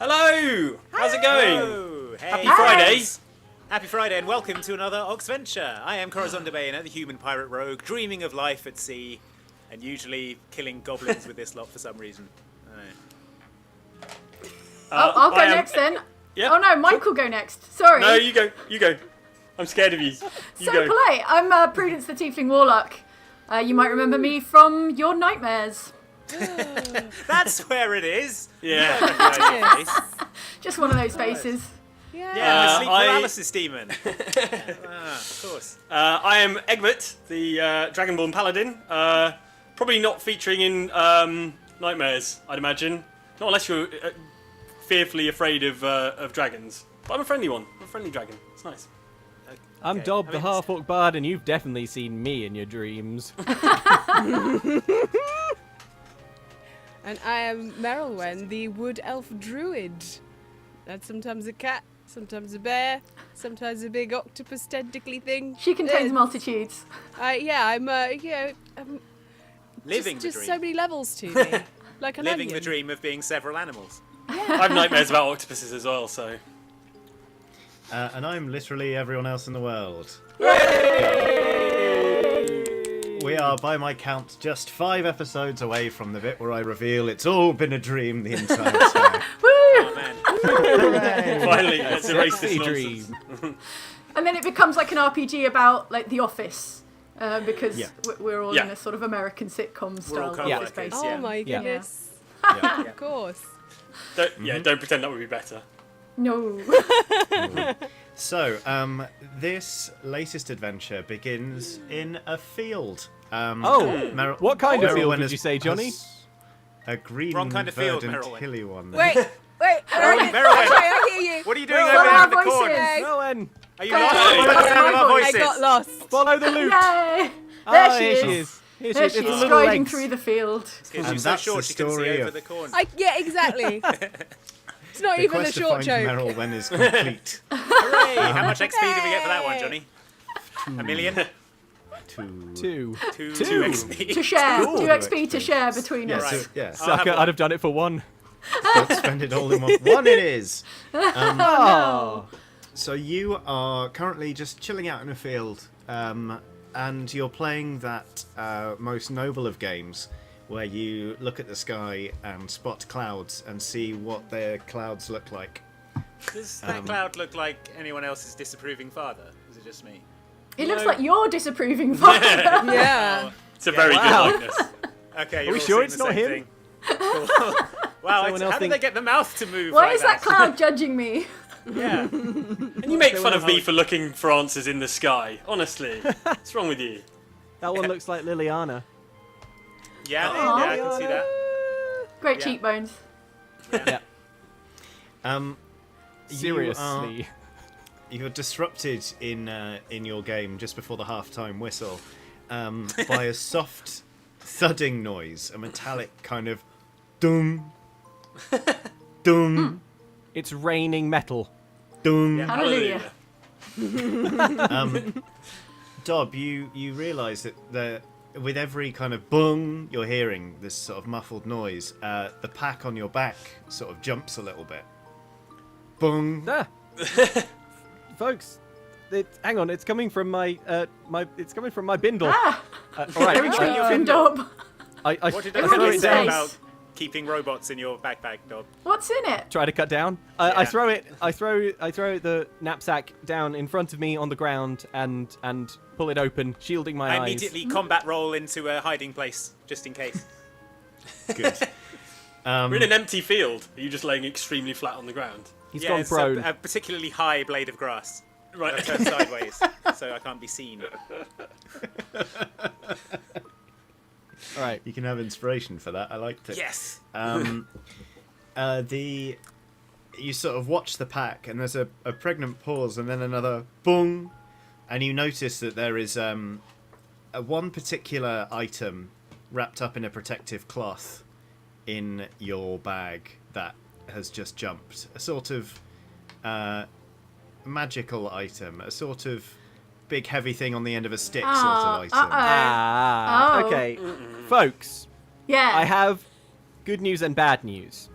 Hello! How's it going? Hello. Hey. Happy Friday! Happy Friday and welcome to another Oxventure. I am Corazon de Bayonet, the human pirate rogue, dreaming of life at sea and usually killing goblins with this lot for some reason. I'll go next then. Yep. Oh no, Mike will go next. Sorry. No, you go. I'm scared of you. You so go. polite. I'm Prudence the Tiefling Warlock. You might remember me from your nightmares. That's where it is. Yeah. I recognise your face. Just one of those faces. Yeah, the sleep I- paralysis demon. Of course. I am Egbert, the Dragonborn Paladin. Probably not featuring in Nightmares, I'd imagine. Not unless you're fearfully afraid of dragons. But I'm a friendly one. I'm a friendly dragon. It's nice. I'm Okay. Dob, I the mean, half-orc bard, and you've definitely seen me in your dreams. And I am Merylwen, the wood elf druid. That's sometimes a cat, sometimes a bear, sometimes a big octopus tentacly thing. She contains multitudes. I'm Living just the so dream. many levels to me, like an Living onion. the dream of being several animals. I have nightmares about octopuses as well, so. And I'm literally everyone else in the world. We are, by my count, just 5 episodes away from the bit where I reveal it's all been a dream the entire time. Oh man. Finally, let's erase this Sexy nonsense. dream. And then it becomes like an RPG about like The Office. Because Yeah. we're all Yeah. in a sort of American sitcom We're all style co-workers, office space. Oh Yeah. my Yeah. goodness! Yeah. Of course. Don't pretend that would be better. No. So, this latest adventure begins in a field. What kind of field Merylwen did you say, Johnny? has A green, Wrong kind of field, verdant, Merylwen. hilly one. Wait. Merylwen. I hear you. What are you doing Follow over there our in the corner? voices. Hey. Rowan, Are you Hey. lost? Hey. What are the sound of our I voices? I got lost. follow the loot. Yay! Ah, There she here is. she is. Here There she she is. is, It's the little striding legs. through the field. Because And you're so that's short the she can see story over of- the corner. Yeah, exactly. It's not The even a quest to short find joke. Merylwen is complete. Hooray! How much XP do we get for that one, Johnny? A million? Two. Two Two. XP. To share. Cool. 2 XP to share between Yeah, us. Right. so, yeah. Sucker, I'd have done it for one. Don't spend it all in one. One it is. Oh. So you are currently just chilling out in a field, and you're playing that most noble of games, where you look at the sky and spot clouds and see what their clouds look like. Does that cloud look like anyone else's disapproving father? Is it just me? It looks like you're disapproving father. Yeah. It's a very Wow. good likeness. Okay, Are you're we all sure seeing it's the not same him? thing. Cool. Wow, Someone else how did they think- get the mouth to move Why like is that cloud judging me? Yeah. And you make fun of me for looking for answers in the sky. Honestly, what's wrong with you? That one looks like Liliana. Yeah, Aw. yeah, I can see that. Great Yeah. cheekbones. Yeah. You Seriously. are disrupted in your game just before the halftime whistle by a soft thudding noise, a metallic kind of dum, dum, It's raining metal. dum. Yeah. Hallelujah. Dob, you realise that with every kind of boom you're hearing, this sort of muffled noise, the pack on your back sort of jumps a little bit. Boom. Ah. Folks, hang on. It's coming from my It's coming from my bindle. Ah! All right. Very tricky your from window. Dob. I What did I Everyone throw everyone gets it say down. space. about keeping robots in your backpack, Dob? What's in it? Try to cut down. Yeah. I throw it. I throw the knapsack down in front of me on the ground and pull it open, shielding my I eyes. immediately combat roll into a hiding place, just in case. Good. We're in an empty field. Are you just laying extremely flat on the ground? He's Yeah, gone it's prone. a particularly high blade of grass. Right. I turned sideways, so I can't be seen. All right. You can have inspiration for that. I liked it. Yes! You sort of watch the pack, and there's a pregnant pause, and then another boom, and you notice that there is one particular item wrapped up in a protective cloth in your bag that has just jumped. A sort of magical item, a sort of big heavy thing on the end of a stick sort of item. Ah. Oh. Okay. Folks, Yeah. I have good news and bad news.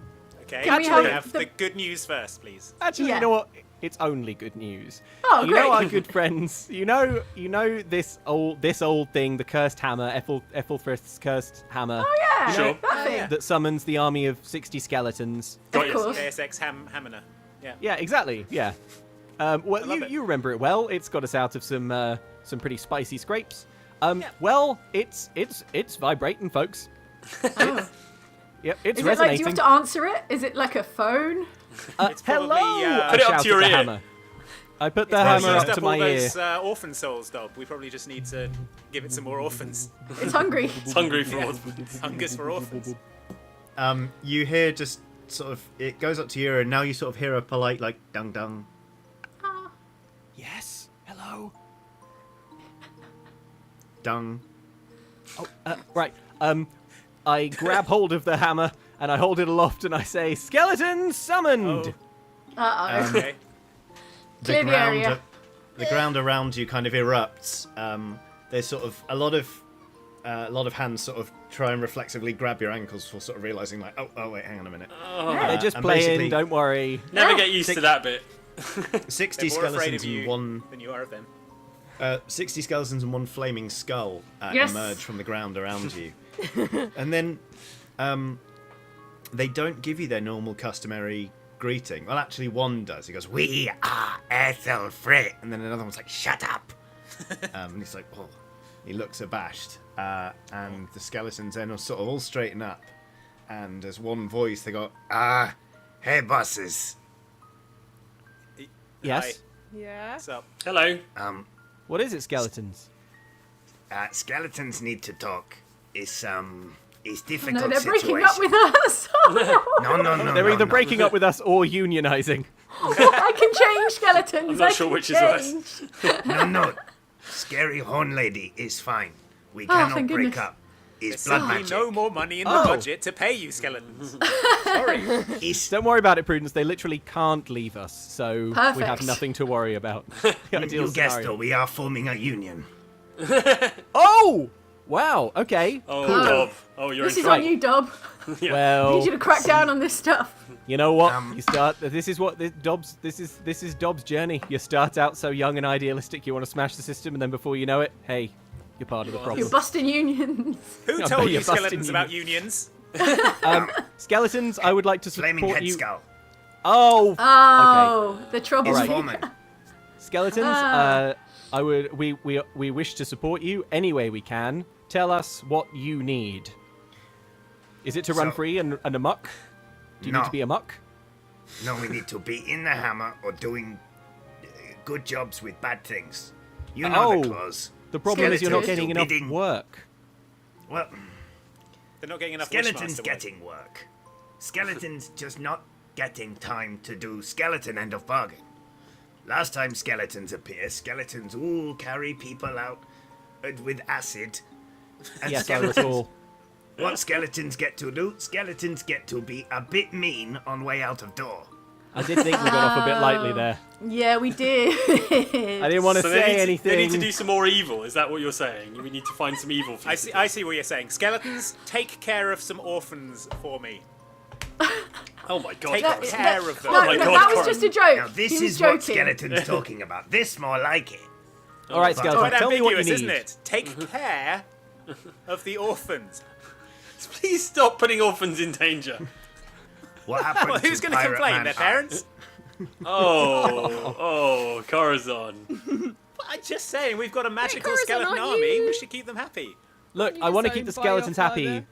Okay. Can we Actually, have the the- good news first, please. Actually, Yeah. you know what? It's only good news. Oh, you know great. our good friends. You know this old thing, the cursed hammer, Ethelfrith's cursed hammer. Oh yeah. Sure. That thing. yeah. That summons the army of 60 skeletons. Got Of you. course. ASX Hamina. Yeah. Yeah, exactly. Yeah. Well, love it. you remember it well. It's got us out of some pretty spicy scrapes. Yeah. Well, it's vibrating, folks. Oh. Yep, it's Is it like, do resonating. you have to answer it? Is it like a phone? It's probably, hello! I Put it up to shouted your the ear. hammer. I put the Probably hammer used up to my all ear. those orphan souls, Dob. We probably just need to give it some more orphans. It's hungry. It's hungry for Yeah. all. Hungers for orphans. You hear just sort of it goes up to your ear, and now you sort of hear a polite like dung dung. Ah. Yes. Hello. Dung. Oh, right. I grab hold of the hammer and I hold it aloft and I say, "Skeleton summoned." Uh-oh. Okay. The Clear the ground, area. the ground around you kind of erupts. There's sort of a lot of hands sort of try and reflexively grab your ankles for sort of realizing like, oh wait, hang on a minute. They're just and playing. basically- Don't worry. Never Yeah. get used to that bit. 60 They're more afraid skeletons of you and one 60 skeletons and one flaming skull Yes. emerge from the ground around you. And then they don't give you their normal customary greeting. Well, actually, one does. He goes, "We are Ethelfrith," and then another one's like, "Shut up." And he's like, "Oh." He looks abashed, and the skeletons then are sort of all straighten up, and as one voice they go, hey bosses, Yes. Yeah. What's up? Hello. What is it, skeletons? skeletons need to talk. It's difficult No, they're breaking up with us. No, They're either breaking up with us or unionizing. I can change skeletons. I'm not I sure can which is worse. change. No. Scary horn lady is fine. We Oh, thank goodness. It's There's simply no more money in the Oh. budget to pay you skeletons. Sorry. Don't worry about it, Prudence. They literally can't leave us, so we have Perfect. nothing to worry about. The ideal scenario. we are forming a union. Oh! Wow. Okay. Oh, Cool. Dob. Oh, you're This in is trouble. on you, Dob. Yeah. I Well, need you to crack down on this stuff. you know what? You start. This is what Dobbs. This is Dobbs' journey. You start out so young and idealistic. You want to smash the system, and then before you know it, hey, you're part of the You're problem. busting unions. Who Yeah, told but you you're busting skeletons about unions? Skeletons, I would like to support Flaming head you. skull. Oh, Oh, the trouble. All right. Foreman. skeletons. I would. We wish to support you any way we can. Tell us what you need. Is it to run So- free and amok? Do you No. need to be amok? No, we need to be in the hammer or doing good jobs with bad things. You know the Oh. clause. The problem is you're not Skeletons getting do enough bidding. work. Well, They're not getting enough skeletons Wishmaster work. getting work. Skeletons just not getting time to do skeleton end of bargain. Last time skeletons appear, skeletons all carry people out with acid. And Yes, I skeletons, recall. what skeletons get to do? Skeletons get to be a bit mean on way out of door. I did think we got off a bit lightly there. Yeah, we did. I didn't want to So say anything. they need to do some more evil. Is that what you're saying? We need to find some evil for you. I see what you're saying. Skeletons, take care of some orphans for me. Oh my god. Take Corin. care of them. Oh my No, God, that was Corin. just a joke. Now this He was is joking. what skeletons talking about. This more like it. All right, Quite skeleton, Quite tell me what you ambiguous, need. isn't it? Take care of the orphans. Please stop putting orphans in danger. What happened Well, who's to going to Pirate complain? Man Their Art? parents? Oh, Corazon. I'm just saying, we've got a magical Corazon, skeleton aren't army. you? We should keep them happy. Look, You I want to keep disowned the by your skeletons happy.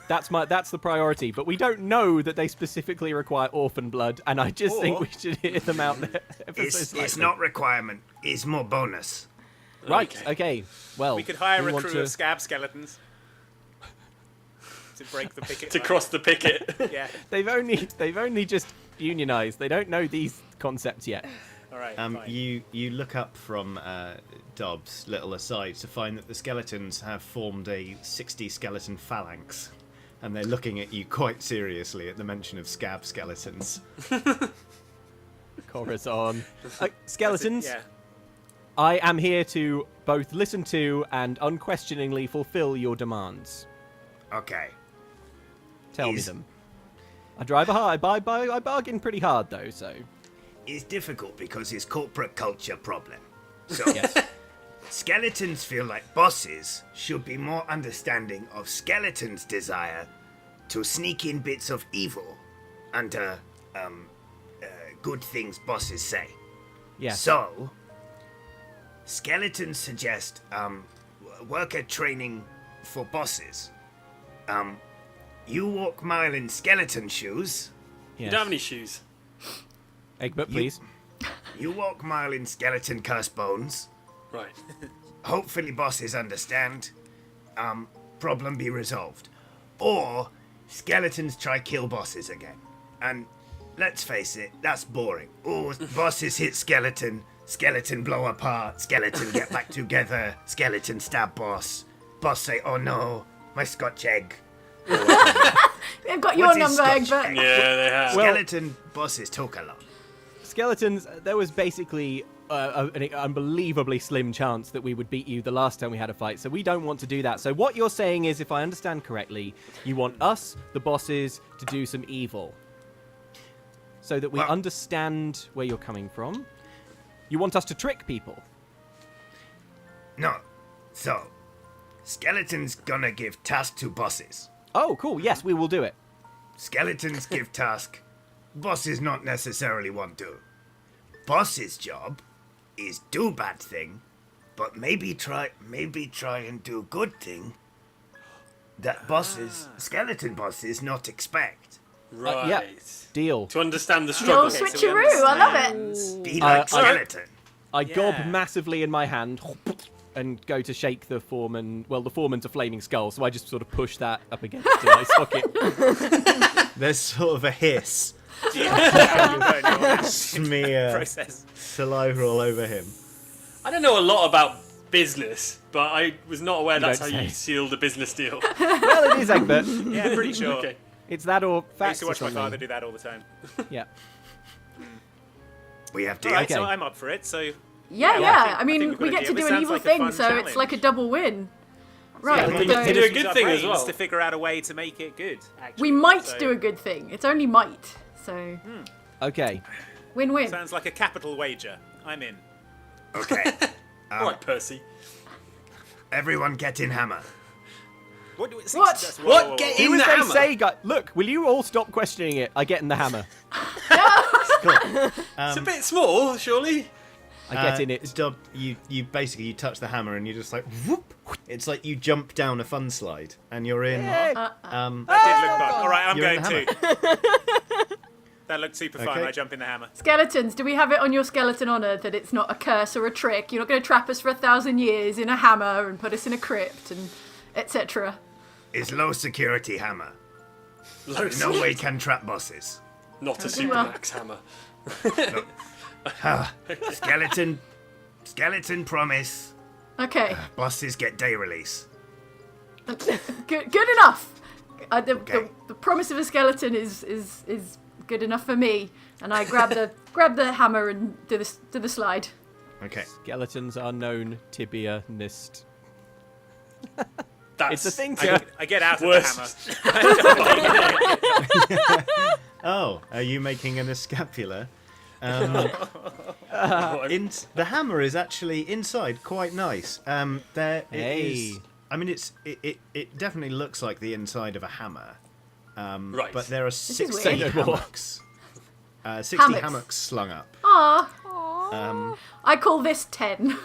father. That's the priority. But we don't know that they specifically require orphan blood, and I just think Or- we should hear them out there. ever so It's slightly. not requirement. It's more bonus. Right. Okay. Well, We could hire we a want crew to... of scab skeletons to break the picket To line. cross the picket. Yeah. They've only just unionized. They don't know these concepts yet. All right. fine. You look up from Dobbs' little aside to find that the skeletons have formed a 60 skeleton phalanx, and they're looking at you quite seriously at the mention of scab skeletons. Corazon. Skeletons. Yeah. I am here to both listen to and unquestioningly fulfill your demands. Okay. Tell me Is- them. I drive hard. I bargain pretty hard though. So It's difficult because it's corporate culture problem. So yes. skeletons feel like bosses should be more understanding of skeletons' desire to sneak in bits of evil under good things bosses say. Yes. So, skeletons suggest worker training for bosses. You walk mile in skeleton shoes. You don't have any shoes. Egbert, please. You walk mile in skeleton curse bones. Right. Hopefully bosses understand. Problem be resolved. Or skeletons try kill bosses again. And let's face it, that's boring. Oh, bosses hit skeleton, skeleton blow apart, skeleton get back together, skeleton stab boss. Boss say, oh no, my scotch egg. They've got your What is number, Scotch Egbert. egg? Yeah, they have. Skeleton bosses talk a lot. Skeletons, there was basically an unbelievably slim chance that we would beat you the last time we had a fight, so we don't want to do that. So what you're saying is, if I understand correctly, you want us, the bosses, to do some evil. So that we Well- understand where you're coming from. You want us to trick people. No. So, skeletons gonna give task to bosses. Oh, cool. Yes, we will do it. Skeletons give task. Bosses not necessarily want to. Boss's job is do bad thing, but maybe try and do good thing that bosses, skeleton bosses, not expect. Right. yeah. Deal. To understand the The struggle. old so we switcheroo, I love it. Be like skeleton. I gob Yeah. massively in my hand and go to shake the foreman. Well, the foreman's a flaming skull, so I just sort of push that up against an eye socket. There's sort of a hiss. Smear Process. saliva all over him. I don't know a lot about business, but I was not aware that's how don't you say. sealed a business deal. Well, it is Egbert. Yeah, pretty sure. Okay. It's that or I facts used to or watch my something. father do that all the time. Yeah. We have to. Alright, so Okay. I'm up for it, so... Yeah, Yeah, yeah. I think I mean, we've got we a get deal. to This do an sounds evil like a thing, fun so it's challenge. like a double win. Right. we so get to do a good Use our thing as brains well. to figure out a way to make it good, actually. we might So, do a good thing. It's only might. So, Okay. win-win. Sounds like a capital wager. I'm in. Okay. All right, Percy. Everyone get in hammer. What? What? What? Get Do in as the they hammer. say, guys. Look, will you all stop questioning it? I get in the hammer. It's a bit small, surely. I get in it. Dob, you basically you touch the hammer and you just like whoop. It's like you jump down a fun slide and you're in. Yay. That did look fun. All right, I'm You're in going the too. That looked super fun. Okay. I jump in the hammer. Skeletons, do we have it on your skeleton honour that it's not a curse or a trick? You're not going to trap us for 1,000 years in a hammer and put us in a crypt and etc. Is low security hammer. Loads. No way can trap bosses. Not a Okay, well. Supermax hammer. Skeleton promise. Okay, Bosses get day release. good enough. Okay. The promise of a skeleton is good enough for me. And I grab the hammer and do the slide. Okay. Skeletons are known tibianist. That's It's a thing, I sir. get, I get out of Worst. the hammer. Oh, are you making an escapula? What? The hammer is actually inside quite nice. There it is. Hey. I mean, it definitely looks like the inside of a hammer. Right. But there are is 60 weird. hammocks. 60 Hammocks. hammocks slung up. Ah, I call this 10.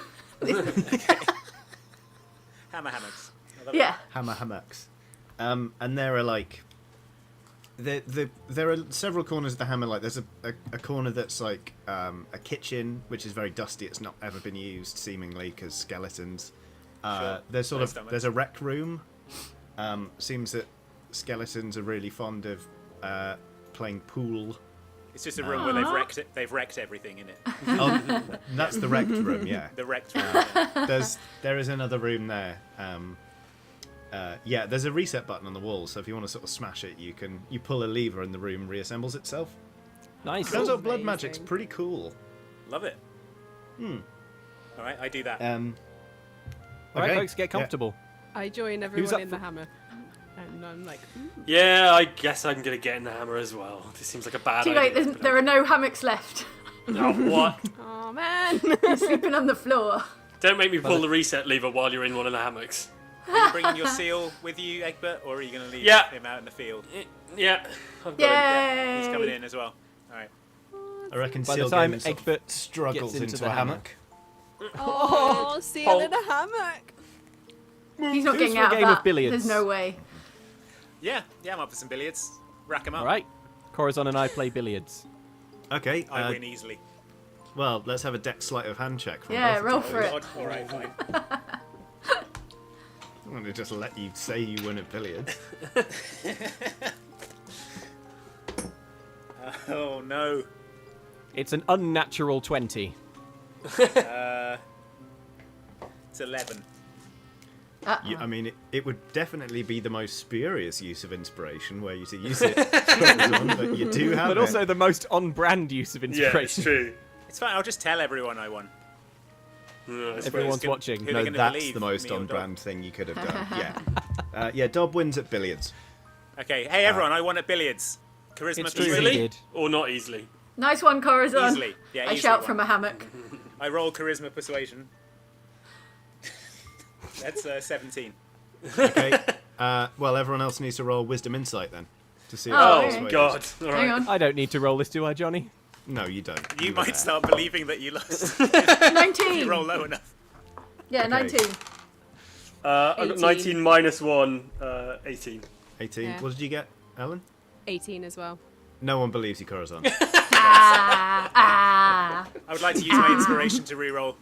Hammer hammers. I love it. Yeah. Hammer hammocks. And there are like there are several corners of the hammer. Like there's a corner that's like a kitchen, which is very dusty. It's not ever been used, seemingly, because skeletons. Sure. There's sort No of stomachs. there's a rec room. Seems that skeletons are really fond of playing pool. It's just a room where they've wrecked everything in it. Oh, that's the wrecked room. Yeah. The wrecked room. Yeah. There is another room there. Yeah, there's a reset button on the wall, so if you want to sort of smash it, you pull a lever and the room reassembles itself. Nice. Turns out blood Amazing. magic's pretty cool. Love it. All right, I do that. All right, Okay, folks, get yeah. comfortable. I join Who's everyone up in for- the hammer. And and I'm like, Yeah, I guess I'm gonna get in the hammer as well. This seems like a bad Too idea. late. There are no hammocks left. Oh, what? oh man. You're sleeping on the floor. Don't make me pull the reset lever while you're in one of the hammocks. Are you bringing your seal with you, Egbert, or are you going to leave Yeah. him out in the field? Yeah, I've got Yay! He's coming in as well. All right. I reckon By the Seal time Game sort of Egbert struggles gets into into the a hammock. Oh, seal in a hammock. He's not Who's getting for a out of game that. of billiards? There's no way. Yeah, I'm up for some billiards. Rack 'em up. All right. Corazon and I play billiards. Okay. I win easily. Well, let's have a deck sleight of hand check. From Yeah, both of roll you. for it. God. All right, fine. I'm going to just let you say you win at billiards. Oh no. It's an unnatural 20. It's 11. I mean, it would definitely be the most spurious use of inspiration, were you to use it, Corazon, but you do have But it. also the most on-brand use of Yeah, inspiration. it's true. It's fine. I'll just tell everyone I won. Yeah, I suppose. Everyone's Who watching. they No, gonna that's believe, the most me or Dob? on-brand thing you could have done. Yeah. Yeah, Dob wins at billiards. Okay. Hey everyone, I won at billiards. Charisma It's true, he Easily did. or not easily? Nice one, Corazon. Easily. Yeah, I easily shout won. from a hammock. I roll charisma persuasion. That's 17. Okay. Well, everyone else needs to roll wisdom insight then. To see if Oh, they're okay. persuaded. God. All right. Hang on. I don't need to roll this, do I, Johnny? No, you don't. You were might there. start believing that you lost. 19. you roll low enough. Yeah, 19. I got 18. 19 minus 1, 18. 18. Yeah. What did you get, Ellen? 18 as well. No one believes you, Corazon. Ah. I would like to use my inspiration to re-roll.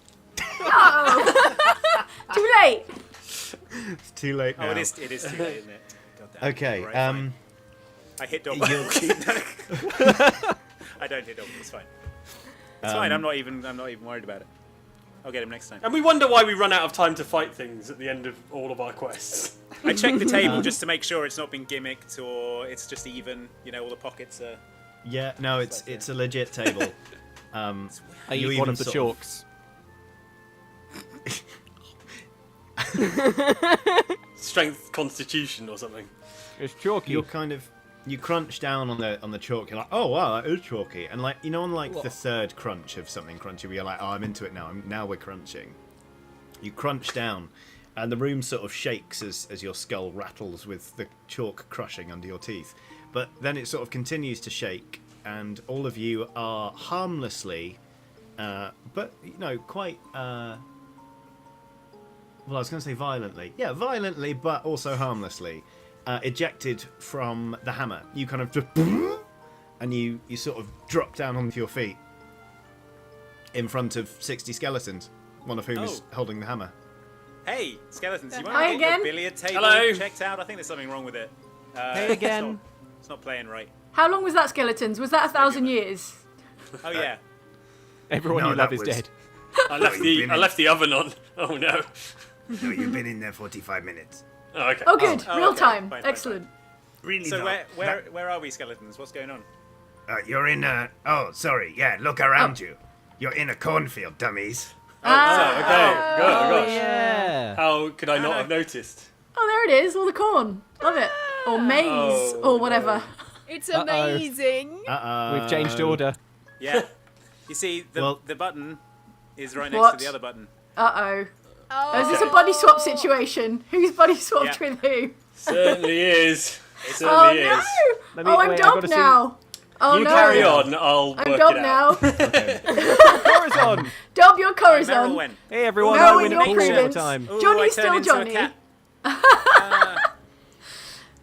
Oh. Too late. It's too late now. Oh, it is too late, isn't it? God damn. Okay. Alright, fine. I hit double. you'll- I don't hit double. It's fine. It's fine. I'm not even worried about it. I'll get him next time. And we wonder why we run out of time to fight things at the end of all of our quests. I checked the table just to make sure it's not been gimmicked or it's just even. You know, all the pockets are. Yeah, no, it's a legit table. I You eat one even of the sort chalks. Strength, constitution, or something. It's chalky. You're kind of you crunch down on the chalk. You're like, oh wow, that is chalky. And like on like the third crunch of something crunchy, where you're like, oh, I'm into it now. Now we're crunching. You crunch down, and the room sort of shakes as your skull rattles with the chalk crushing under your teeth. But then it sort of continues to shake, and all of you are harmlessly, but quite. Well, I was going to say violently. Yeah, violently, but also harmlessly. Ejected from the hammer. You kind of just... And you sort of drop down onto your feet. In front of 60 skeletons. One of whom is holding the hammer. Hey, skeletons! You Hi want to get again. your billiard table Hello. checked out? I think there's something wrong with it. Hey again. It's not playing right. How long was that, skeletons? Was that 1,000 years? Oh yeah. Everyone No, you love that is was- dead. I left the oven on. Oh no. No, you've been in there 45 minutes. Oh, okay. Oh, good. Oh, Real okay. time. Fine, Excellent. Really? So though, where are we, skeletons? What's going on? you're in a... Oh, sorry. Yeah, look around you. You're in a cornfield, dummies. Oh, okay. Good. Oh, gosh. Yeah. How could I not have noticed? Oh, there it is. All the corn. Love it. Or maize. or whatever. It's Uh-oh. amazing. We've changed order. Yeah. You see, Well- the button is right next What? to the other button. Uh-oh. Oh, Is this a body swap situation? Who's body swapped Yeah. with who? Certainly is. It Oh, certainly no. is. Let me- Oh, I'm wait, I've Dob gotta see- now. Oh, You no. carry on. I'll I'm work Dob it out. now. Corazon! Dob, you're Meryl Corazon. went. Hey everyone, No, I win you're at pool all the Prudence. time. Ooh, Johnny's I turn still into a Johnny. cat.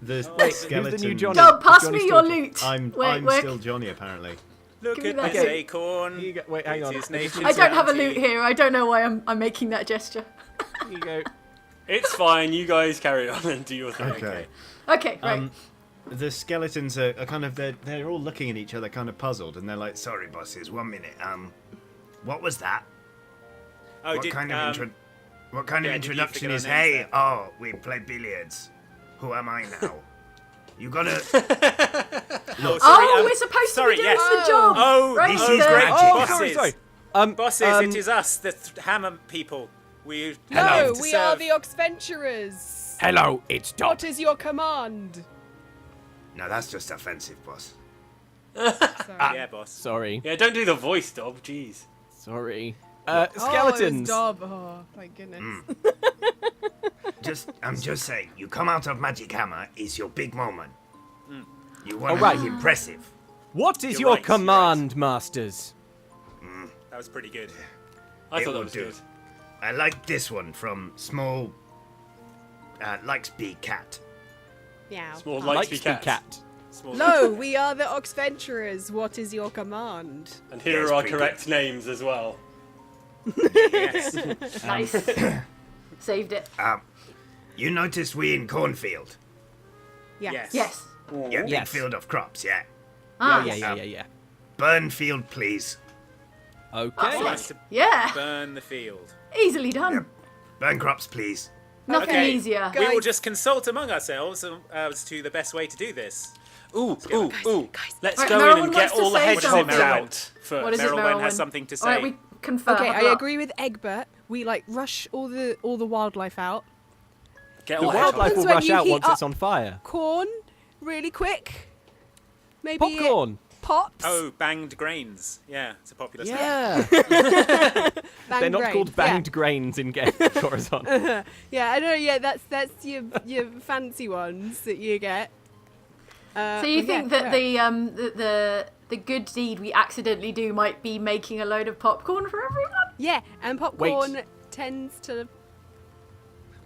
The Wait, skeleton... who's the new Johnny? Dob, pass Johnny's me your still- loot. I'm Wait, wait. still Johnny, apparently. Look Give me at that. this Okay. acorn. Here you go. Wait, hang on. It is Here nation's I don't have a bounty. loot here. I don't know why I'm making that gesture. you go. It's fine. You guys carry on and do your thing. Okay. Okay, right. The skeletons are kind of... They're all looking at each other kind of puzzled, and they're like, Sorry, bosses. 1 minute. What was that? Oh, What did, kind of What kind of yeah, did you introduction forget is, our names hey, there? oh, we play billiards. Who am I now? You gotta... Oh, sorry, Oh, we're supposed sorry, to be doing yes. the job. Oh, right, this so- is magic. Oh, Bosses. sorry. Bosses, it is us, the hammer people. We No, love to we serve. are the Oxventurers. Hello, it's Dob. What is your command? No, that's just offensive, boss. Sorry. Yeah, boss. Sorry. Yeah, don't do the voice, Dob. Jeez. Sorry. Oh, it was Skeletons. Dob. Oh, my goodness. I'm just saying, you come out of Magic Hammer is your big moment. You want Alright. to be impressive. What is You're your right, you're command, masters? That was pretty good. I It thought that will was do. good. I like this one from Small Likes Big Cat. Meow. Small Likes Lightspeed to be Cat. Small Hello, we are the Oxventurers. What is your command? And here Yes, are our pretty correct names as well. Yes. Nice. Saved it. You noticed we in cornfield? Yeah. Yes. Yes. Yeah, big Yes. field of crops, yeah. Ah, Yeah. Burn field, please. Okay. Oh, Like sick. to Yeah. burn the field. Easily done. Yep. Burn crops, please. Nothing Okay. easier. Go- We will Guys. just consult among ourselves as to the best way to do this. Ooh. Let's Alright, go Merylwen in and wants get to all the say hedgehogs something. out first. What is it, Merylwen Merylwen? has something to say. Alright, we confirm. Okay, I about- agree with Egbert. We like rush all the wildlife out. Get The all the wildlife hedgehogs. will when rush you out heat once up- it's on fire. Corn, really quick. Maybe Popcorn. it pops. Oh, banged grains. Yeah, it's a popular snack. Yeah. Bang They're not grain. called banged grains in Game Corazon. Yeah, I know. Yeah, that's your fancy ones that you get. So you but think yeah, that yeah. the good deed we accidentally do might be making a load of popcorn for everyone? Yeah, and popcorn tends to.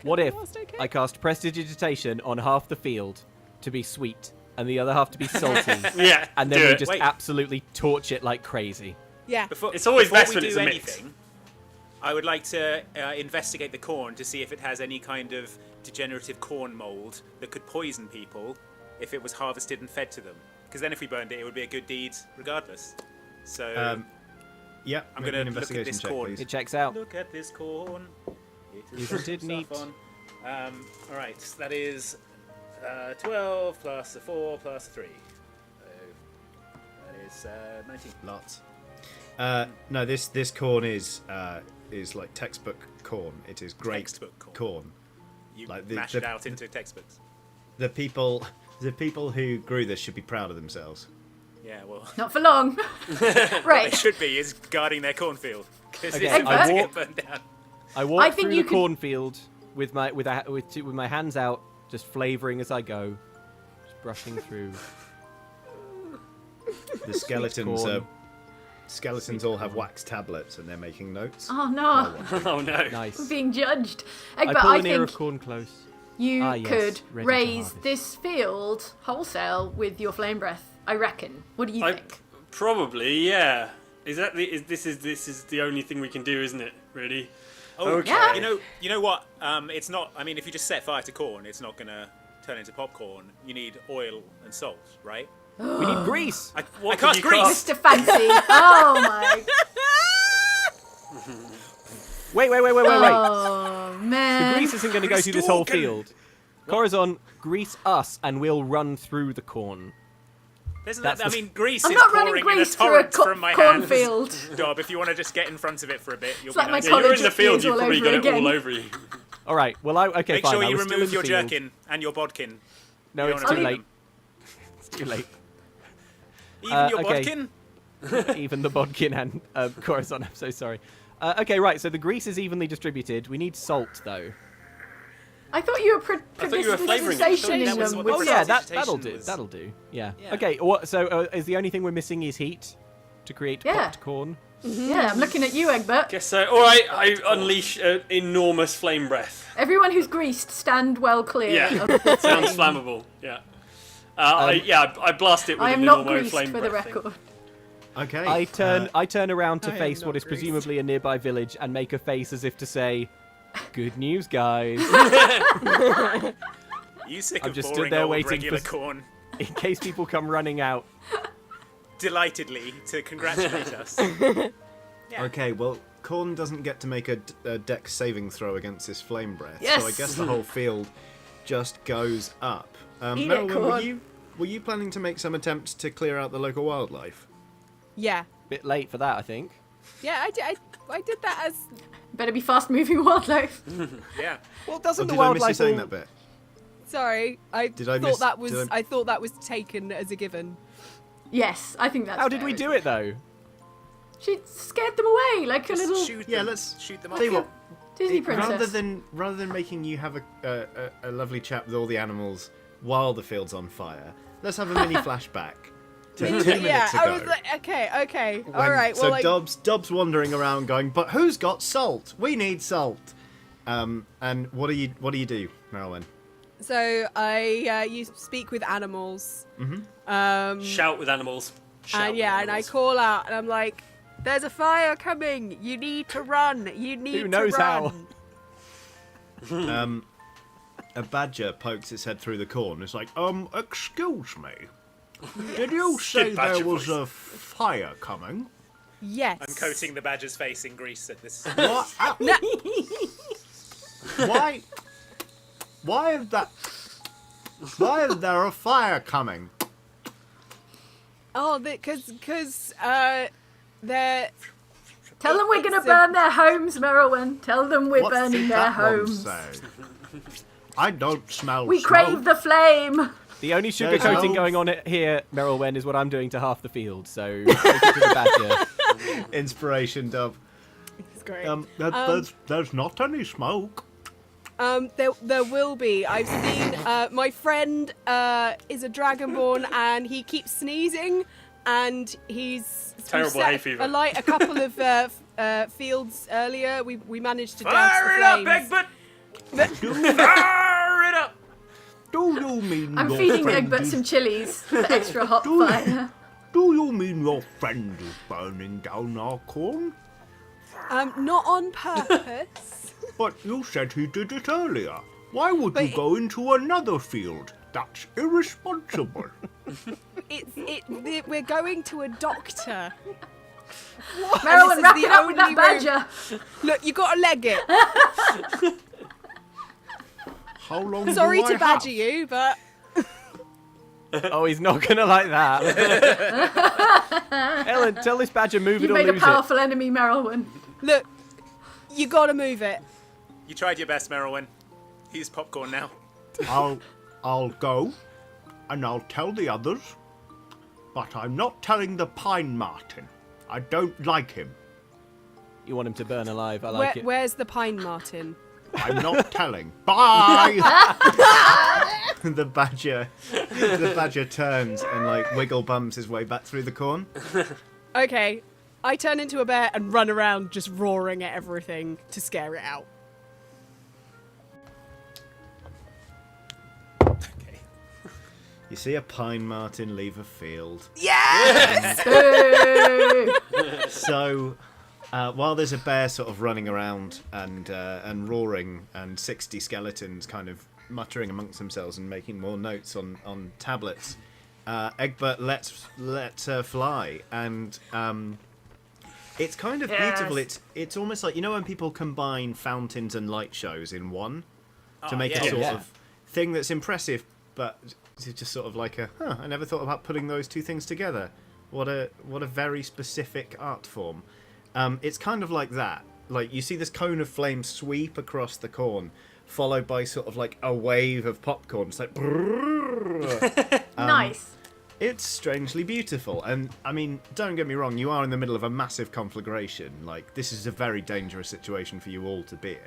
What if Last, okay. I cast prestidigitation on half the field to be sweet and the other half to be salty, Yeah, and then do we it. just Wait. absolutely torch it like crazy? Yeah. It's always before best we when do it's a mix. anything, I would like to investigate the corn to see if it has any kind of degenerative corn mold that could poison people if it was harvested and fed to them. Because then if we burned it, it would be a good deed regardless. So Yeah, I'm make going an to look at investigation this check, corn. please. It checks out. Look at this corn. It Isn't it stuff neat? on. All right, that is 12 plus a 4 plus a 3. So that is 19. Lots. No, this corn is like textbook corn. It is great Textbook corn. corn. You Like mash it out into textbooks. The people who grew this should be proud of themselves. Yeah, well, Not for long. they Right. should be is guarding their cornfornfield because Okay, it's I about to walk- get burned down. I walk I think through you the could- cornfield with my hands out, just flavouring as I go, just brushing through. The skeletons corn. skeletons all have wax tablets and they're making notes. Oh no, Oh no. Nice. we're being judged. I Egbert, pull I an ear of think corn close. you Ah, yes, could ready to raise harvest. this field wholesale with your flame breath. I reckon. What do you I think? probably, yeah. Is that this is the only thing we can do, isn't it? Really? Oh, Okay. Yeah. you know what? It's not. I mean, if you just set fire to corn, it's not gonna turn into popcorn. You need oil and salt, right? We need grease. I What cast could you grease. cast? Mr. Fancy. Oh my. Wait. Oh The man. grease isn't going to go through this whole Stalking. field. Corazon, grease us, and we'll run through the corn. Isn't That's that, I the- mean, grease I'm is not running pouring in a grease through a torrent from my hands. cornfield. Dob, if you want to just get in front of it for a bit, you'll It's be like my nice. Yeah, you're college in the field. years You've all probably over got it again. all over you. All right. Well, okay, Make fine. sure I you was still remove in your the field. jerkin and your bodkin. No, You it's don't too wanna late. leave It's too late. Even your okay. bodkin? Even the bodkin and Corazon. I'm so sorry. Okay, right. So the grease is evenly distributed. We need salt, though. I thought you were thought you were flavouring it. prestidigitating That was them what with the Oh yeah, prestidigitation that'll do. was- That'll do. Yeah. Yeah. Okay. So is the only thing we're missing is heat to create Yeah. popped corn? Yeah, I'm looking at you, Egbert. Guess so. All right, I unleash an enormous flame breath. Everyone who's greased, stand well clear. Yeah, of the sounds flame. flammable. Yeah. I blast it with I an am not enormous greased flame for the breath thing. record. Okay. I turn around to I am face not what is greased. presumably a nearby village and make a face as if to say, "Good news, guys." You sick I've of just stood boring there old waiting regular for- corn In case people come running out. delightedly to congratulate us. Yeah. Okay, well, corn doesn't get to make a dex saving throw against this flame breath, Yes! so I guess the whole field just goes up. Eat it, Merylwen, corn. were you planning to make some attempts to clear out the local wildlife? Yeah. Bit late for that, I think. Yeah, I did that as. Better be fast moving wildlife. Yeah. Well, Or doesn't did the I miss you wildlife saying all... that bit? Sorry, I Did I thought miss- that was. did I thought that was taken as a given. Yes, I think that's How did fair, we isn't do it though? She scared them away like a Just little shoot Yeah, them. let's shoot them tell you off. what. Disney princess. Rather than making you have a lovely chat with all the animals while the field's on fire, let's have a mini flashback to 2 minutes Yeah, ago. I was like, okay, all when- right. So Well, like, Dobbs wandering around going, but who's got salt? We need salt. And what do you do, Marilyn? so you speak with animals. Mm-hmm. Shout with animals. Shout And with yeah, and I animals. call out, and I'm like, "There's a fire coming! You need to run! You need Who knows to how? run!" A badger pokes its head through the corn. It's like, excuse me. Did you say Good badger there was voice. a fire coming? Yes. I'm coating the badger's face in grease at this. What? Why? Why is that? Why is there a fire coming? Oh, because they're. Tell them we're going to It's a- burn their homes, Merylwen. Tell them we're What's burning their that one homes. say? I don't smell We smoke. crave the flame. The only There's sugarcoating no- going on here, Merylwen, is what I'm doing to half the field. So take it to the badger. Inspiration, Dub. It's great. There's not any smoke. There will be. I've seen. My friend is a dragonborn, and he keeps sneezing, and he's Terrible set hay fever. alight a couple of fields earlier. We managed to douse Fire it the up, flames. Egbert! Fire it up! Do you mean I'm your feeding friend Egbert is- some chilies for extra hot Do- fire. Do you mean your friend is burning down our corn? Not on purpose. But you said he did it earlier. Why would But you go into another field? That's irresponsible. We're going to a doctor. Merylwen, is wrap the it up with that only room- badger. Look, you got to leg it. How long Sorry do I to badger have? you, but Oh, he's not gonna like that. Ellen, tell this badger move You it or made a lose powerful enemy, Merylwen. look, you got to move it. You tried your best, Merylwen. He's popcorn now. I'll go, and I'll tell the others. But I'm not telling the Pine Marten. I don't like him. it. You want him to burn alive? I like it. Where's the pine martin? I'm not telling. Bye. The badger turns and like wiggle bumps his way back through the corn. Okay, I turn into a bear and run around just roaring at everything to scare it out. Okay. You see a Pine Marten leave a field. Boo! So, while there's a bear sort of running around and roaring, and 60 skeletons kind of muttering amongst themselves and making more notes on tablets, Egbert lets fly, and it's kind of beautiful. It's almost like, you know when people combine fountains and light shows in one to make yeah, a sort yeah. of thing that's impressive, but it's just sort of like I never thought about putting those two things together. What a very specific art form. It's kind of like that. Like, you see this cone of flame sweep across the corn, followed by sort of like a wave of popcorn. It's like brrrr. Nice. It's strangely beautiful. And I mean, don't get me wrong, you are in the middle of a massive conflagration. Like, this is a very dangerous situation for you all to be in.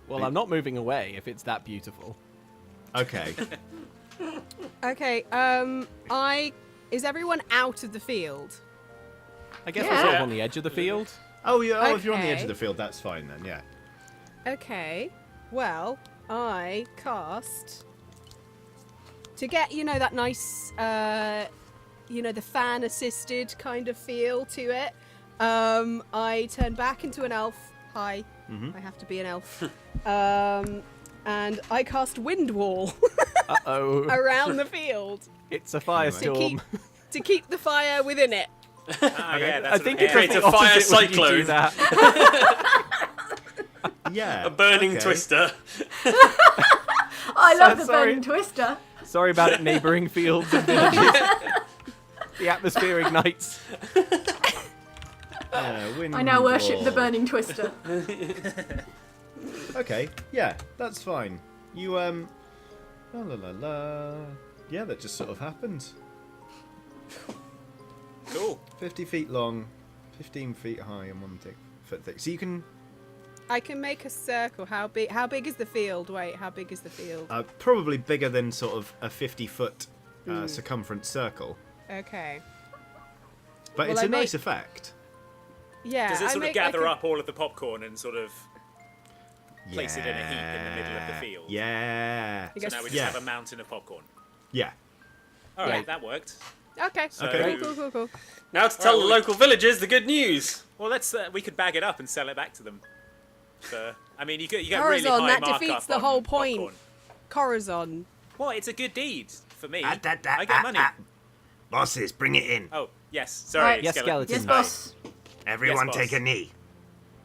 Well, I'm not moving away if it's that beautiful. Okay. Okay, is everyone out of the field? I guess Yeah. we're sort of on the edge of the field. Oh, yeah. Oh, if you're on the edge Okay. of the field, that's fine then. Yeah. Okay, well, I cast to get, that nice, the fan assisted kind of feel to it. I turn back into an elf. Hi, I have to be an elf. And I cast Wind Wall Uh-oh. around the field It's a to firestorm. keep the fire within it. Ah, yeah, that's I what think it it's is. Create the a fire opposite when you do cyclone. that. Yeah. A burning okay. twister. I love the sorry. burning twister. Sorry about it, neighbouring fields and villages. The atmosphere ignites. Yeah, wind I now worship the wall. burning twister. Okay, yeah, that's fine. You, la la la la. Yeah, that just sort of happens. Cool. 50 feet long, 15 feet high, and 1 foot thick. So you can I can make a circle. How big is the field? Wait, how big is the field? probably bigger than sort of a 50-foot circumference circle, Okay. but Well, it's I a nice make- effect. Yeah. Does it I sort of make- I gather can- up all of the popcorn and sort of place it in a heap in the middle of the field? Yeah. I So guess- now we just Yeah. have a mountain of popcorn. Yeah. All right, Yeah. that worked. Okay. Okay. Cool. Now to tell Alright, the well, local villagers the good news. Well, let's we could bag it up and sell it back to them. So, I mean, you get really Corazon, high that markup defeats the on whole point. popcorn. Corazon. Well, it's a good deed for me. Ah, I get money. Bosses, bring it in. Oh, yes. Sorry, Right. Yes, skeleton. Yes, Skeleton. boss. Everyone boss. take a knee.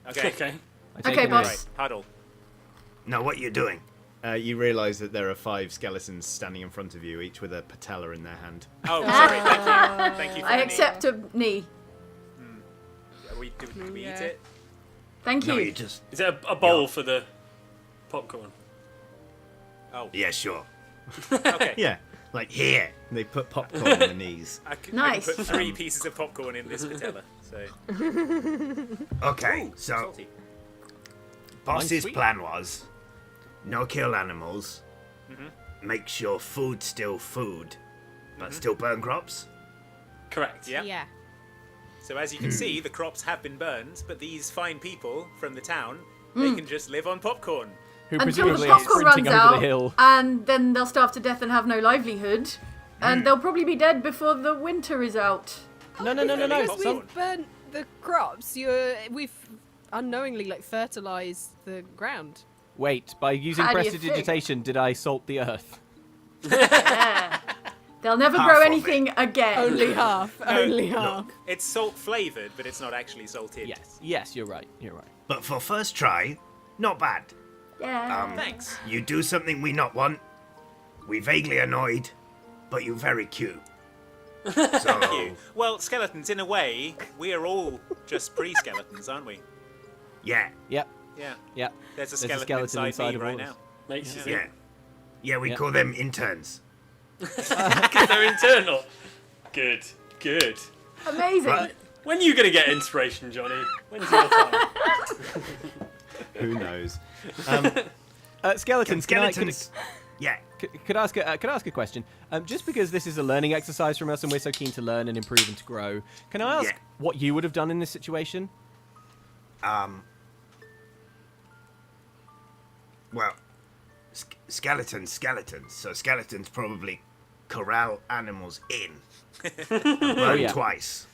Okay. Okay. I take Okay, a boss. note. Right, huddle. No, what you doing? You realise that there are 5 skeletons standing in front of you, each with a patella in their hand. Oh, sorry. Thank you. Thank you for I the accept a knee. knee. Do we eat Yeah. it? Thank No, you. you just. Is it a bowl for the popcorn? Oh, Yeah, sure. okay. Yeah. Like here. They put popcorn on the knees. I can Nice. put 3 pieces of popcorn in this patella. So, Okay, Ooh, so salty. boss's sweet. plan was no kill animals, make sure food's still food, but still burn crops. Correct. Yeah. Yeah. So as you can see, the crops have been burned, but these fine people from the town, they can just live on popcorn. Who Until the presumably are popcorn sprinting runs over out, the hill. and then they'll starve to death and have no livelihood, and they'll probably be dead before the winter is out. No. Because We've burnt the crops. We've unknowingly fertilized the ground. Wait, by using How do you prestidigitation, did I salt the earth? They'll never Half grow of anything again. Only half. Only half. It's salt flavored, but it's not actually salted. Yes, you're right. But for first try, not bad. Yeah. Thanks. You do something we not want. We vaguely annoyed, but you very cute. So You. Well, skeletons, in a way, we are all just pre-skeletons, aren't we? yeah, Yep. Yeah. There's a skeleton, inside me of right all of now. us. Makes you yeah, think. yeah. We Yeah. call them interns. Because they're internal. Good. Amazing. Right. When are you going to get inspiration, Johnny? When's your time? Who knows? Skeletons, Skeletons. Yeah. Could I ask a question? Just because this is a learning exercise from us and we're so keen to learn and improve and to grow, can I ask Yeah. what you would have done in this situation? Well, skeletons. So skeletons probably corral animals in and burn yeah. twice.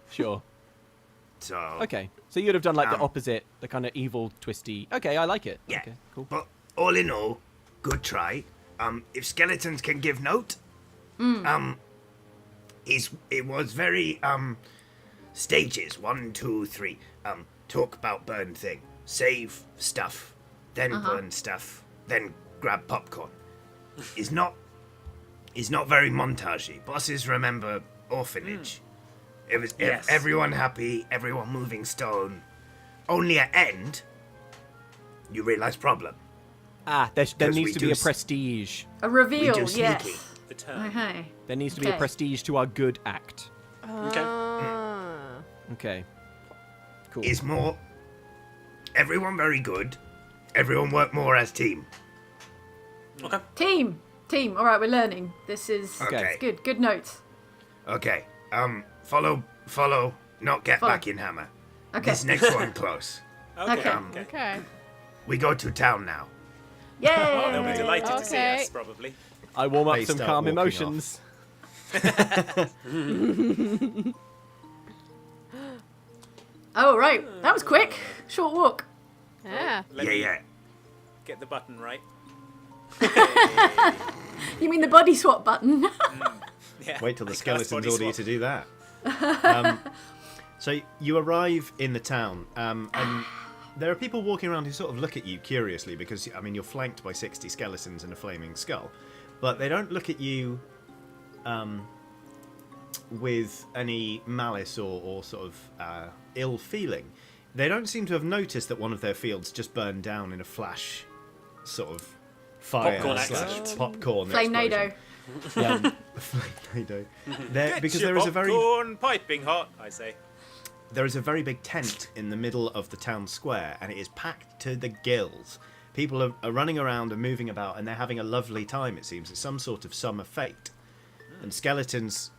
Sure. So Okay. So you'd have done like the Um, opposite, the kind of evil, twisty. Okay, I like it. yeah. Okay, cool. But all in all, good try. If skeletons can give note, it was very stages 1, 2, 3. Talk about burn thing, save stuff, then burn stuff, then grab popcorn. Is not very montagey. Bosses remember Orphanage. It was Yes. everyone happy, everyone moving stone. Only at end, you realise problem. There Because needs we to do be a s- prestige. A reveal, do sneaky. yes. The turn. Okay. There needs to be a Okay. prestige to our good act. Okay. Ah. Okay. Cool. Is more. Everyone very good. Everyone work more as team. Okay. Team. All right, we're learning. This is Okay. good. Good notes. Okay. Follow. Not get Follow. back in hammer. Okay. This next one close. Okay. Okay. We go to town now. Yay! Oh, they'll be delighted to see Okay. us, probably. I warm up They some start calm walking emotions. Oh right, that was quick. Short walk. Yeah. Let Yeah, me yeah. get the button right. You mean the body swap button? Yeah. Wait till the I cast skeletons body order you swap. to do that. So you arrive in the town, and there are people walking around who sort of look at you curiously because, I mean, you're flanked by 60 skeletons and a flaming skull. But they don't look at you with any malice or sort of ill feeling. They don't seem to have noticed that one of their fields just burned down in a flash, sort of fire Popcorn slash accident. popcorn Flame-nado. explosion. Flame-nado. Get Because your there is a very popcorn piping hot, I say. there is a very big tent in the middle of the town square, and it is packed to the gills. People are running around and moving about, and they're having a lovely time. It seems it's some sort of summer fete, and skeletons.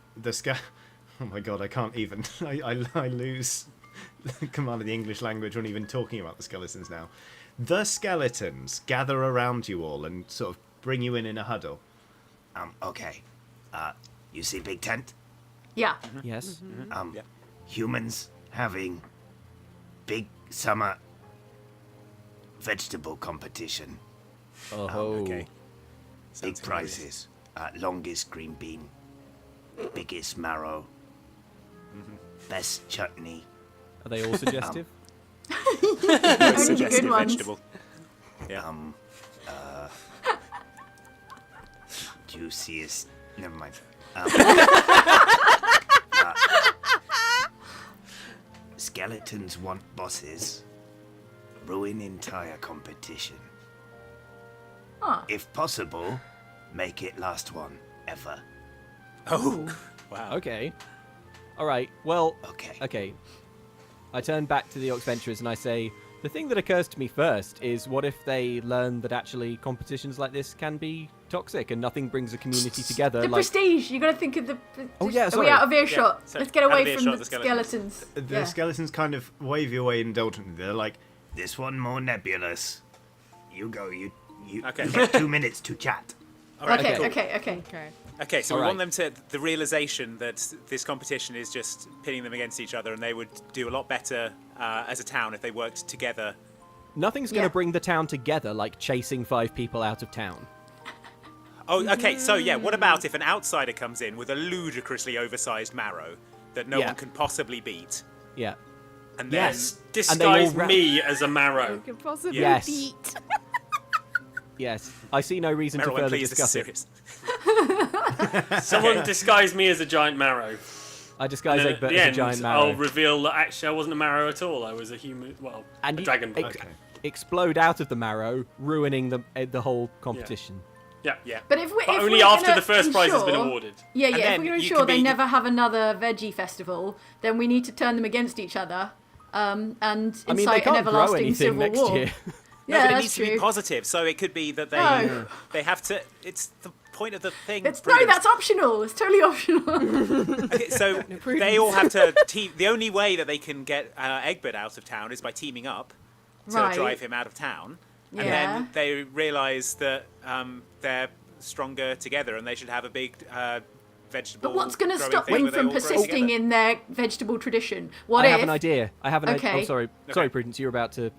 Oh my god, I can't even. I lose the command of the English language when even talking about the skeletons now. The skeletons gather around you all and sort of bring you in a huddle. Okay. You see big tent? Yeah. Yes. Humans having big summer vegetable competition. Oh. Okay. Big Sounds prizes. Longest green bean. Biggest marrow. Best chutney. Are they all suggestive? Very Only suggestive good ones. vegetable. Yeah. Juiciest. Never mind. Skeletons want bosses. Ruin entire competition. Huh. If possible, make it last one ever. Oh. Wow. Okay. All right. Well. Okay. Okay. I turn back to the Oxventurers and I say, the thing that occurs to me first is, what if they learn that actually competitions like this can be toxic and nothing brings a community together? The like, prestige. You got to think of the. Oh, yeah, Are sorry. we out of earshot? Yeah, so Let's get out of away from earshot, the the skeletons. skeletons. The Yeah. skeletons kind of wave you away indulgently. They're like, This one more nebulous. You go. You Okay. you get 2 minutes to chat. All right. Okay, cool. okay. Okay. Okay, so All we right. want them to the realization that this competition is just pitting them against each other, and they would do a lot better as a town if they worked together. nothing's going to Yeah. bring the town together like chasing 5 people out of town. Oh, okay. So yeah, what about if an outsider comes in with a ludicrously oversized marrow that no Yeah. one can possibly beat, Yeah. and then Yes, And they all disguise ra- me as a marrow. Could possibly Yes. beat. Yes. I see no reason to Merylwen, further please, this is discuss it. serious. Someone disguise me as a giant marrow. I disguise And then Egbert at the as a end, giant marrow. I'll reveal that actually I wasn't a marrow at all. I was a human. Well, And a you- dragon. ex- okay. explode out of the marrow, ruining the whole competition. Yeah. Yeah. But if we, But if only we're after gonna the first prize has been ensure- awarded. Yeah, And yeah. If then we're going to you ensure can they be- never have another veggie festival, then we need to turn them against each other and I mean, they incite an can't grow everlasting anything civil next war. year. No, Yeah, but it that's needs to true. be positive. So it could be that No. they have to. It's the point of the thing. No, Prudence. that's optional. It's totally optional. Okay, so they all have to team. The only way that they can get Egbert out of town is by teaming up to Right. drive him out of town, and Yeah. then they realise that they're stronger together, and they should have a big vegetable. But what's going to growing stop thing them where they from all grow persisting together. in their vegetable tradition? What I if? have an idea. I have an idea. Okay. Oh, sorry. Okay. Sorry, Prudence. You're about to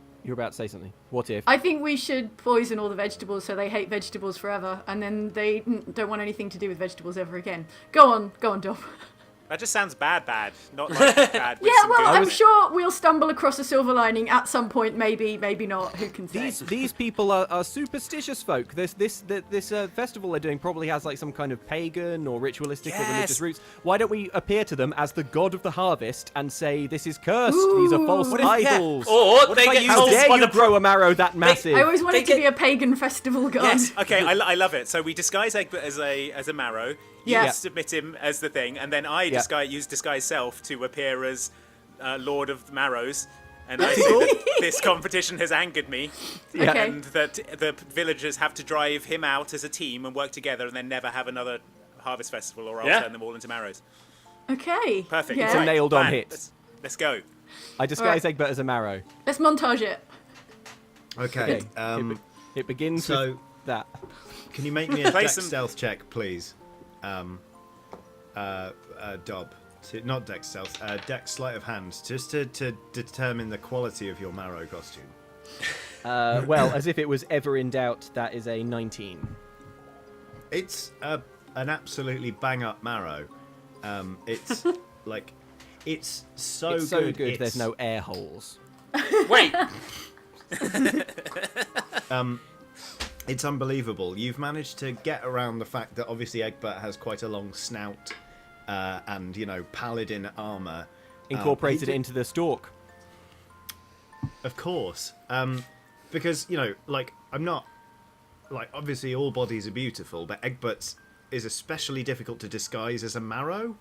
say something. What if? I think we should poison all the vegetables so they hate vegetables forever, and then they don't want anything to do with vegetables ever again. Go on, Dom. That just sounds bad, not like bad. With Yeah, some well, good I'm in it. sure we'll stumble across a silver lining at some point. Maybe, maybe not. Who can say? These people are superstitious folk. This festival they're doing probably has like some kind of pagan or ritualistic or religious Yes. roots. Why don't we appear to them as the god of the harvest and say this is cursed? These are false What if- yeah. idols. Or What they if I get use How told this dare by you the grow a marrow that massive? I always wanted They to be get- a pagan festival god. Yes. Okay. I love it. So we disguise Egbert as a marrow. You Yeah. submit him as the thing, and then I use disguise self to appear as Lord of the Marrows. And I say that this competition has angered me, Yeah. Okay. and that the villagers have to drive him out as a team and work together, and then never have another harvest festival, or I'll Yeah. turn them all into marrows. Okay. Perfect. Yeah. It's a Right, nailed-on plan. hit. Let's go. I disguise Alright. Egbert as a marrow. Let's montage it. Okay. Okay. It begins So- with that. Can you make me a Play dex some- stealth check, please? Dob. Not dex stealth, dex sleight of hand, just to determine the quality of your marrow costume. Well, as if it was ever in doubt, that is a 19. It's an absolutely bang up marrow. It's like, it's so It's so good. good. There's it's- no air holes. Wait, It's unbelievable. You've managed to get around the fact that obviously Egbert has quite a long snout and, paladin armour. Incorporated He it into the stalk. Of course. Because, I'm not... obviously all bodies are beautiful, but Egbert's is especially difficult to disguise as a marrow.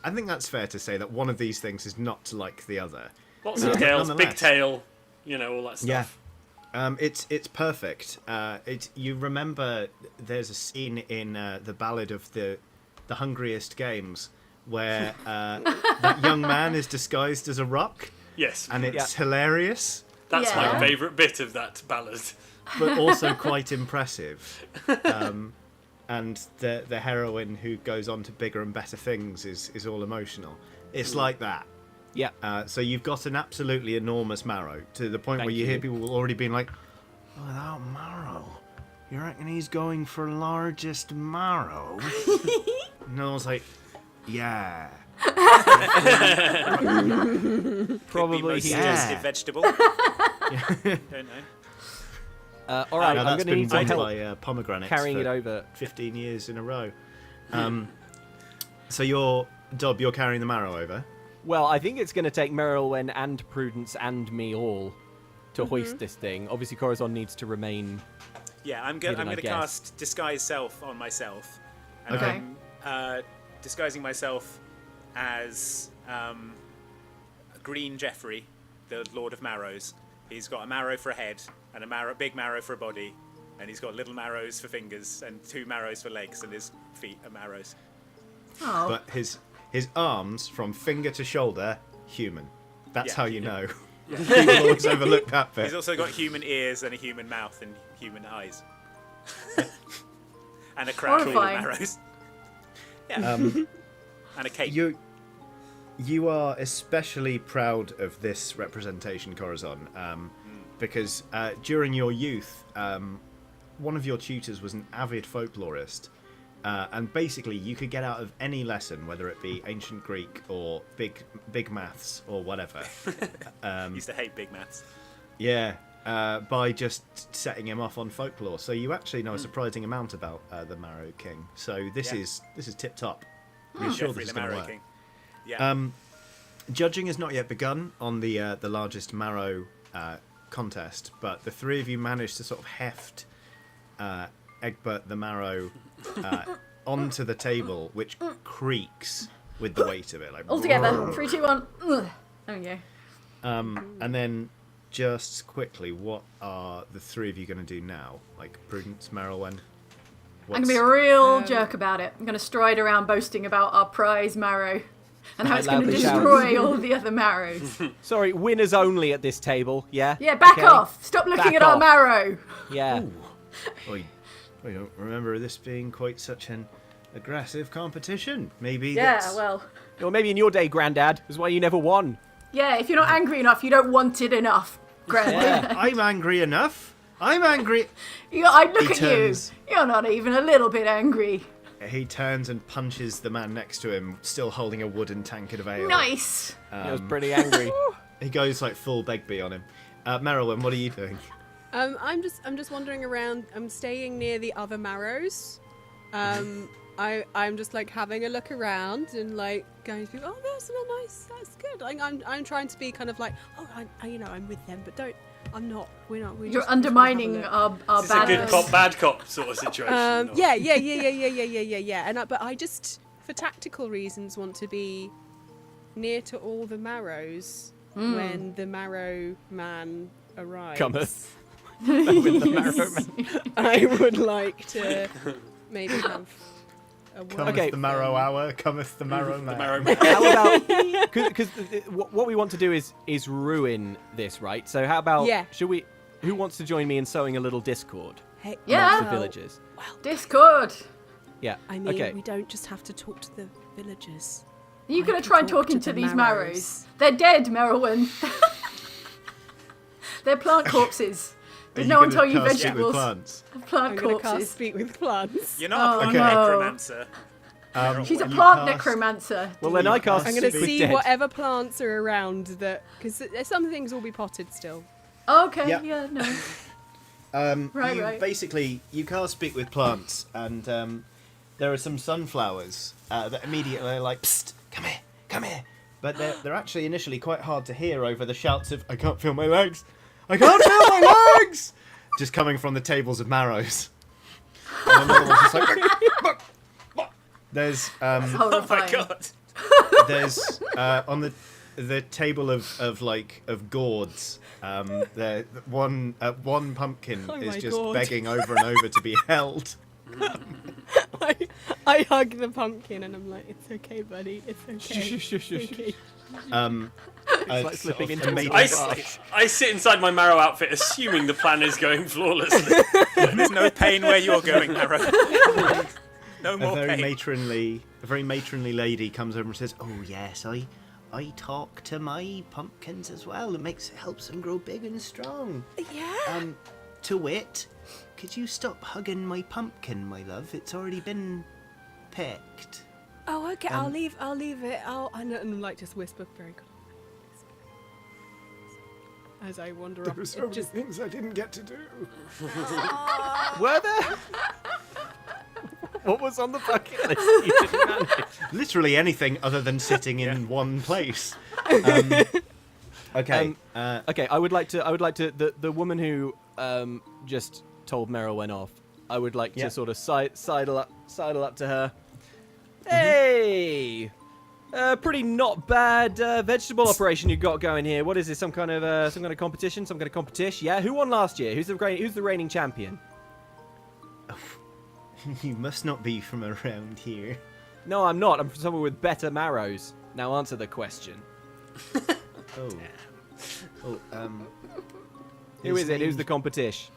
I think that's fair to say that one of these things is not like the other. Lots of tails, big nonetheless. tail, all that stuff. Yeah. It's perfect. You remember there's a scene in the Ballad of the Hungriest Games where that young man is disguised as a rock, Yes. and it's hilarious, That's my Yeah. favourite bit of that ballad. but also quite impressive. And the heroine who goes on to bigger and better things is all emotional. It's like that. Yeah. So you've got an absolutely enormous marrow to the point where you hear people already being like, "Oh, that marrow. You reckon he's going for largest marrow?" And I was like, "Yeah." Probably most he yeah. suggestive vegetable. Don't know. All right, Now, I'm that's going to been need some done help by pomegranates carrying for it over. 15 years in a row. So you're carrying the marrow over. Well, I think it's going to take Merylwen and Prudence and me all to hoist this thing. Obviously, Corazon needs to remain. Yeah, I'm Hidden, going I to guess. cast Disguise Self on myself. And Okay. I'm disguising myself as Green Jeffrey, the Lord of Marrows. He's got a marrow for a head and a big marrow for a body, and he's got little marrows for fingers and 2 marrows for legs, and his feet are marrows. Oh. But his arms, from finger to shoulder, human. That's Yeah. how you know. People always overlook that bit. He's also got human ears and a human mouth and human eyes. And a crown full of Horrifying. marrows. Yeah. And a cape. You are especially proud of this representation, Corazon, because during your youth, one of your tutors was an avid folklorist, and basically you could get out of any lesson, whether it be ancient Greek or big maths or whatever. Used to hate big maths. Yeah, by just setting him off on folklore. So you actually know a surprising amount about the Marrow King. So this is tip top. We're sure Jeffrey this is the going to Marrow work. King. Yeah. Judging has not yet begun on the largest marrow contest, but the three of you managed to sort of heft Egbert the Marrow onto the table, which creaks with the weight of it. Like, All together. 3, 2, 1. Ugh. There we go. and then just quickly, what are the three of you going to do now? Like Prudence, Merylwen? I'm going to be a real jerk about it. I'm going to stride around boasting about our prize marrow and how I it's going to loudly shout. destroy all the other marrows. Sorry, winners only at this table. Yeah. Yeah, back Okay? off. Stop looking Back at our off. marrow. Yeah. I don't remember this being quite such an aggressive competition. Maybe Yeah, that's... well, Or maybe in your day, Grandad, is why you never won. yeah, if you're not angry enough, you don't want it enough, Grandad. Yeah. I'm angry enough. I'm angry. I look He at turns. you. You're not even a little bit angry. He turns and punches the man next to him, still holding a wooden tankard of ale. Nice. I was pretty angry. He goes like full Begbie on him. Merylwen, what are you doing? I'm just wandering around. I'm staying near the other marrows. I'm just like having a look around and like going to people. Oh, that's not nice. That's good. I'm trying to be kind of like, oh, I'm with them, but don't. I'm not. We're not. You're undermining our It's a good badness. cop, bad cop sort of situation. or- Yeah. And but I just, for tactical reasons, want to be near to all the marrows when the marrow man arrives. Cometh. With the Marrow Man. I would like to maybe have a word. Cometh Okay. the marrow hour, cometh the marrow man. Marrow man. How about because what we want to do is ruin this, right? So how about Yeah. should we? Who wants to join me in sowing a little discord Hey, Yeah. amongst the villagers? Discord. Yeah. I mean, okay. we don't just have to talk to the villagers. You're I going can to try and talk talk into to the these marrows. marrows. They're dead, Merylwen. They're plant corpses. Are Did you no one gonna tell you cast it with vegetables? plants? Plant I'm going to cast corpses. Speak with Plants. You're not a Oh, plant no. necromancer. She's a You plant cast- necromancer. Well, then I cast I'm going to Speak with see Dead. whatever plants are around that, because some things will be potted still. Okay, Yep. yeah, no. Right, you right. basically you can't speak with plants, and there are some sunflowers that immediately are like, "Psst, come here, but they're actually initially quite hard to hear over the shouts of "I can't feel my legs, I can't feel my legs," just coming from the tables of marrows. And another one's just like, there's Oh my Horrifying. god. there's on the table of gourds. There one pumpkin Oh is my just God. begging over and over to be held. I hug the pumpkin and I'm like, it's okay, buddy. It's okay. Shush, shush, shush. It's okay. It's like slipping into a I sit inside my marrow outfit, assuming the plan is going flawlessly. There's no pain where you're going, Marrow. No A more very pain. matronly lady comes over and says, "Oh yes, I talk to my pumpkins as well. It helps them grow big and strong. Yeah. To wit, could you stop hugging my pumpkin, my love? It's already been picked." Oh, okay. I'll leave it. And I'm like just whisper very quietly as I wander up. Just things I didn't get to do. Were there? What was on the bucket list? You didn't manage? Literally anything other than sitting in one place. Okay. Okay, I would like to. The woman who just told Meryl went off. I would like Yeah. to sort of sidle up to her. Hey, pretty not bad vegetable operation you got going here. What is this? Some kind of competition? Some kind of competition? Yeah. Who won last year? Who's the reigning champion? You must not be from around here. No, I'm not. I'm from somewhere with better marrows. Now answer the question. Oh. Oh. Who his is it? Who's the name's- competition?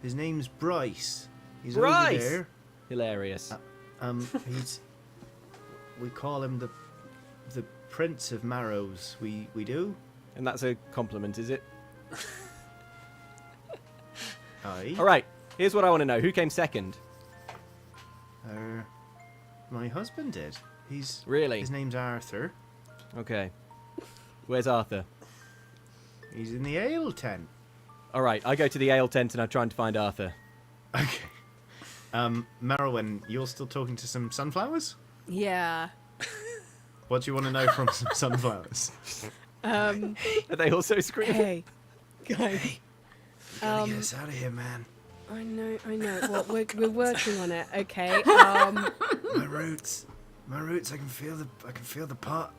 His name's Bryce. He's Bryce! over there. Hilarious. He's. We call him the Prince of Marrows. We do. And that's a compliment, is it? Aye. All right. Here's what I want to know. Who came second? My husband did. He's Really? His name's Arthur. Okay. Where's Arthur? He's in the ale tent. All right. I go to the ale tent and I try and find Arthur. Okay. Marowyn, you're still talking to some sunflowers? yeah. What do you want to know from some sunflowers? Are they also screaming? Hey, guys. Gotta get us out of here, man. I know. Well, we're working on it. Okay. My roots. I can feel the pot.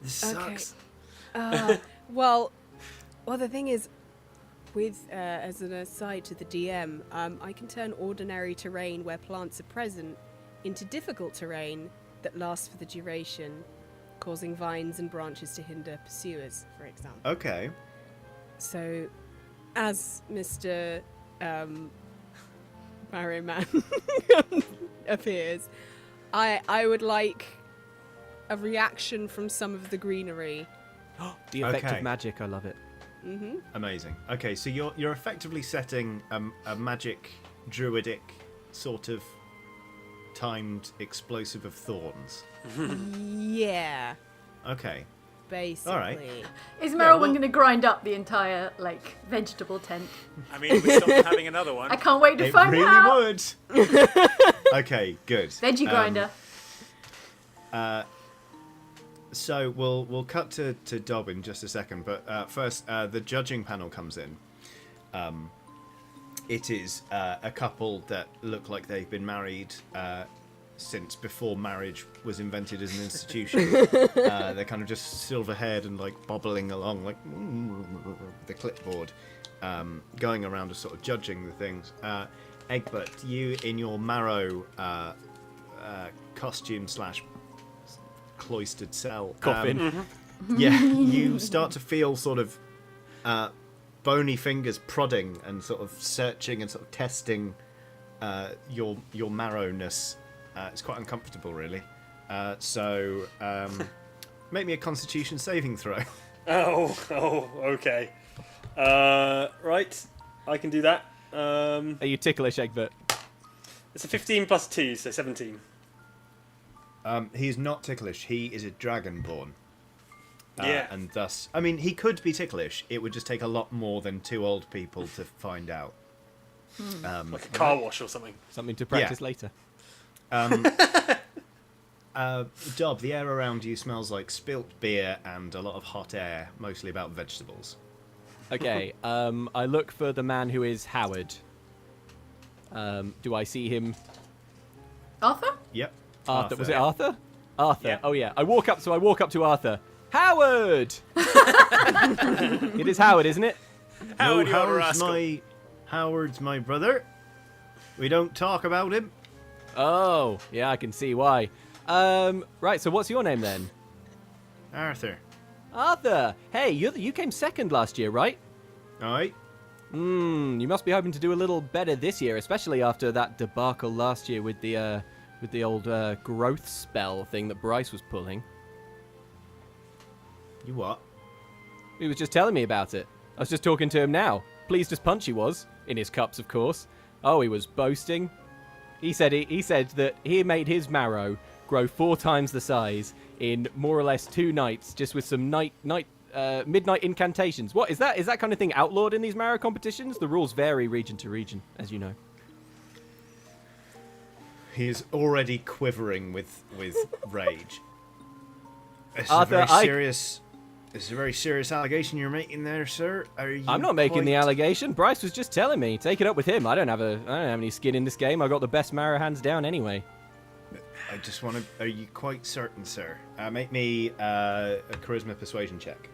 This sucks. Well, the thing is, with as an aside to the DM, I can turn ordinary terrain where plants are present into difficult terrain that lasts for the duration, causing vines and branches to hinder pursuers, for example. Okay. So, as Mr. Marrow Man appears, I would like a reaction from some of the greenery. The effect Okay. of magic. I love it. Amazing. Okay, so you're effectively setting a magic druidic sort of timed explosive of thorns. Yeah, Okay. basically. All right. Is well- Merylwyn going to grind up the entire vegetable tent? I mean, we stopped having another one. I can't wait to It find really out. would. Okay, good. Veggie grinder. So we'll cut to Dob in just a second, but first the judging panel comes in. It is a couple that look like they've been married since before marriage was invented as an institution. They're kind of just silver-haired and bobbling along the clipboard, going around and sort of judging the things. Egbert, you in your marrow costume / cloistered cell. Coffin. Yeah, you start to feel sort of bony fingers prodding and sort of searching and sort of testing your marrowness. It's quite uncomfortable, really. So make me a Constitution saving throw. Oh, okay. Right, I can do that. Are you ticklish, Egbert? It's a 15 plus 2, so 17. He's not ticklish. He is a dragonborn. Yeah. And thus, I mean, he could be ticklish. It would just take a lot more than 2 old people to find out. Like a car wash or something. Something to practice later. Dob, the air around you smells like spilt beer and a lot of hot air, mostly about vegetables. Okay, I look for the man who is Howard. Do I see him? Arthur? Yep. Arthur. Was it Arthur? Arthur. Yeah. Oh yeah. I walk up to Arthur. Howard. It is Howard, isn't it? Howard, you old Howard's rascal. Howard's my brother. We don't talk about him. Oh, yeah, I can see why. Right. So what's your name then? Arthur. Arthur. Hey, you came second last year, right? Alright. You must be hoping to do a little better this year, especially after that debacle last year with the old growth spell thing that Bryce was pulling. You what? He was just telling me about it. I was just talking to him now. Pleased as punch he was, in his cups, of course. Oh, he was boasting. He said that he made his marrow grow 4 times the size in more or less 2 nights, just with some midnight incantations. What is that? Is that kind of thing outlawed in these marrow competitions? The rules vary region to region, as you know. He is already quivering with rage. It's Arthur, It's a very serious allegation you're making there, sir. I'm not making the allegation. Bryce was just telling me. Take it up with him. I don't have any skin in this game. I got the best marrow hands down anyway. I just want to. Are you quite certain, sir? Make me a charisma persuasion check.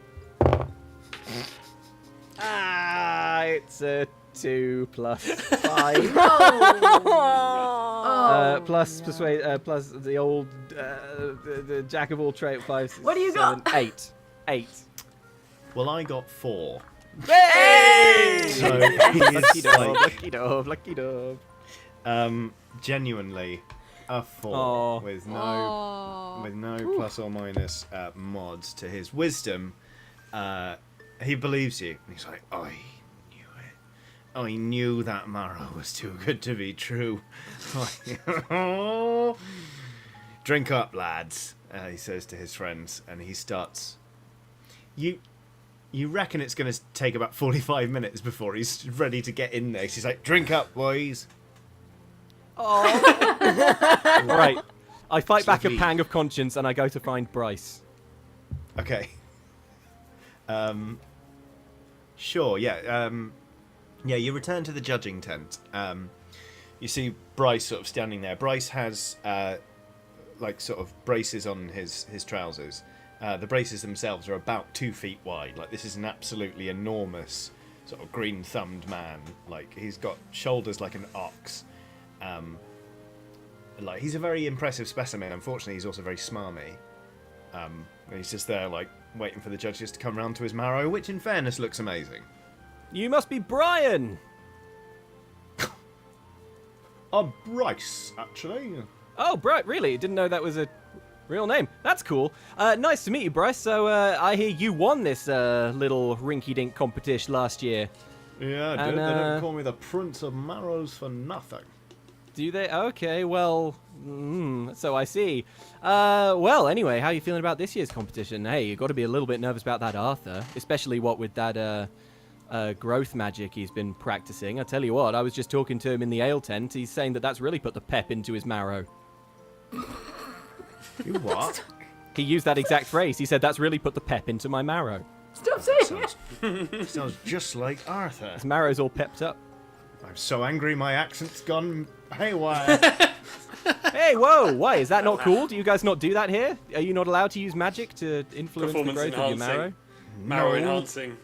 It's a 2 plus 5. Plus persuade. Plus the old the jack of all trades. 5. What do you 7, got? 8. Well, I got 4. Hey! So he Lucky is dog, like, lucky dog. genuinely a 4 Aw. with Aw. no plus or minus mods to his wisdom. He believes you. And he's like, I knew it. I knew that marrow was too good to be true. Drink up, lads, he says to his friends, and he starts. You reckon it's going to take about 45 minutes before he's ready to get in there. He's like, drink up, boys. Right. I fight back a Lovely. pang of conscience and I go to find Bryce. Okay. Sure, yeah. Yeah, you return to the judging tent. You see Bryce sort of standing there. Bryce has, like, sort of braces on his trousers. The braces themselves are about 2 feet wide. Like, this is an absolutely enormous, sort of green-thumbed man. Like, he's got shoulders like an ox. Like, he's a very impressive specimen. Unfortunately, he's also very smarmy. And he's just there, like, waiting for the judges to come round to his marrow, which, in fairness, looks amazing. You must be Brian! Bryce, actually. Oh, Brian, really? Didn't know that was a real name. That's cool. Nice to meet you, Bryce. So, I hear you won this little rinky-dink competition last year. Yeah, And, dude, they don't call me the Prince of Marrows for nothing. Do they? Okay, well, so I see. Well, anyway, how are you feeling about this year's competition? Hey, you got to be a little bit nervous about that Arthur, especially what with that growth magic he's been practicing. I tell you what, I was just talking to him in the ale tent. He's saying that that's really put the pep into his marrow. You what? He used that exact phrase. He said that's really put the pep into my marrow. Stop saying it. Sounds just like Arthur. His marrow's all pepped up. I'm so angry my accent's gone haywire. Hey, whoa! Why is that not cool? Do you guys not do that here? Are you not allowed to use magic to influence the Performance growth of your enhancing. marrow? Marrow No. enhancing.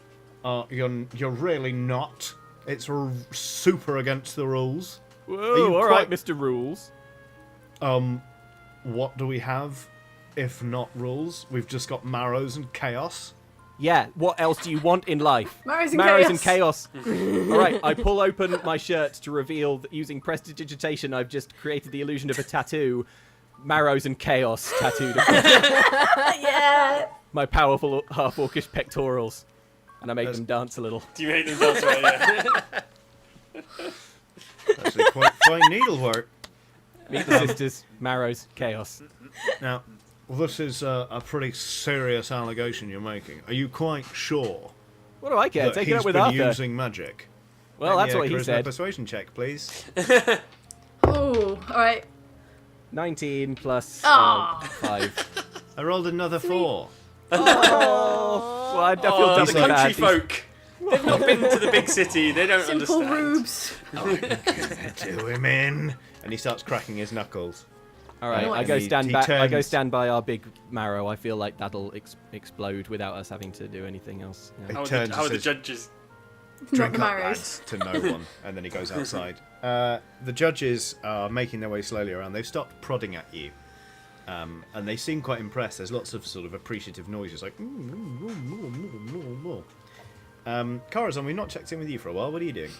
You're really not. It's super against the rules. Whoa! you All right, quite- Mr. Rules. What do we have if not rules? We've just got marrows and chaos. Yeah. What else do you want in life? Marrows and and chaos. chaos. All right. I pull open my shirt to reveal that using prestidigitation, I've just created the illusion of a tattoo. Marrows and chaos tattooed across Yeah. my powerful half-orcish pectorals, and I make them dance a little. Do you hate them elsewhere? Yeah. Actually, quite fine needlework. Meet the sisters. Marrows. Chaos. Now, this is a pretty serious allegation you're making. Are you quite sure What do I care? that Take it he's up with been Arthur. using magic? Well, Make that's me a what he charisma said. Persuasion check, please. Oh, all right. 19 plus Aw. 5. I rolled another 4. Well, I feel Oh, doubly the country bad. folk. They've not been to the big city. They don't Simple understand. rubes. Do him in. And he starts cracking his knuckles. All right, Nice. I go He- stand he back. I go turns- stand by our big marrow. I feel like that'll explode without us having to do anything else. Yeah. How are turns the, and how are the says, judges? Not Drink the up, marrows. lads, to no one. And then he goes outside. The judges are making their way slowly around. They've stopped prodding at you. And they seem quite impressed. There's lots of sort of appreciative noises like... Corazon, we've not checked in with you for a while. What are you doing?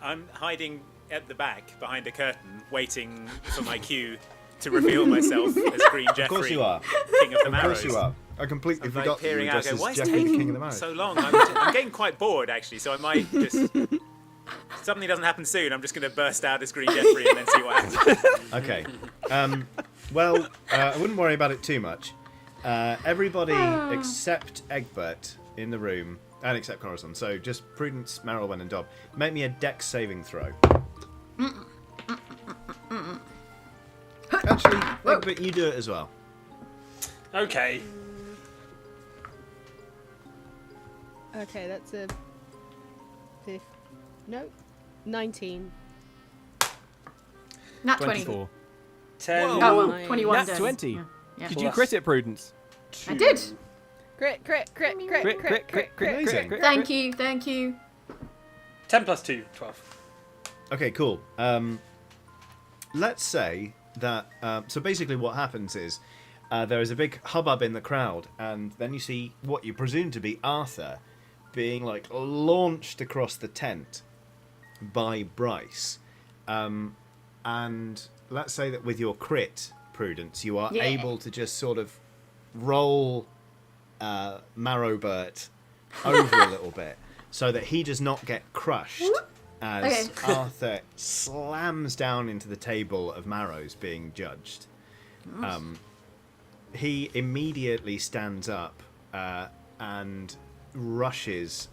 I'm hiding at the back behind a curtain, waiting for my cue to reveal myself as Green Jeffrey, Of course you are. King of the Of Marrows. course you are. I completely I'm like forgot that you peering were out, dressed going, as why is Jeffrey, the taking King of the Marrows. so long? I'm getting quite bored actually, so I might just. Something doesn't happen soon. I'm just going to burst out as Green Jeffrey and then see what happens. Okay. Well, I wouldn't worry about it too much. Everybody except Egbert in the room, and except Corazon. So just Prudence, Marrowwen, and Dob. Make me a dex saving throw. Actually, Egbert, you do it as well. Okay. Okay, that's a... No? 19. Nat 20. 24. 10. Oh, well, Nice. 21 That's then. 20. Yeah. Yeah. Did Well, you crit it, Prudence? I did. Crit, crit, crit, crit, crit, crit, crit, Amazing. crit. Thank you, thank you. 10 plus 2, 12. Okay, cool. Let's say that... so basically what happens is there is a big hubbub in the crowd, and then you see what you presume to be Arthur being, like, launched across the tent by Bryce. And let's say that with your crit, Prudence, you are Yeah. able to just sort of roll Marrowbert over a little bit so that he does not get crushed as Okay. Arthur slams down into the table of Marrows being judged. He immediately stands up and rushes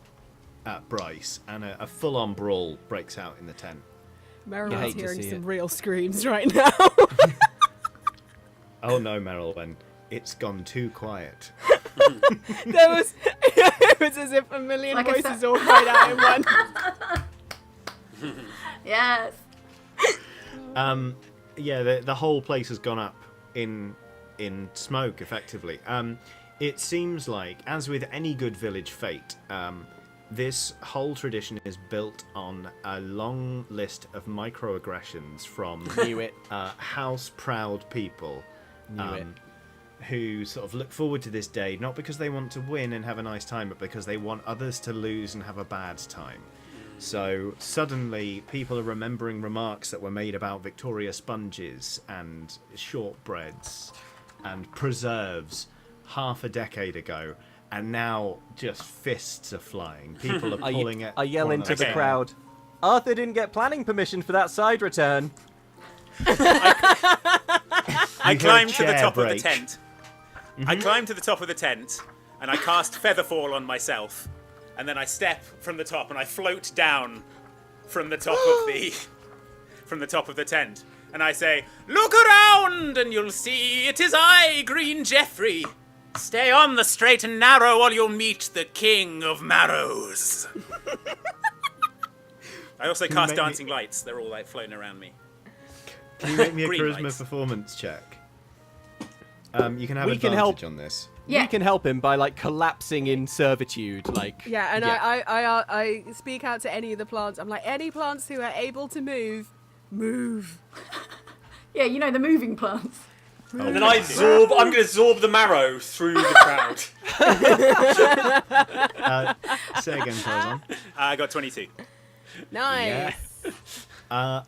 at Bryce, and a full-on brawl breaks out in the tent. You Meryl's hate to hearing see some it. real screams right now. Oh no, Merylwen, it's gone too quiet. There was... it was as if a million Like I voices said- all cried out in one. Yes. Yeah, the whole place has gone up in smoke, effectively. It seems like, as with any good village fete, this whole tradition is built on a long list of microaggressions from Knew it. house-proud people Knew it. who sort of look forward to this day, not because they want to win and have a nice time, but because they want others to lose and have a bad time. So suddenly people are remembering remarks that were made about Victoria sponges and shortbreads and preserves half a decade ago, and now just fists are flying. People are pulling at I yell one into the another. crowd. Arthur didn't get planning permission for that side return. I hear climb a to the chair top of the break. tent. I climb to the top of the tent, and I cast Featherfall on myself, and then I step from the top and I float down from the top of the tent, and I say, "Look around, and you'll see it is I, Green Jeffrey. Stay on the straight and narrow, or you'll meet the King of Marrows." I also you cast make me- dancing lights. They're all like floating around me. Can you make me a Green charisma lights. performance check? You can have We can advantage help. on this. Yeah. We can help him by like collapsing in servitude, like Yeah, and Yeah. I speak out to any of the plants. I'm like, any plants who are able to move, move. Yeah, you know, the moving plants. And then I'm going to absorb the marrow through the crowd. Say again, Corazon. I got 22. Nice. I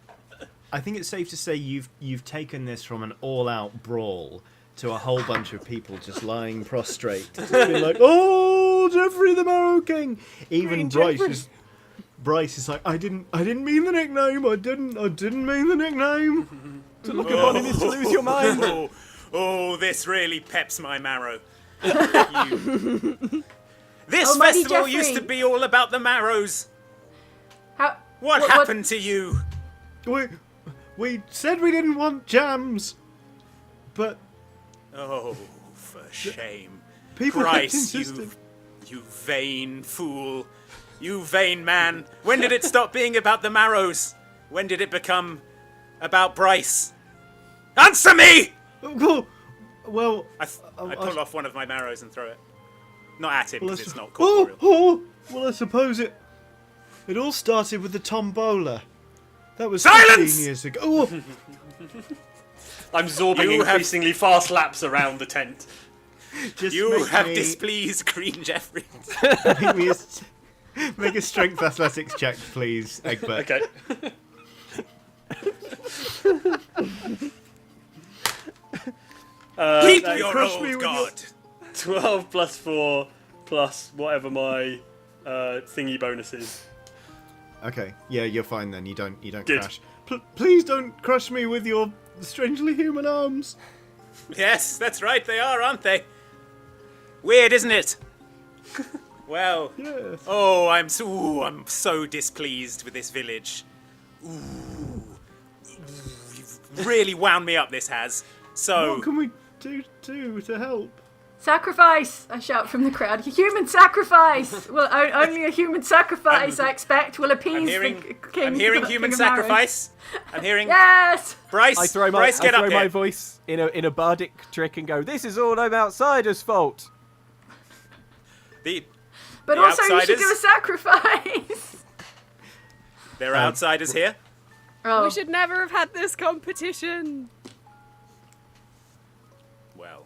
think it's safe to say you've taken this from an all-out brawl to a whole bunch of people just lying prostrate, just being like, "Oh, Jeffrey the Marrow King!" Even Bryce is like, "I didn't mean the nickname. I didn't mean the nickname." to look upon him is to lose your mind. Oh, this really peps my marrow. This Mighty festival Jeffrey. used to be all about the marrows. How? What happened to you? We said we didn't want jams. but Oh, for shame. people Christ, kept insisting. you vain fool. You vain man. When did it stop being about the Marrows? When did it become about Bryce? Answer me! Well, I pull off one of my Marrows and throw it. Not at him, well, because it's not oh, corporeal. well, I suppose it all started with the tombola. That was Silence! 15 years ago. Oh, I'm zorbing You have- increasingly fast laps around the tent. just You make have me- displeased Green Jeffrey. make me make a strength athletics check, please, Egbert. Okay. Keep that your crushed me old with your- god. 12 plus 4 plus whatever my thingy bonus is. Okay, yeah, you're fine then. You don't Good. crash. Please don't crush me with your strangely human arms. Yes, that's right, they are, aren't they? Weird, isn't it? Well, Yes. oh, I'm so displeased with this village. Ooh, you've really wound me up. This has. So What can we do to help? Sacrifice! I shout from the crowd. Human sacrifice! Well, only a human sacrifice, I expect, will appease the king. I'm hearing the human King of Marrow. sacrifice. I'm hearing Yes! Bryce. I throw my, Bryce, get up my here. voice in a bardic trick and go, "This is all them outsiders' fault." The, But The also, you should outsiders? do a sacrifice! there are outsiders here. Oh, We should never have had this competition. Well,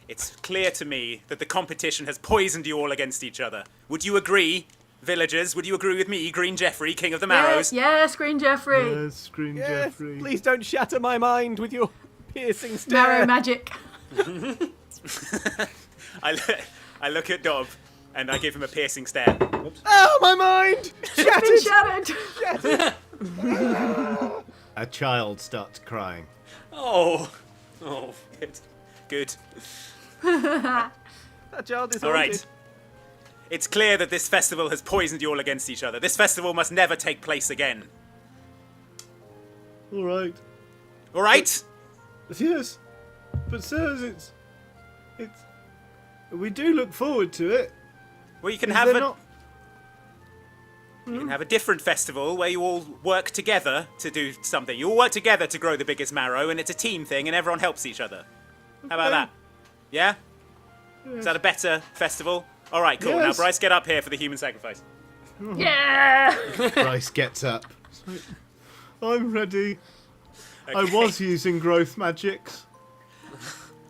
it's clear to me that the competition has poisoned you all against each other. Would you agree, villagers? Would you agree with me, Green Jeffrey, King of the Marrows? yes, Green Jeffrey. Yes, Scream Yes, Jeffrey. please don't shatter my mind with your piercing Marrow stare. magic. I look at Dob and I give him a piercing stare. Oh, my mind! Been Shattered! shattered. A child starts crying. Oh. Good. Good. That child is All haunted. right. It's clear that this festival has poisoned you all against each other. This festival must never take place again. All right. All right? Yes, but sirs, it's. We do look forward to it. Well, you can Is have there a not? you can have a different festival where you all work together to do something. You all work together to grow the biggest marrow, and it's a team thing, and everyone helps each other. How about Okay. that? Yeah? Is that a better festival? All right, cool. Now, Yes. Bryce, get up here for the human sacrifice. Yeah! Bryce gets up. I'm ready. I Okay. was using growth magics.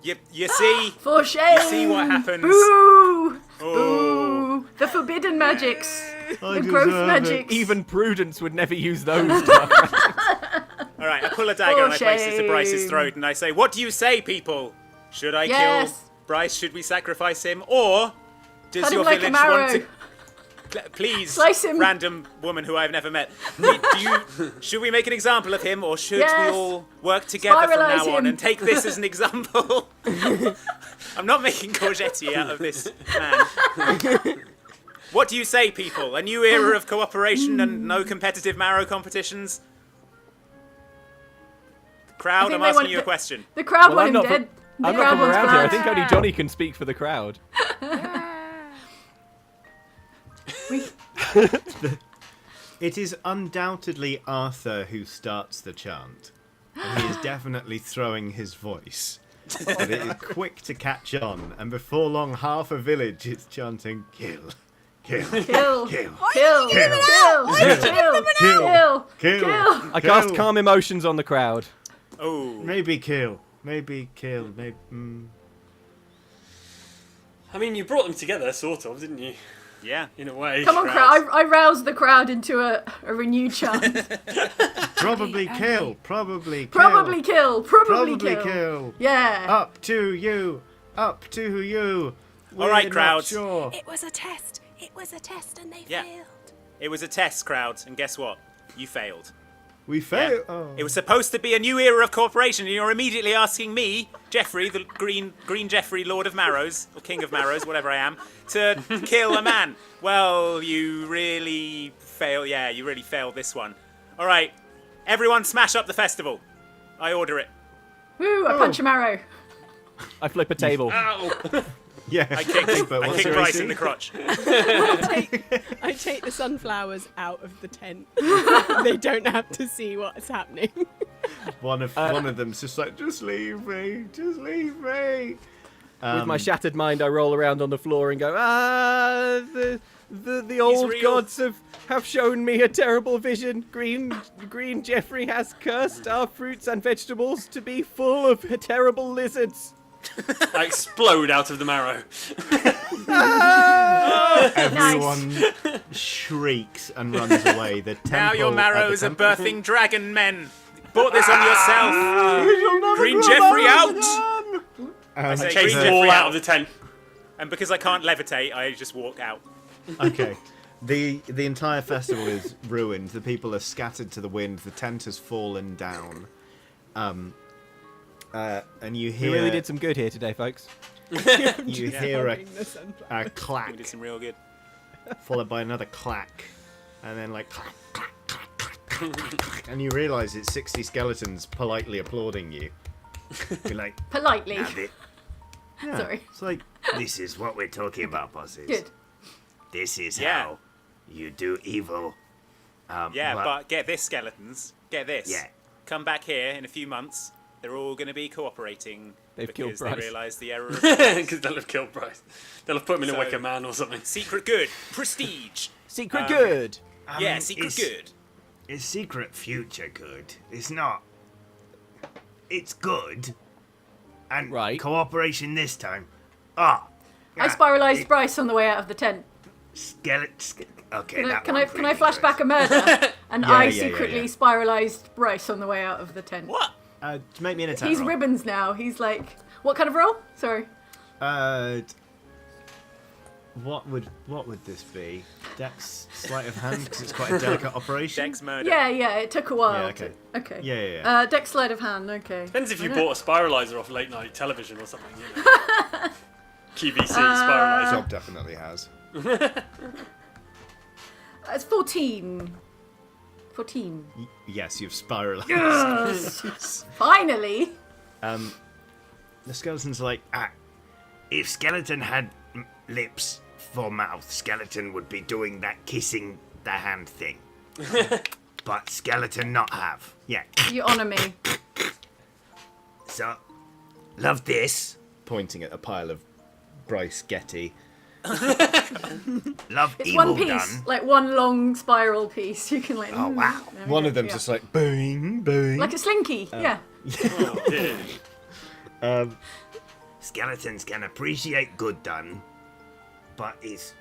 You see? For shame! You see what happens? Boo! Oh. Boo! The forbidden magics. I The growth deserve magics. Even Prudence would never use those. All right, I pull a dagger For and I place it to Bryce's shame. throat, and I say, "What do you say, people? Should I Yes. kill Bryce? Should we sacrifice him, or does Cut him your like a village marrow. want to?" Please, Slice him. random woman who I've never met. Should we make an example of him, or should we Yes. all work together from Spiralise now on him. and take this as an example? I'm not making courgette out of this man. What do you say, people? A new era of cooperation and no competitive marrow competitions? Crowd, think I'm they asking want you a the- question. The crowd Well, want I'm him not dead. The I'm not crowd from wants around here. I blood. think only Johnny can speak for the crowd. It is undoubtedly Arthur who starts the chant. And he is definitely throwing his voice. But it is quick to catch on, and before long, half a village is chanting, kill, kill, Kill. kill, Kill. Kill. Kill. Kill. Kill. kill, Kill. kill. I cast calm emotions on the crowd. Oh, Maybe kill, maybe kill, maybe. I mean, you brought them together, sort of, didn't you? yeah. In a way. Come on, crowd. I roused the crowd into a renewed chant. Probably kill, probably kill. Probably kill. Probably Probably kill. kill. Yeah. Up to you, up to you. All right, We're not crowd. Sure. It was a test. It was a test and they Yeah. failed. It was a test, crowd, and guess what? You failed. We Yeah. fail. Oh. It was supposed to be a new era of cooperation, and you're immediately asking me, Jeffrey, the Green Jeffrey, Lord of Marrows, or King of Marrows, whatever I am, to kill a man. Well, you really fail. Yeah, you really failed this one. All right, everyone, smash up the festival. I order it. Woo! I punch a marrow. I flip a table. Ow! Yeah. I kick Bryce in the crotch. I take the sunflowers out of the tent. They don't have to see what's happening. One of them's just like, just leave me, just leave me. With my shattered mind, I roll around on the floor and go, the old real. gods have shown me a terrible vision. Green Jeffrey has cursed our fruits and vegetables to be full of terrible lizards. I explode out of the marrow. Everyone shrieks and runs away. The temple Now your marrows are at the temple- birthing dragon men. Bought this on yourself. You'll never Green grow Jeffrey up out. again. I say Chase Green them all Jeffrey out out. of the tent. And because I can't levitate, I just walk out. Okay. The entire festival is ruined. The people are scattered to the wind. The tent has fallen down. And you We hear really did some good here today, folks. you hear Holding the sunflower. a clack We did some real good. followed by another clack, and then like clack, clack, clack, clack, clack, clack, clack, and you realise it's 60 skeletons politely applauding you. Be like, Politely. "Now thi- Yeah, Sorry. it's like this is what we're talking about, bosses. Good. This is Yeah. how you do evil. Yeah, but get this, skeletons. Get this. Yeah. Come back here in a few months. They're all going to be cooperating They've killed because they Bryce. realise the error of Because they'll have killed Bryce. They'll have put him in a So- wicker man or something. secret good, prestige. Secret good. Yeah, secret it's- good. It's secret future good. It's not. It's good. And Right. cooperation this time. Ah. I spiralised Bryce on the way out of the tent. Okay, Can I, that can one's I, can I really flash good. back a murder? And Yeah, I yeah, yeah, secretly yeah. spiralised Bryce on the way out of the tent. What? make me an attack He's roll. ribbons now. He's like, what kind of roll? Sorry. What would this be? Dex sleight of hand because it's quite a delicate operation. Dex murder. Yeah, it took a while. Yeah, okay. Okay. Yeah. Dex sleight of hand, okay. Depends if you I don't- bought a spiralizer off late night television or something. You know. QVC spiralizer. Job definitely has. It's 14. 14. Yes, you've spiralized. Yes! Finally! The skeleton's like, If skeleton had lips for mouth, skeleton would be doing that kissing the hand thing. But skeleton not have. Yeah. You honour me. So, love this. pointing at a pile of Bryce Getty. Love It's evil one piece, done. like one long spiral piece. You can like. Oh, wow. there we One go, of them's yeah. just like boing, boing. Like a slinky, yeah. Oh, dear. Skeletons can appreciate good done, but is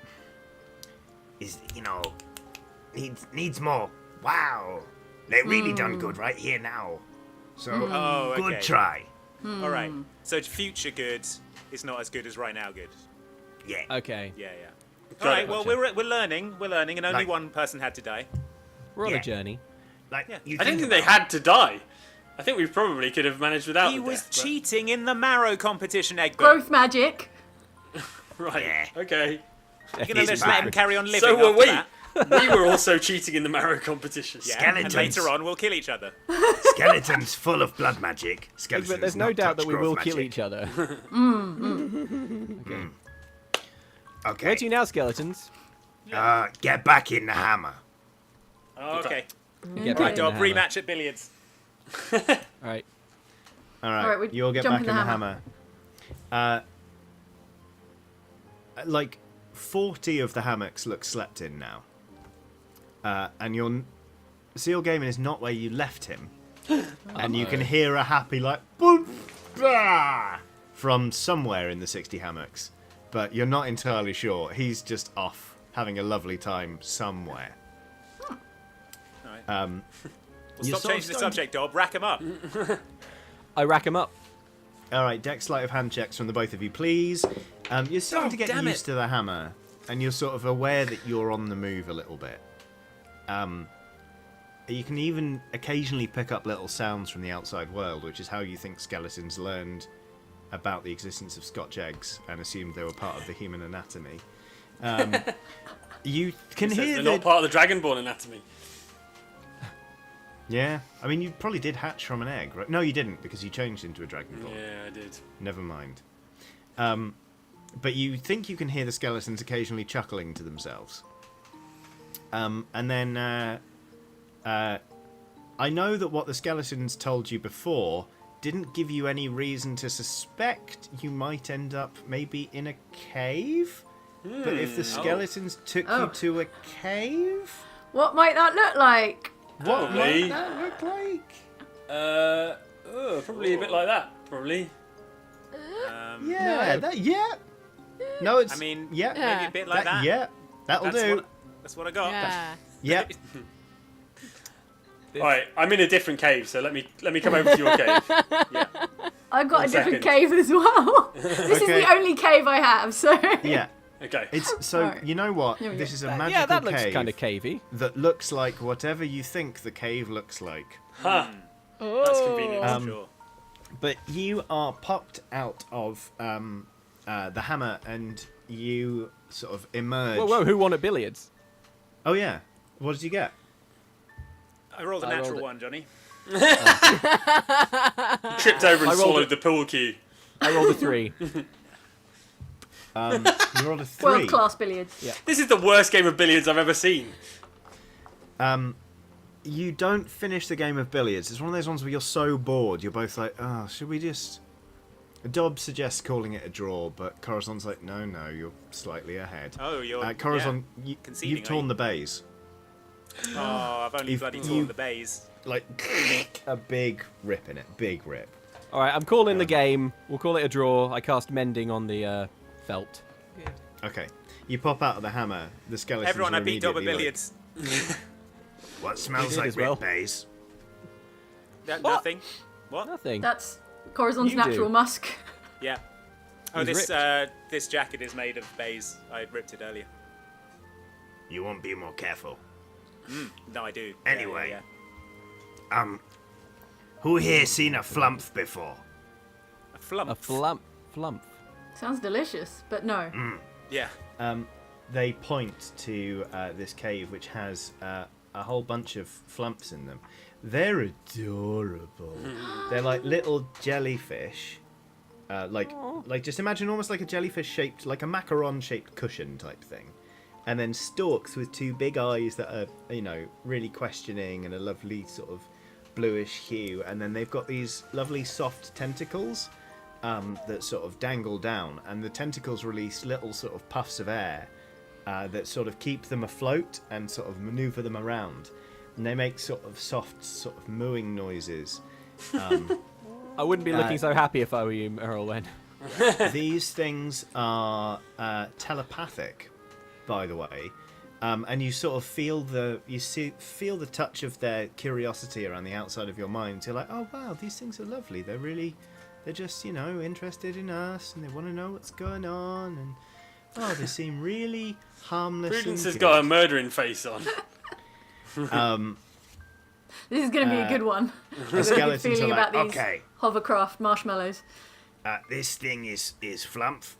needs more. Wow, they really done good right here now. So Oh, okay. good try. All right. So future good is not as good as right now good. Yeah. Okay. Yeah. Got All right. it. Well, Gotcha. we're learning, and only Like- one person had to die. We're on Yeah. a journey. Like Yeah. you I didn't think about- they had to die. I think we probably could have managed without He the was death, but- cheating in the marrow competition, Egbert. Growth magic. Right. Yeah. Okay. You're gonna He's just let him back. carry on living. So were after we. that. We were also cheating in the marrow competition. Yeah. Skeletons. And later on, we'll kill each other. Skeletons full of blood magic. Skeletons But there's no not doubt touch that we growth will kill magic. each other. Okay. Where to now, skeletons? Get back in the hammer. Oh, okay. Get Right, back Dob. in the hammer. Rematch at billiards. All right. All All right, right, we you'll get jump back in in the the hammer. Like 40 of the hammocks look slept in now, and your Seal Gaming is not where you left him, and you can hear a happy like boom, bah, from somewhere in the 60 hammocks, but you're not entirely sure. He's just off having a lovely time somewhere. All right. You're Stop sort of changing the starting- subject, Dob. Rack him up. I rack him up. All right, dex sleight of hand checks from the both of you, please. You're starting to get damn used to the hammer, and you're sort of aware that you're on the move a little bit. You can even occasionally pick up little sounds from the outside world, which is how you think skeletons learned about the existence of Scotch eggs and assumed they were part of the human anatomy. You can Says hear they're the... not part of the Dragonborn anatomy. Yeah, I mean, you probably did hatch from an egg, right? No, you didn't, because you changed into a dragonborn. Yeah, I did. Never mind. But you think you can hear the skeletons occasionally chuckling to themselves. And then I know that what the skeletons told you before didn't give you any reason to suspect you might end up maybe in a cave. But if the skeletons took you to a cave, What might that look like? what Probably. might that look like? Probably a bit like that. Probably. Yeah, No, it's. I mean, yeah, maybe a bit like that. Yeah, that'll do. That's what I got. Yeah. Yeah. All right, I'm in a different cave, so let me come over to your cave. I've got 1 a different second. cave as well. This is Okay. the only cave I have, so. Yeah. Okay. It's so Alright. you know what? Here we This go. is a magical Yeah, that looks cave kind of cavey. that looks like whatever you think the cave looks like. Huh. That's convenient. Sure. But you are popped out of the hammer, and you sort of emerge. Whoa, who won at billiards? Oh yeah. What did you get? I rolled a I rolled natural it. one, Johnny. Tripped over and I rolled swallowed it. the pool cue. I rolled a 3. You rolled a 3. World class billiards. Yeah. This is the worst game of billiards I've ever seen. You don't finish the game of billiards. It's one of those ones where you're so bored, you're both like, oh, should we just... Dob suggests calling it a draw, but Corazon's like, no, you're slightly ahead. Oh, you're Corazon, conceding, you've torn are the bays. you? Oh, I've only You've- bloody you- torn the bays. Like, a big rip in it. Big rip. All right, I'm calling the game. We'll call it a draw. I cast mending on the felt. Okay. You pop out of the hammer, the skeletons Everyone, are I beat Dob at immediately like, billiards. What smells did like as well. rip bays? Nothing. What? Nothing. That's Corazon's You natural do. musk. Yeah. Oh, He's this jacket is made of bays. I ripped it earlier. You won't be more careful. No, I do. Anyway. Yeah. Who here seen a Flumph before? A flump. A Flumph. Sounds delicious, but no. Yeah. they point to this cave which has a whole bunch of flumps in them. They're adorable. They're like little jellyfish. Like just imagine almost like a jellyfish shaped, like a macaron shaped cushion type thing. And then stalks with two big eyes that are, really questioning and a lovely sort of bluish hue. And then they've got these lovely soft tentacles that sort of dangle down. And the tentacles release little sort of puffs of air that sort of keep them afloat and sort of maneuver them around. And they make sort of soft, sort of mooing noises. I wouldn't be looking so happy if I were you, Errolwen. These things are telepathic, by the way, and you sort of feel feel the touch of their curiosity around the outside of your mind. You're like, oh wow, these things are lovely. They're just interested in us, and they want to know what's going on, and they seem really harmless. Prudence and has good. got a murdering face on. This is going to be a good one. The I've got a good skeletons are feeling like, about these okay. hovercraft marshmallows. This thing is Flumph.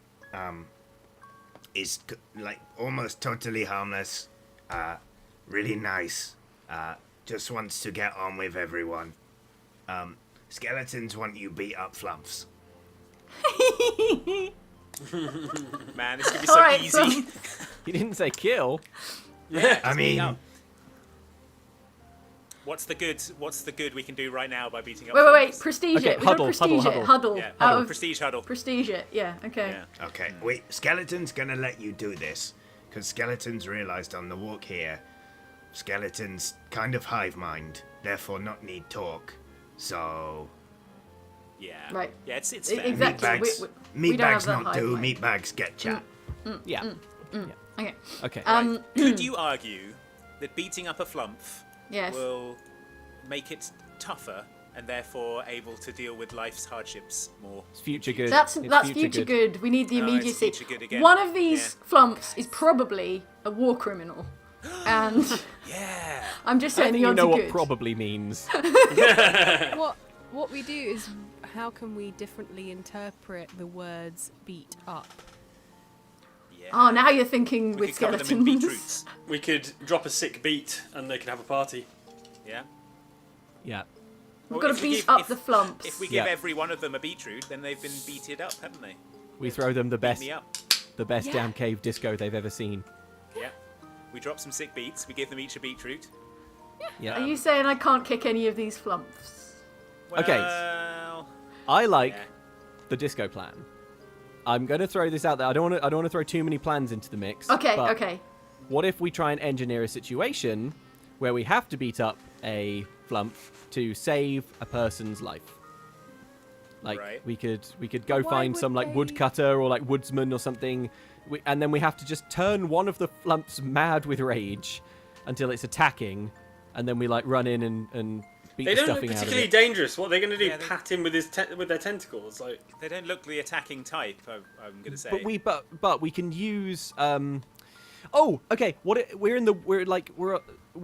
Is like almost totally harmless. Really nice. Just wants to get on with everyone. Skeletons want you beat up Flumphs. Man, this could be so Alright, easy. You didn't say kill. Yeah, I just beat mean, up. What's the good we can do right now by beating up? Wait, flumps? prestige Okay, it. We've got to huddle, prestige huddle, it. huddle. Huddle. Yeah, Out of prestige huddle. prestige it. Yeah, okay. Yeah. okay, wait. Skeleton's gonna let you do this because skeletons realized on the walk here, skeletons kind of hive mind, therefore not need talk. So Yeah. Right. Yeah, it's fair. Exactly. meatbags, we don't have meatbags that not hive do. mind. Meatbags get chat. Yeah. Okay. Okay. Could you argue that beating up a flumph Yes. will make it tougher and therefore able to deal with life's hardships more? It's future good. That's It's future good. We need the No, it's immediacy. future good again. One of these flumps is probably a war criminal, and Yeah. I'm just I saying think the you odds know are what good. probably means. What we do is, how can we differently interpret the words "beat up"? Yeah. Oh, now you're thinking we with could cover skeletons. them in beetroots. We could drop a sick beat and they could have a party. Yeah. Yeah. We've Well, got if to we beat give- up if- the flumps. If we give Yeah. every one of them a beetroot, then they've been beated up, haven't they? We throw them the Beat best me up. Yeah. damn cave disco they've ever seen. Yeah. We drop some sick beats. We give them each a beetroot. Yeah. Are you saying I can't kick any of these flumps? Okay. Well, I like yeah. the disco plan. I'm going to throw this out there. I don't want to throw too many plans into the mix. Okay, but okay. What if we try and engineer a situation where we have to beat up a Flumph to save a person's life? Like Right. we could go Why find would some like they- woodcutter or like woodsman or something, and then we have to just turn one of the Flumps mad with rage until it's attacking, and then we like run in and beat They the don't look stuffing out of particularly it. dangerous. What are they going to do? Yeah, they- Pat him with with their tentacles? Like, They don't look the attacking type, I'm going to say. But we can use Oh, okay. We're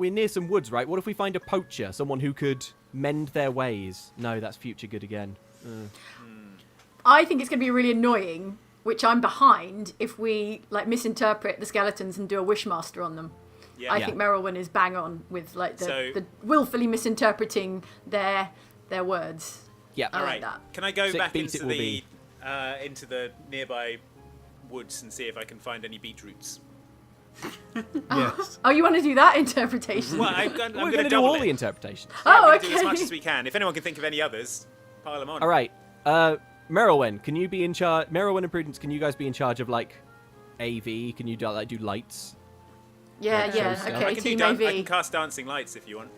near some woods, right? What if we find a poacher, someone who could mend their ways? No, that's future good again. I think it's going to be really annoying, which I'm behind, if we like misinterpret the skeletons and do a wishmaster on them. Yeah. I Yeah. think Merylwyn is bang on with like So- the willfully misinterpreting their words. Yeah. I All like right. that. Can I go Sick back beat it into will the be. into the nearby woods and see if I can find any beetroots? Yes. Oh, you want to do that interpretation? Well, I'm We're going going to to do double all it. the interpretations. Yeah, I'm Oh, gonna do as okay. much as we can. If anyone can think of any others, pile them on. All right. Merylwyn, can you be in charge? Merylwyn and Prudence, can you guys be in charge of like AV? Can you do lights? yeah, Like, yeah. show stuff. I Okay, can, team I can AV. cast dancing lights if you want.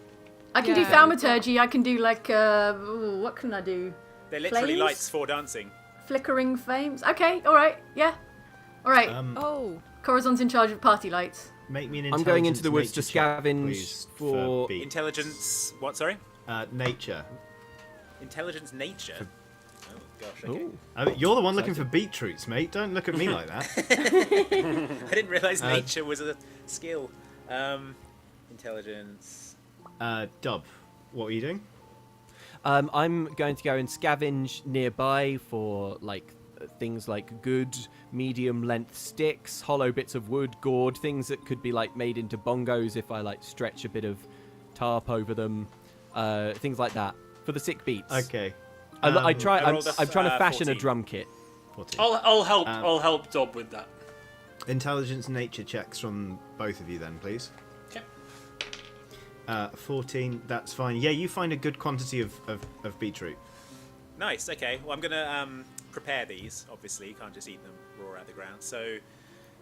I can do Yeah. thaumaturgy. I can do like what can I do? They're literally Flames? lights for dancing. Flickering flames. Okay, all right, yeah, all right. Oh, Corazon's in charge of party lights. Make me an I'm going into the woods intelligence to nature check, scavenge please, for- beat. Intelligence. What? Sorry. Nature. Intelligence nature. Oh gosh. Okay. Ooh. You're the one looking for beetroots, mate. Don't look at me like that. I didn't realise nature was a skill. Intelligence. Dub, what are you doing? I'm going to go and scavenge nearby for like things like good medium length sticks, hollow bits of wood, gourd, things that could be like made into bongos if I like stretch a bit of tarp over them, things like that for the sick beats. Okay. I'm I trying rolled to fashion 14. a drum kit. 14. I'll help. I'll help Dob with that. Intelligence nature checks from both of you then, please. Okay. 14, that's fine. Yeah, you find a good quantity of beetroot. Nice. Okay. Well, I'm gonna prepare these. Obviously, you can't just eat them raw out of the ground. So,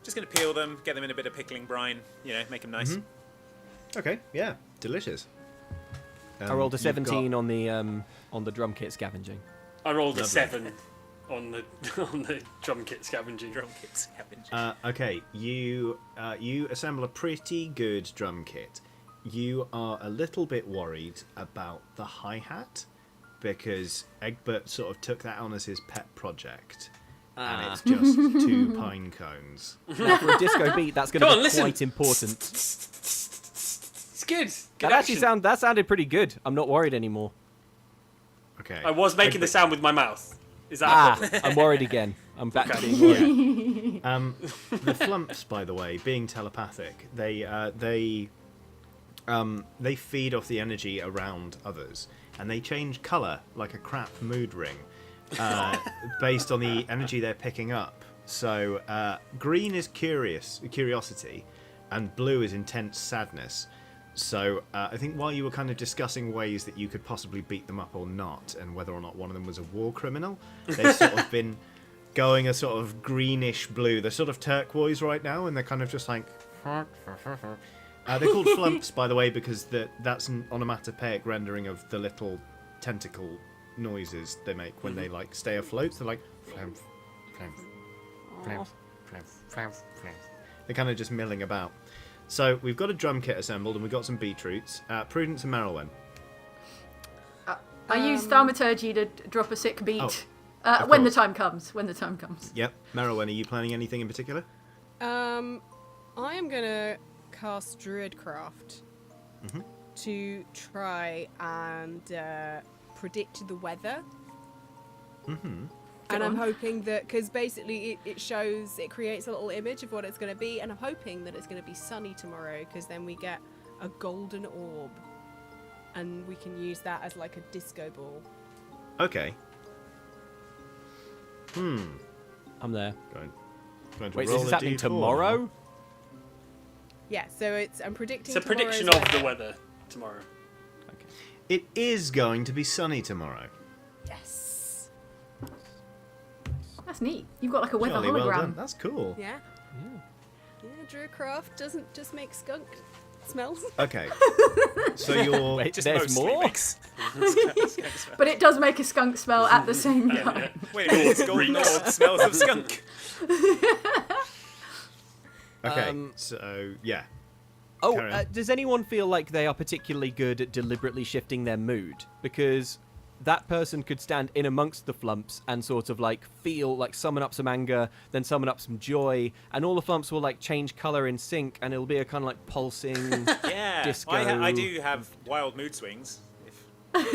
just gonna peel them, get them in a bit of pickling brine. You know, make them nice. Okay, yeah, delicious. I rolled a you've 17 on the drum kit scavenging. I rolled a Lovely. 7 on the drum kit scavenging. Drum kit scavenging. Okay, you assemble a pretty good drum kit. You are a little bit worried about the hi-hat because Egbert sort of took that on as his pet project, and it's just 2 pine cones. Now, for a disco beat, that's going Come to on, be listen. quite important. It's good. That actually sounded pretty good. I'm not worried anymore. Okay. I was making the Egbert- sound with my mouth. Is that a problem? I'm worried again. I'm back to Okay. being worried. The Flumphs, by the way, being telepathic, they feed off the energy around others, and they change colour like a crap mood ring, based on the energy they're picking up. So green is curiosity, and blue is intense sadness. So I think while you were kind of discussing ways that you could possibly beat them up or not, and whether or not one of them was a war criminal, they've sort of been going a sort of greenish blue. They're sort of turquoise right now, and they're kind of just like... They're called Flumphs, by the way, because that's an onomatopoeic rendering of the little tentacle noises they make when they like stay afloat. They're like... Flumph, flumph, flumph, flumph, flumph, flumph. They're kind of just milling about. So we've got a drum kit assembled, and we've got some beetroots. Prudence and Merylwyn. I use thaumaturgy to drop a sick beat of when the course. time comes. When the time comes. Yep. Merylwyn, are you planning anything in particular? I am gonna cast Druidcraft to try and predict the weather. And I'm hoping that, because basically it creates a little image of what it's going to be, and I'm hoping that it's going to be sunny tomorrow, because then we get a golden orb. and we can use that as like a disco ball. Okay. I'm there. Going to Wait, roll is this a happening D4 tomorrow? Yeah, so I'm predicting. It's a prediction tomorrow's of the weather. weather tomorrow. It is going to be sunny tomorrow. Yes. That's neat. You've got like a weather Jolly well hologram. done. That's cool. Yeah. Yeah, Drew Craft doesn't just make skunk smells. Okay. So you're Wait, Just there's mostly more? makes- But it does make a skunk smell at the same time. Wait a minute, it's golden orb smells of skunk. okay. So yeah. Oh, Carry on. does anyone feel like they are particularly good at deliberately shifting their mood? Because that person could stand in amongst the Flumphs and sort of like feel like summon up some anger, then summon up some joy, and all the Flumphs will like change color in sync, and it'll be a kind of like pulsing Yeah, disco. I do have wild mood swings. If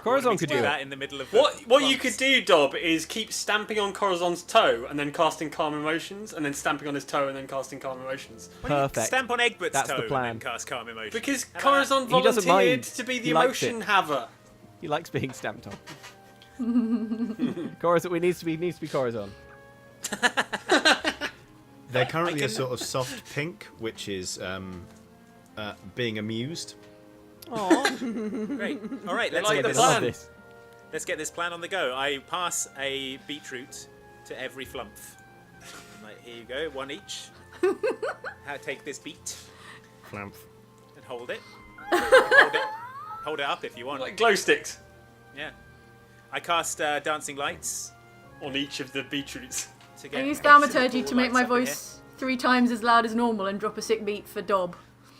Corazon we could do do that it. in the middle of the What you flumps. could do, Dob, is keep stamping on Corazon's toe and then casting Calm Emotions, and then stamping on his toe and then casting Calm Emotions. Perfect. Stamp on Egbert's That's the toe plan. and then cast calm emotion. Because How about Corazon He doesn't volunteered mind. to be the He likes emotion it. haver. He likes being stamped on. Corazon, we needs to be Corazon. They're currently a sort of soft pink, which is being amused. Great. All right, let's like get the this. plan. Love this. Let's get this plan on the go. I pass a beetroot to every Flumph. I'm like, here you go, one each. Take this beet Flumph. and hold it. Hold it up if you want. Like glow sticks Yeah. I cast dancing lights on each of the beetroots. to get. I use some thaumaturgy cool to make lights my up in here. voice 3 times as loud as normal and drop a sick beat for Dob.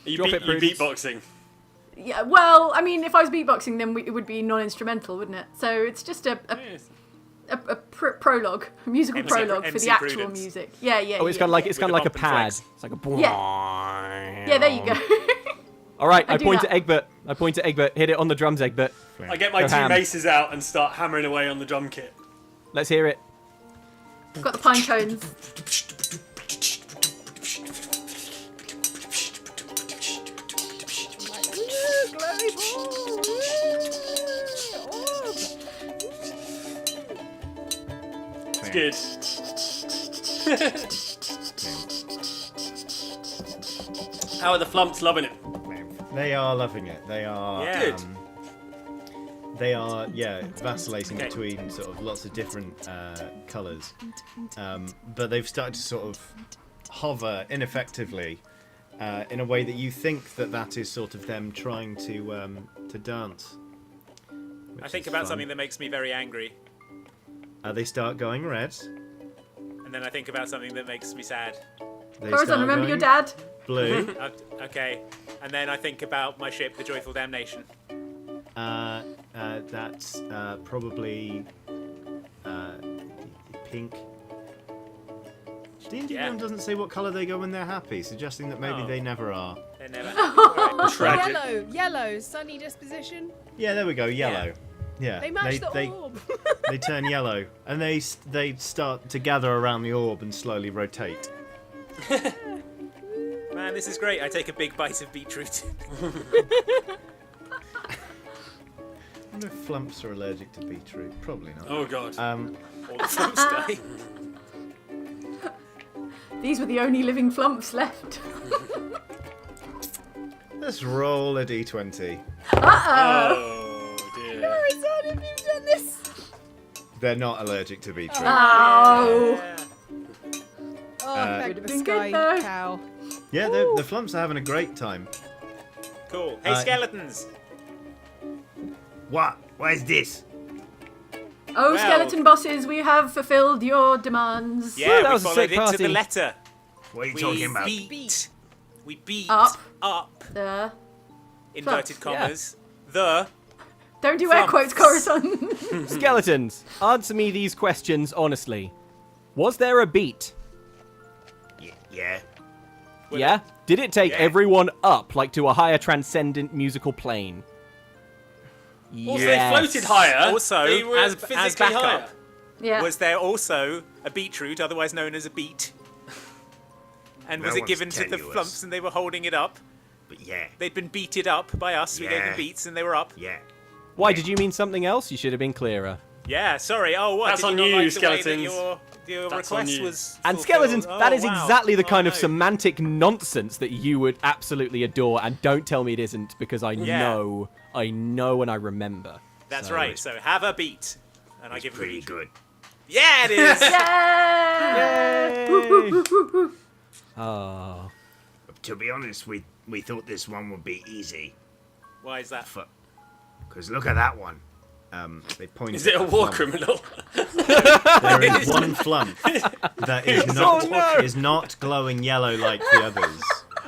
Are you, Drop beat, it, you Prudence. beatboxing? Yeah, well, I mean, if I was beatboxing, then it would be non-instrumental, wouldn't it? So it's just a prologue, a musical MC prologue for the actual Prudence. music. Yeah. Oh, it's yeah. kind of like it's With kind the of like a bump and pad. flags. It's like a boom. Yeah, there you go. All right, I I do point that. to Egbert. I point to Egbert. Hit it on the drums, Egbert. I get my Go 2 ham. maces out and start hammering away on the drum kit. Let's hear it. Got the pine cones. Glory ball! Orb! It's good. How are the Flumphs loving it? They are loving it. They are. Yeah. Good. They are, vacillating Okay. between sort of lots of different colours, but they've started to sort of hover ineffectively in a way that you think that is sort of them trying to dance. I think about something that makes me very angry, They start going red. and then I think about something that makes me sad. They Corazon, start remember your going dad? Blue. Okay, and then I think about my ship, the Joyful Damnation. That's probably pink. D&D Yeah. doesn't say what colour they go when they're happy, suggesting that maybe Oh. they never are. They're never happy. Tragic. Yellow, sunny disposition. Yeah, there we go. Yellow. Yeah. They match the orb. They turn yellow, and they start to gather around the orb and slowly rotate. Man, this is great. I take a big bite of beetroot. I wonder if Flumphs are allergic to beetroot. Probably not. Oh god. All the Flumphs die. These were the only living Flumphs left. Let's roll a d20. Oh dear. Corazon, have you done this? They're not allergic to beetroot. Oh. Yeah. Oh, thank the Good sky though. cow. Yeah, the Flumphs are having a great time. Cool. Hey, skeletons. What? What is this? Oh, Well- skeleton bosses, we have fulfilled your demands. Yeah, that we was a followed sick it to party. the letter. What are you We talking about? We beat Up. up The... inverted Flumphs, commas the Don't do air quotes, Flumphs. Corazon. Skeletons, answer me these questions honestly. Was there a beat? Yeah. Yeah? Did it take Yeah. everyone up, like to a higher transcendent musical plane? Also, Yes. they floated higher. Also, they were as physically backup, higher. Yeah. was there also a beetroot, otherwise known as a beet? And No was it one's given to the tenuous. Flumphs and they were holding it up? But yeah, They'd been beated up by us. We gave them Yeah. beats and they were up. yeah. Why, did you mean something else? You should have been clearer. Yeah, sorry. Oh, what? That's Did on not you, like the way Skeletons. that your That's on request you. was And fulfilled? Skeletons, that is Oh, wow. exactly the Oh, kind of no. semantic nonsense that you would absolutely adore, and don't tell me it isn't, because I Yeah. know and I remember. That's So- right. So have a beat. And I give them a Pretty beat. good. Yeah, it is. Yay! Oh. To be honest, we thought this one would be easy. Why is that? Because look at that one. They point. Is it a at war Flumph. criminal? There is one Flumph that is not glowing yellow like the others.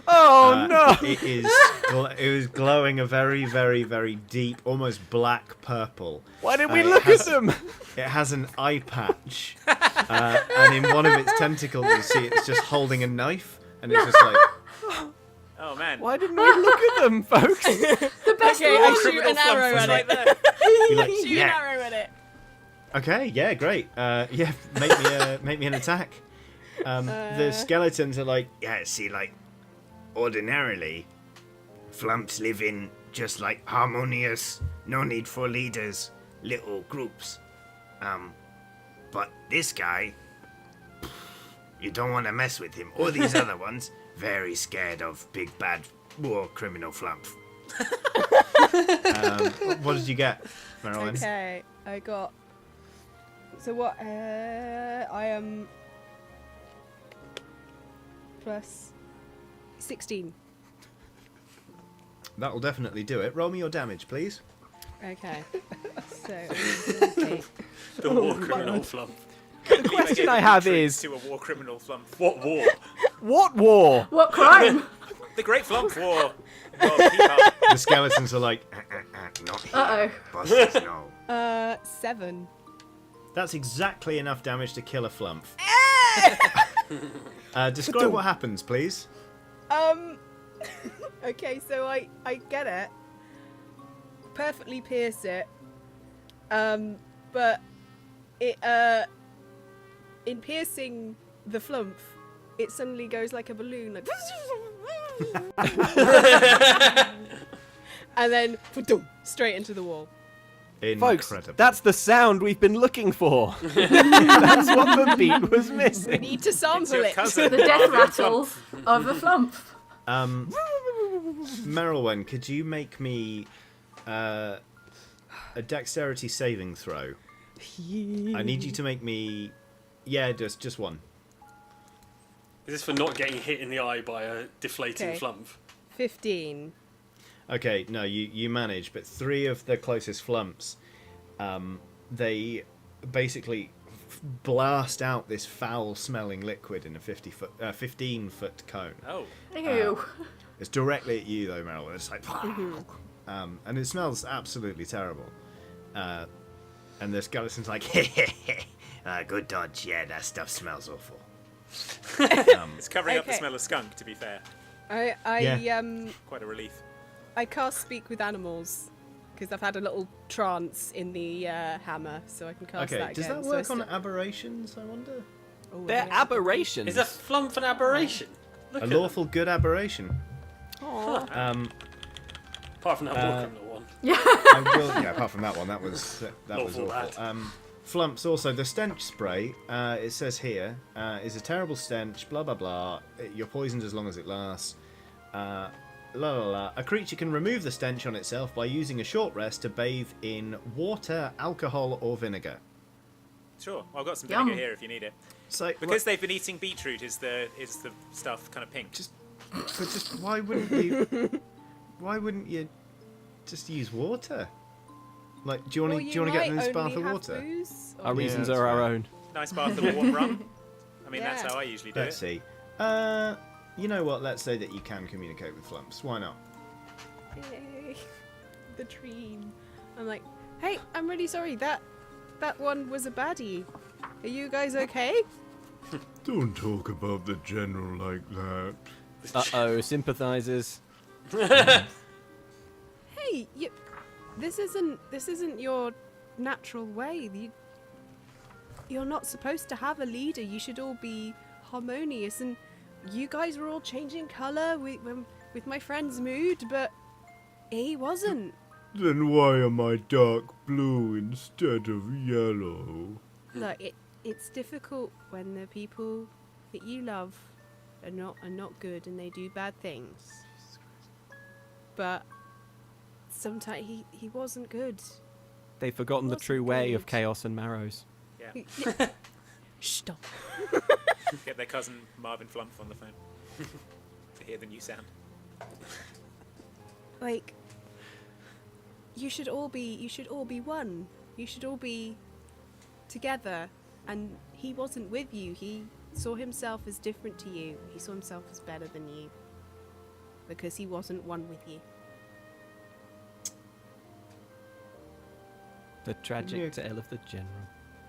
Oh no! It was glowing a very, very, very deep, almost black purple. Why did we it look has- at them? It has an eye patch, and in one of its tentacles, you see it's just holding a knife, and it's just like. Oh man. Why didn't we look at them, folks? The best Okay, one. I shoot an arrow was at right it. there. You're like, Shoot an yeah. arrow at it. Okay, yeah, great. Yeah, make me an attack. The skeletons are like, Yeah, see, like, ordinarily, Flumps live in just like harmonious, no need for leaders, little groups. But this guy, you don't want to mess with him. Or these other ones, very scared of big bad war criminal Flumph. what did you get, Marilyn? Okay, I got. So what? I am plus 16. That'll definitely do it. Roll me your damage, please. Okay. So. The war criminal Flumph. The question I have is, To a war criminal Flumph. What war? what war? What crime? The Great Flumph War. Well, keep up. The skeletons are like, Not here. Uh-oh. Bosses, no. 7. that's exactly enough damage to kill a Flumph. Describe what happens, please. Okay, so I get it. Perfectly pierce it. But it in piercing the Flumph, it suddenly goes like a balloon, like and then straight into the wall. Folks, Incredible. that's the sound we've been looking for. That's what the beat was We missing. need to sample your it. cousin. The death rattle of a Flumph. Merylwen, could you make me a dexterity saving throw? I need you to make me... Yeah, just one. Is this for not getting hit in the eye by a deflating Okay. Flumph? 15. Okay, no, you manage, but 3 of the closest Flumps, they basically blast out this foul-smelling liquid in a 15-foot cone. Oh. Ew. It's directly at you, though, Meryl. It's like... and it smells absolutely terrible. And the skeleton's like, Good dodge. Yeah, that stuff smells awful. It's covering up the Okay. smell of skunk, to be fair. Yeah. Quite a relief. I cast Speak with Animals because I've had a little trance in the hammer, so I can cast okay, that does again. that work on aberrations, I wonder? Oh, They're yeah. aberrations. Is a Flumph an aberration? Look A at lawful good aberration. Aw. Apart from that war criminal one. Apart from that one, that was Awful awful. Flumps also, the stench spray, it says here, is a terrible stench, blah blah blah, you're poisoned as long as it lasts, la la la. A creature can remove the stench on itself by using a short rest to bathe in water, alcohol or vinegar. Sure, I've got some Yum. vinegar here if you need it. So, Because they've been eating beetroot, is the stuff kind of pink? but just why wouldn't you just use water? Like, do you want Or to get in this might bath only of have water? booze, or- Our reasons that's are our right. own. Nice bath of warm rum. I mean, that's Yeah. how I usually do Let's it. see. You know what? Let's say that you can communicate with Flumps. Why not? Yay. The dream. I'm like, hey, I'm really sorry. That one was a baddie. Are you guys okay? Don't talk about the general like that. Uh-oh, sympathizers. Hey, this isn't your natural way. You're not supposed to have a leader. You should all be harmonious. And you guys were all changing color when with my friend's mood, but he wasn't. Then why am I dark blue instead of yellow? Look, it's difficult when the people that you love are not good and they do bad things. But sometimes he wasn't good. They've forgotten the Wasn't true way of good. chaos and marrows. Yeah. Stop. Get their cousin Marvin Flumph on the phone to hear the new sound. Like, you should all be one. You should all be together. And he wasn't with you. He saw himself as different to you. He saw himself as better than you. Because he wasn't one with you. The tragic Yeah. tale of the general.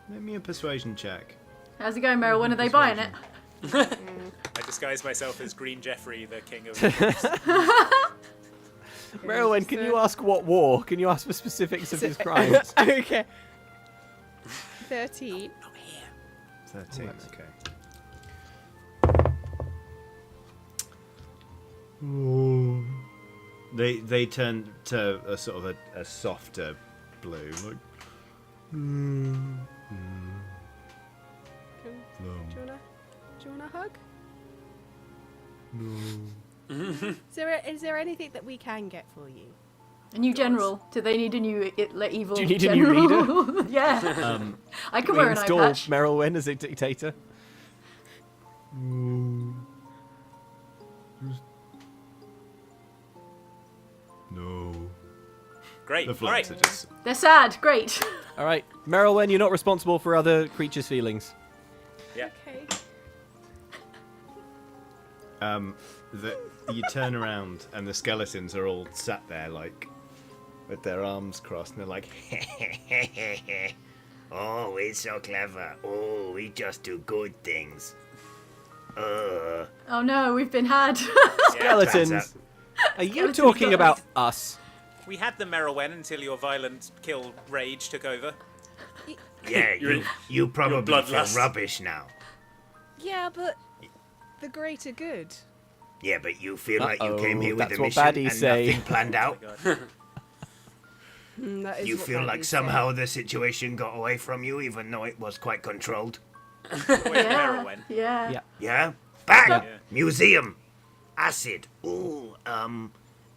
Make me a persuasion check. How's it going, Meryl? When are they buying it? I disguise myself as Green Jeffrey, the king of. Merylwen, can you ask what war? Can you ask for specifics of his crimes? Okay. 13. 13, okay. They turn to a sort of a softer blue. Like, Do you wanna hug? Is there anything that we can get for you? A new general. Do they need a new evil Do you need a new general? Yeah. I can we wear an eye install patch. Merylwen as a dictator. no. Great. The All right. Flumphs are just... They're sad. Great. All right, Merylwen, you're not responsible for other creatures' feelings. Yeah. Okay. You turn around and the skeletons are all sat there like with their arms crossed and they're like Oh, we're so clever. Oh, we just do good things. Oh no, we've been had. Skeletons. Are you Skeletons talking guys. about us? We had the Merylwen until your violent kill rage took over. Yeah, you probably feel bloodlust. rubbish now. Yeah, but the greater good. Yeah, but you feel like you came here with that's a what mission baddies and say. nothing planned out. That is You what feel baddies like say. somehow the situation got away from you, even though it was quite controlled. Wait, yeah. Merylwen. Yeah. Yeah. Yeah? Back! Yeah. Museum! Acid. Ooh,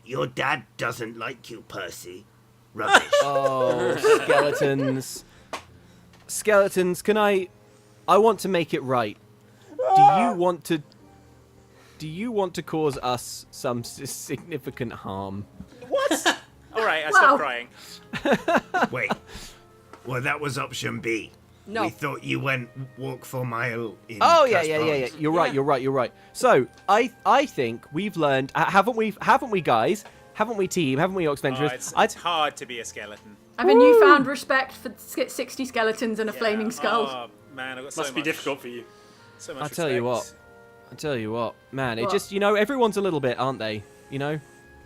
your dad doesn't like you, Percy. Rubbish. Oh, skeletons. Skeletons, can I want to make it right. Do you want to cause us some significant harm? What? All right, I Wow. stopped crying. Wait. Well, that was option B. No. We thought you went walk for mile in Oh yeah. Casper's. You're right. So I think we've learned, haven't we, guys? Haven't we, team? Haven't we, Oxventures? It's hard to be a skeleton. I have a newfound respect for 60 skeletons and a flaming skull. Oh man, I've got so Must be much- difficult for you. So much I tell you respect. man. It What? just, everyone's a little bit, aren't they? Yeah.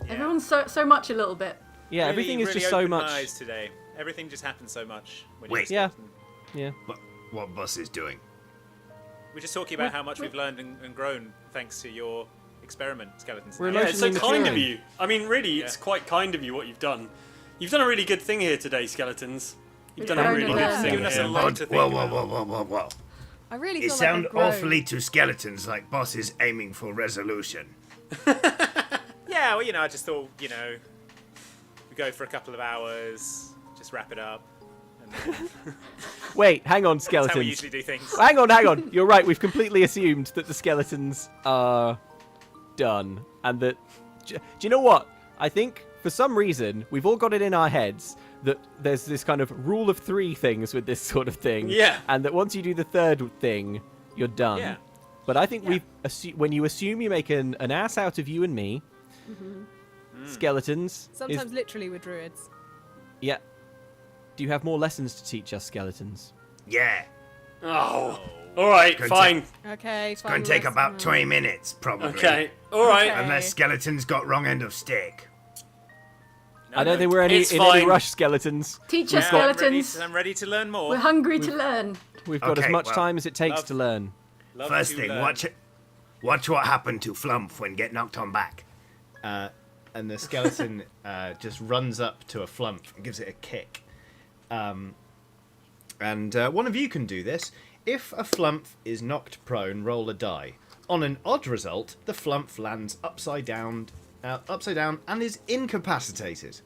Everyone's so much a little bit. Yeah, Really, everything is really just so opened much. my eyes today. Everything just happens so much. When Wait. you're a Yeah. skeleton. Yeah. what boss is doing. We're just talking about how much we've learned and grown thanks to your experiment, skeletons. We're Yeah, it's so emotionally kind of maturing. you. I mean, really, it's quite kind of you what you've done. You've done a really good thing here today, skeletons. You've done a grown really and good learned. thing Given us a here. lot to think Whoa, about. whoa. I really It feel like sounds I've grown. awfully to skeletons like bosses aiming for resolution. Yeah, well, I just thought, we go for a couple of hours, just wrap it up. And then Wait, hang on, that's how we skeletons. usually do things. Hang on. You're right. We've completely assumed that the skeletons are done, and that. Do you know what? I think for some reason we've all got it in our heads that there's this kind of rule of 3 things with this sort of thing. Yeah. And that once you do the third thing, you're done. Yeah. But I think when you assume you make an ass out of you and me, skeletons. Sometimes literally with druids. Yeah. Do you have more lessons to teach us, skeletons? Yeah. Oh. All right, Good fine. Okay, fine. Gonna take let's- about 20 minutes, probably. Okay. All right. Okay. Unless skeletons got wrong end of stick. I don't think we're in It's any fine. rush, skeletons. Teach us, Yeah, skeletons. I'm ready to learn more. We're hungry to learn. We've got as Okay, much well, time as it takes love- to learn. Love First to thing, learn. watch what happened to Flumph when get knocked on back. and the skeleton just runs up to a Flumph and gives it a kick. And one of you can do this. If a Flumph is knocked prone, roll a die. On an odd result, the Flumph lands upside down and is incapacitated.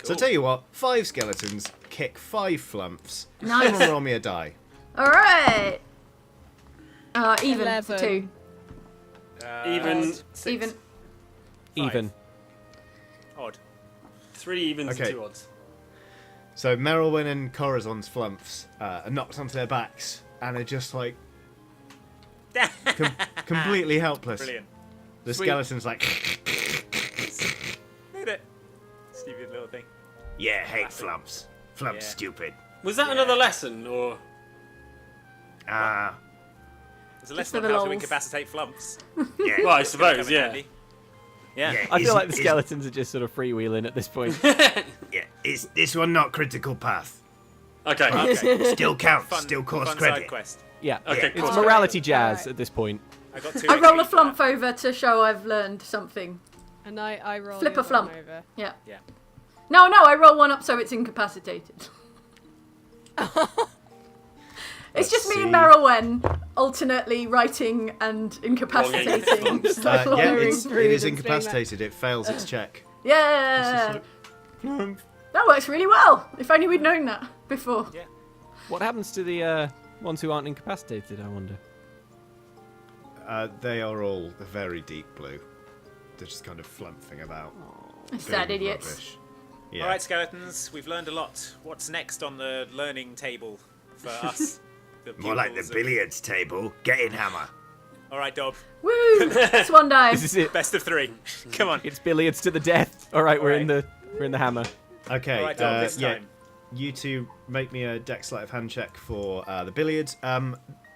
So I'll tell you what, 5 skeletons kick 5 Flumphs. Nice. Someone roll me a die. All right. Even 11. 2. Even Six. Even. Five. Even. Odd. 3 evens Okay. and 2 odds. So Merylwyn and Corazon's Flumphs are knocked onto their backs and are just like completely helpless. Brilliant. The Sweet. skeleton's like, Look at it. Stupid little thing. Yeah, hate Flumphs. Flumphs Yeah. stupid. Was that another lesson, or Ah, There's a Just lesson for on the how to lols. incapacitate flumps. yeah. well, I Come suppose, in yeah. handy. Yeah. Yeah. I feel like the Is- skeletons are just sort of freewheeling at this point. Yeah, is this one not critical path? Okay. Okay. Still counts, Fun, still course fun credit. side quest. Yeah. Okay, Yeah. cool. It's morality jazz Alright. at this point. I got 2. I roll a HP for that. Flumph over to show I've learned something. And I roll Flip the a other one flump. over. Yeah. Yeah. No, I roll one up so it's incapacitated. It's just me and see. Merylwen alternately writing and incapacitating. Just like yeah, wandering it through is them. incapacitated. It fails its check. Yeah. Flumph. That works really well. If only we'd known that before. Yeah. What happens to the ones who aren't incapacitated, I wonder? They are all very deep blue. They're just kind of flumphing about. Sad doing idiots. rubbish. Yeah. All right, skeletons. We've learned a lot. What's next on the learning table for us? The More like the pupils of- billiards table. Get in, hammer. All right, Dob. Woo! Swan dive. This is it. Best of 3. Come on. It's billiards to the death. All right, we're in Alright. the hammer. Okay. All right, Dob. This yeah. time. You two make me a dex sleight of hand check for the billiards.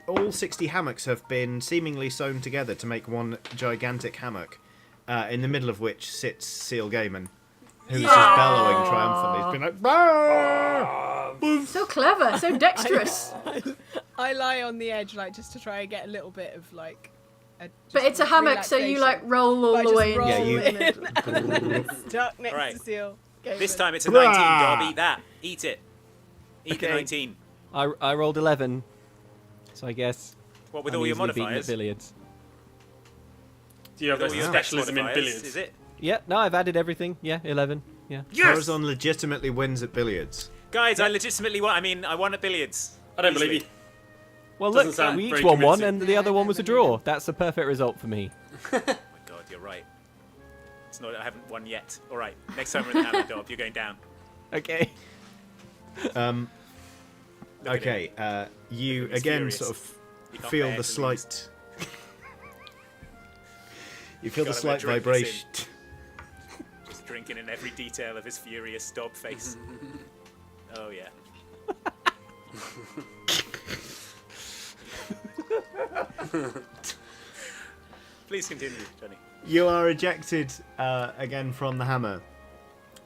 All 60 hammocks have been seemingly sewn together to make one gigantic hammock, in the middle of which sits Seal Gaiman, who's just bellowing triumphantly. He's been like, "Bah!" So clever, so dexterous. I lie on the edge, like, just to try and get a little bit of, like... But it's a hammock, so you like roll all I the just way roll Yeah, you- in. Stuck next Alright. to Seal. This time it's a Brah. 19, Dob. Eat that. Eat it. Eat the Okay. 19. I rolled 11, so I guess. What, with I'm all your easily beaten at modifiers? billiards. Do you have With a all your specialism in modifiers, billiards? Is it? Yeah, no, I've added everything. Yeah, 11. Yeah. Yes! Corazon legitimately wins at billiards. Guys, I legitimately won. I won at billiards. I don't believe you. Well, Doesn't look, sound we each very won one, convincing. and the other one was a draw. That's a perfect result for me. Oh my god, you're right. It's not. I haven't won yet. All right. Next time we're in the hammer, Dob, you're going down. Okay. Look at Okay, you He's again furious. sort of He can't feel bear the to slight. You feel the God, I'm slight gonna drink this vibration. Just drinking in every detail of his furious Dob face. Oh yeah. Please continue, Johnny. You are ejected again from the hammer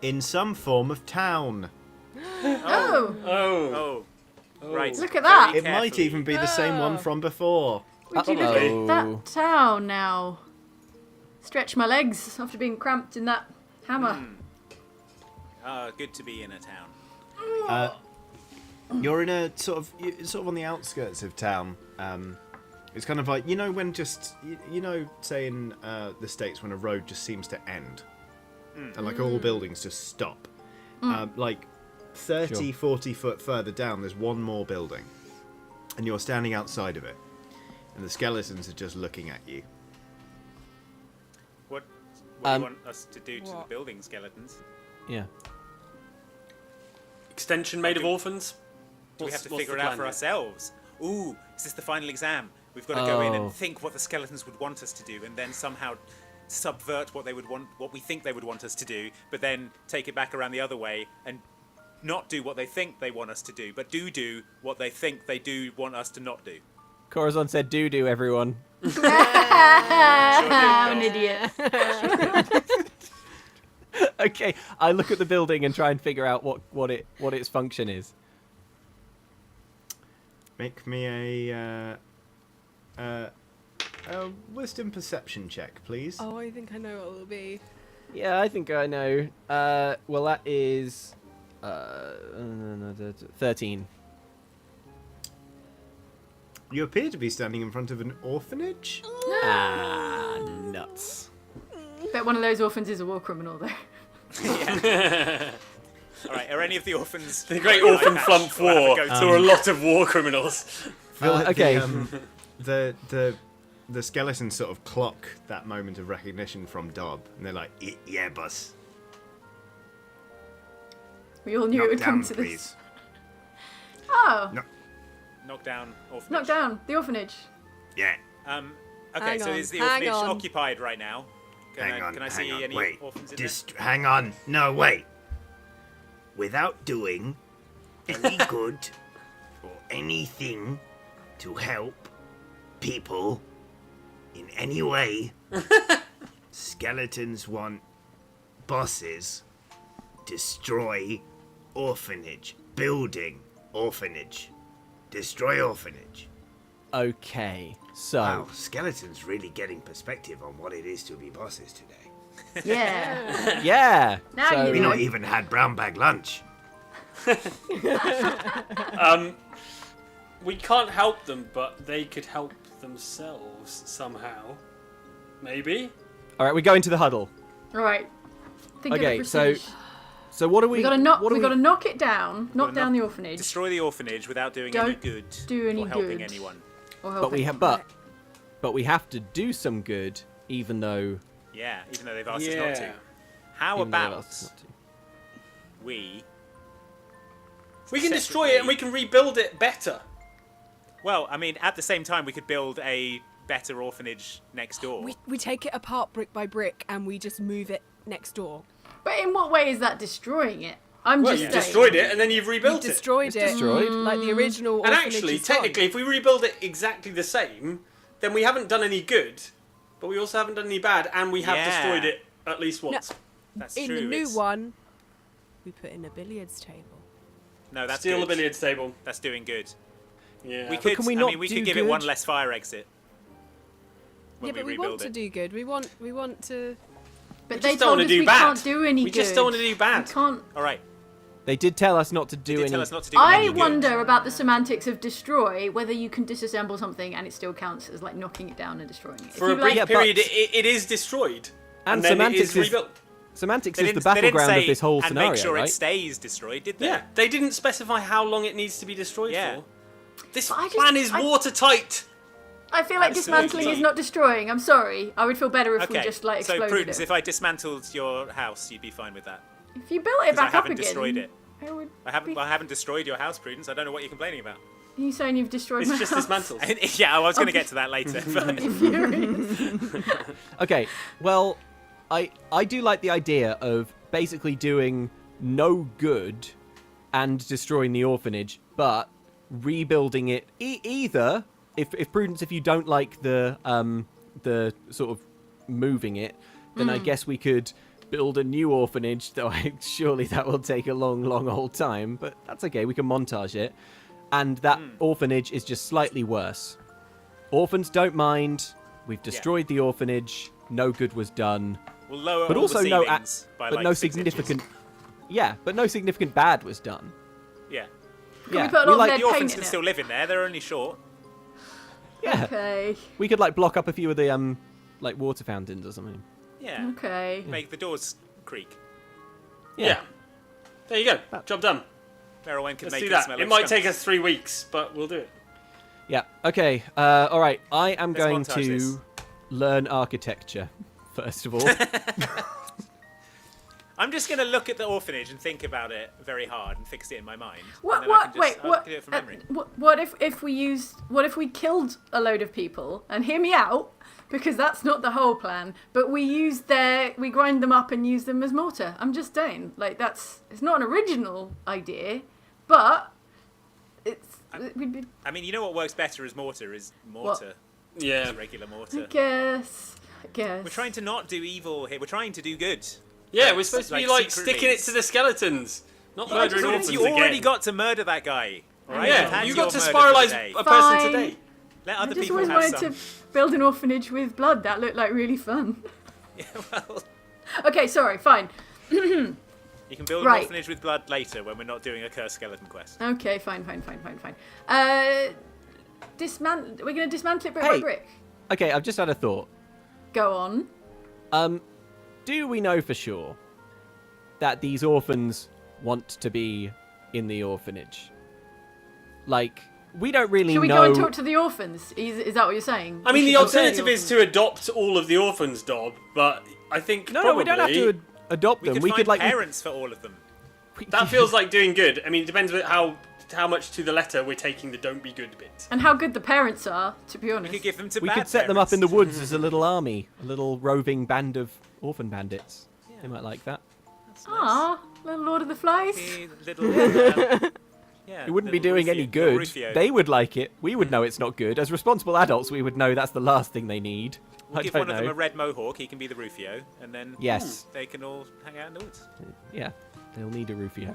in some form of town. Oh, Oh. Oh. Right. Look at that. Very It might carefully. even be the same one from before. would you look Uh-oh. at that town now? Stretch my legs after being cramped in that hammer. Ah, good to be in a town. You're in a sort of on the outskirts of town. It's kind of like, you know, when just say in the States when a road just seems to end and like all buildings just stop. Like 30, Sure. 40 foot further down, there's one more building, and you're standing outside of it, and the skeletons are just looking at you. What do you want us to do to the What? building skeletons? Yeah. Extension made of orphans? Do we have to What's figure the it out plan for here? ourselves? Ooh, is this the final exam? We've got to go in Oh. and think what the skeletons would want us to do, and then somehow subvert what they would want, what we think they would want us to do, but then take it back around the other way and not do what they think they want us to do, but do what they think they do want us to not do. Corazon said doo-doo, everyone. I'm an idiot. Okay, I look at the building and try and figure out what its function is. Make me a wisdom perception check, please. Oh, I think I know what it'll be. Yeah, I think I know. Well, that is 13. You appear to be standing in front of an orphanage. Ah, nuts. Bet one of those orphans is a war criminal, though. All right, are any of the orphans... The Great Orphan Flumph War. Go to- There were a lot of war criminals. Okay. The skeletons sort of clock that moment of recognition from Dob, and they're like, Yeah, boss. We all knew it Knock would come down, to please. this. Oh, Knock down orphanage. knock down the orphanage. Yeah. Okay, Hang so on, is the hang orphanage on. occupied right now? Hang on. Can I see hang on. any Wait. orphans in there? Hang on. No, wait. Without doing any good or anything to help people in any way, skeletons want bosses destroy orphanage. Building orphanage. Destroy orphanage. Okay, so Wow, skeletons really getting perspective on what it is to be bosses today. Yeah. yeah. Now so, you We know. not even had brown bag lunch. We can't help them, but they could help themselves somehow. Maybe? all right, we go into the huddle. All right. Think Okay, of the so prestige. So what do we? We gotta knock. what do We gotta knock it down. Knock Gotta down knock- the orphanage. Destroy the orphanage without doing Don't any good do any or helping good. anyone. Or But we help have, it. but we have to do some good, even though. Yeah, even though they've asked us not to. Yeah. How even though they've about asked us not to. we... We can destroy it and we can rebuild it better. Well, I mean, at the same time, we could build a better orphanage next door. We take it apart brick by brick and we just move it next door. But in what way is that destroying it? I'm Well, just you've saying. destroyed it and then you've We've rebuilt it. destroyed it, destroyed. like the original And orphanage actually, is fine. technically, if we rebuild it exactly the same, then we haven't done any good, but we also haven't done any bad, and we have Yeah. destroyed it at least once. That's in true. the new it's- one, we put in a billiards table. No, that's Steal good. the billiards table. That's doing good. Yeah. We could. can we I not mean, we do could give it one good? less fire exit. When Yeah, but we rebuild want to it. do good. We want to. But We they just don't told want us to do we bad. can't do any We good. just don't want to do bad. We can't. All right. They did tell us not to do They did any. tell us not to do I any good. wonder about the semantics of destroy, whether you can disassemble something and it still counts as like knocking it down and destroying it. If For a you, brief like, Yeah, but- period, it is destroyed. And then it semantics is is- rebuilt. Semantics They is the didn't- they didn't battleground of say, this whole and scenario, make sure right? it stays destroyed, did they? Yeah, they didn't specify how long it needs to be destroyed Yeah. for. This But I just- plan is I- watertight. I feel like Absolutely. dismantling is not destroying. I'm sorry. I would feel better if we Okay. just like So exploded Prudence, it. if I dismantled your house, you'd be fine with that. If you built it 'Cause I back up haven't again, destroyed it. I would. I haven't destroyed your house, Prudence. I don't know what you're complaining about. Are you saying you've destroyed my It's just house? dismantled. Yeah, I was going to get to that later. But Furious. Okay, well, I do like the idea of basically doing no good and destroying the orphanage, but rebuilding it either if Prudence, if you don't like the sort of moving it, then I guess we could build a new orphanage, though surely that will take a long old time, but that's okay, we can montage it. And that orphanage is just slightly worse. Orphans don't mind. We've destroyed the orphanage. No good was done. we'll lower But all also the no, ceilings by but like no 6 inches. significant. Yeah, but no significant bad was done. Yeah. Yeah, we put a lot of like lead The orphans paint can in still it? live in there. They're only short. yeah. Okay. We could like block up a few of the like water fountains or something. Yeah. Okay. Make the doors creak. Yeah. There you go. Job done. Merowen can Let's make do it that. smell It like might skunk. take us 3 weeks, but we'll do it. Yeah. Okay. All right. I am Let's going montage to this. learn architecture first of all. I'm just going to look at the orphanage and think about it very hard and fix it in my mind. What? And then I What? can Wait. just, I'll What? do it from memory. What if we used? What if we killed a load of people? And hear me out, because that's not the whole plan. But we grind them up and use them as mortar. I'm just saying, like it's not an original idea, but we'd be. I mean, you know what works better as mortar is mortar. Yeah. Just regular mortar. I guess. We're trying to not do evil here. We're trying to do good. Yeah, we're supposed to be like secretly. sticking it to the skeletons, not murdering Prudence, orphans you already again. got to murder that guy. All right? Yeah, You've had you your got to murder for spiralise today. a person Fine. today. Let I other just people always have wanted some. to build an orphanage with blood. That looked like really fun. Yeah, well, Okay, sorry, fine. You can build an Right. orphanage with blood later when we're not doing a cursed skeleton quest. Okay, fine. We're gonna dismantle it brick by Hey. brick. Okay, I've just had a thought. Go on. Do we know for sure that these orphans want to be in the orphanage? Like, we don't really Should we know. go and talk to the orphans? Is that what you're saying? I mean, We the should go to alternative is to adopt all of the orphans, Dob, but I think No, probably we don't have to adopt We them. could We find could like. parents for all of them. that feels like doing good. I mean, it depends on how much to the letter we're taking the don't be good bit. And how good the parents are, to be We honest. could give them to We bad could set them up in the parents. woods as a little army, a little roving band of orphan bandits. They might like that. Ah, little Lord of the Flies. The little, yeah, It wouldn't be little doing Rufio- any little good. Rufio. They would like it. We would know it's not good. As responsible adults, we would know that's the last thing they need. We'll I give don't one of them know. a red mohawk. He can be the Rufio, and then Yes. they can all hang out in the woods. Yeah, they'll need a Rufio.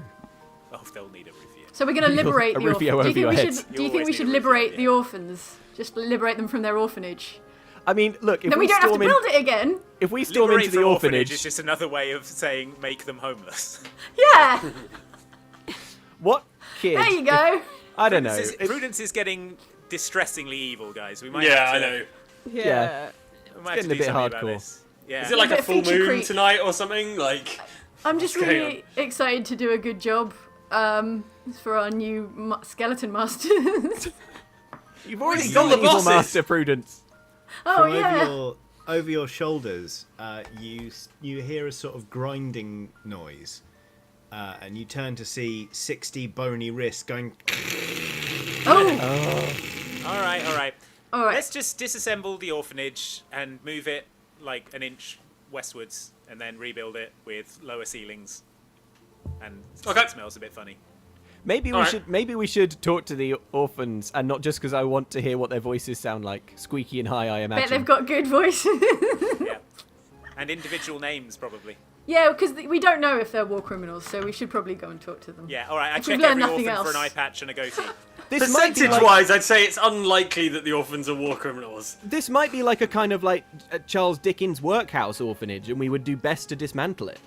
Oh, they'll need a Rufio. So we're going to liberate A the Rufio orphans. Do you over think we your should? heads. Do you You think we always should need a Rufio, liberate yeah. the orphans? Just liberate them from their orphanage. I mean, look, if Then we don't have to storm in, build it again. if we storm Liberate into the from orphanage, is just another way of saying make them homeless. Yeah. what kid? There you go. I don't know. Prudence is getting distressingly evil, guys. We might Yeah, have I to, know. Yeah. We might have getting to a do bit something about hardcore. this. Yeah. Is it like bit a of full feature moon creep. tonight or something? Like, I'm just What's going really excited to do a good job for our new skeleton masters. You've already You've got got the the evil bosses. master Prudence. Oh From yeah. over your shoulders, you hear a sort of grinding noise, and you turn to see 60 bony wrists going. Oh. All right. All right. Let's just disassemble the orphanage and move it like an inch westwards, and then rebuild it with lower ceilings. And Okay. it smells a bit funny. Maybe we Alright. should. Maybe we should talk to the orphans, and not just because I want to hear what their voices sound like, squeaky and high. I imagine. Bet they've got good voices. Yeah. And individual names probably. Yeah, because we don't know if they're war criminals, so we should probably go and talk to them. Yeah. All right. I If we've check learned every nothing orphan for an else. eye patch and a goatee. This might be like, percentage-wise, I'd say it's unlikely that the orphans are war criminals. this might be like a kind of like a Charles Dickens workhouse orphanage, and we would do best to dismantle it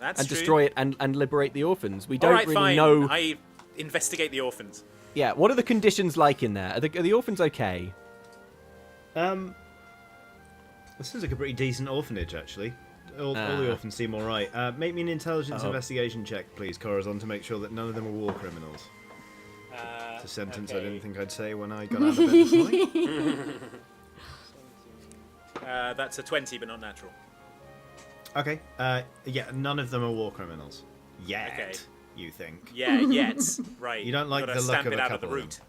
That's and true. destroy it and liberate the orphans. We All don't right, really fine. know. I investigate the orphans. Yeah, what are the conditions like in there? Are the orphans okay? This seems like a pretty decent orphanage, actually. All the orphans seem all right. Make me an intelligence investigation check, please, Corazon, to make sure that none of them are war criminals. It's a sentence I didn't think I'd say when I got out of bed this morning. That's a 20, but not natural. Okay. Yeah, none of them are war criminals. Yet, Okay. you think. Yeah, yet. Right. You don't like Gotta the look stamp of it a out of the couple of root.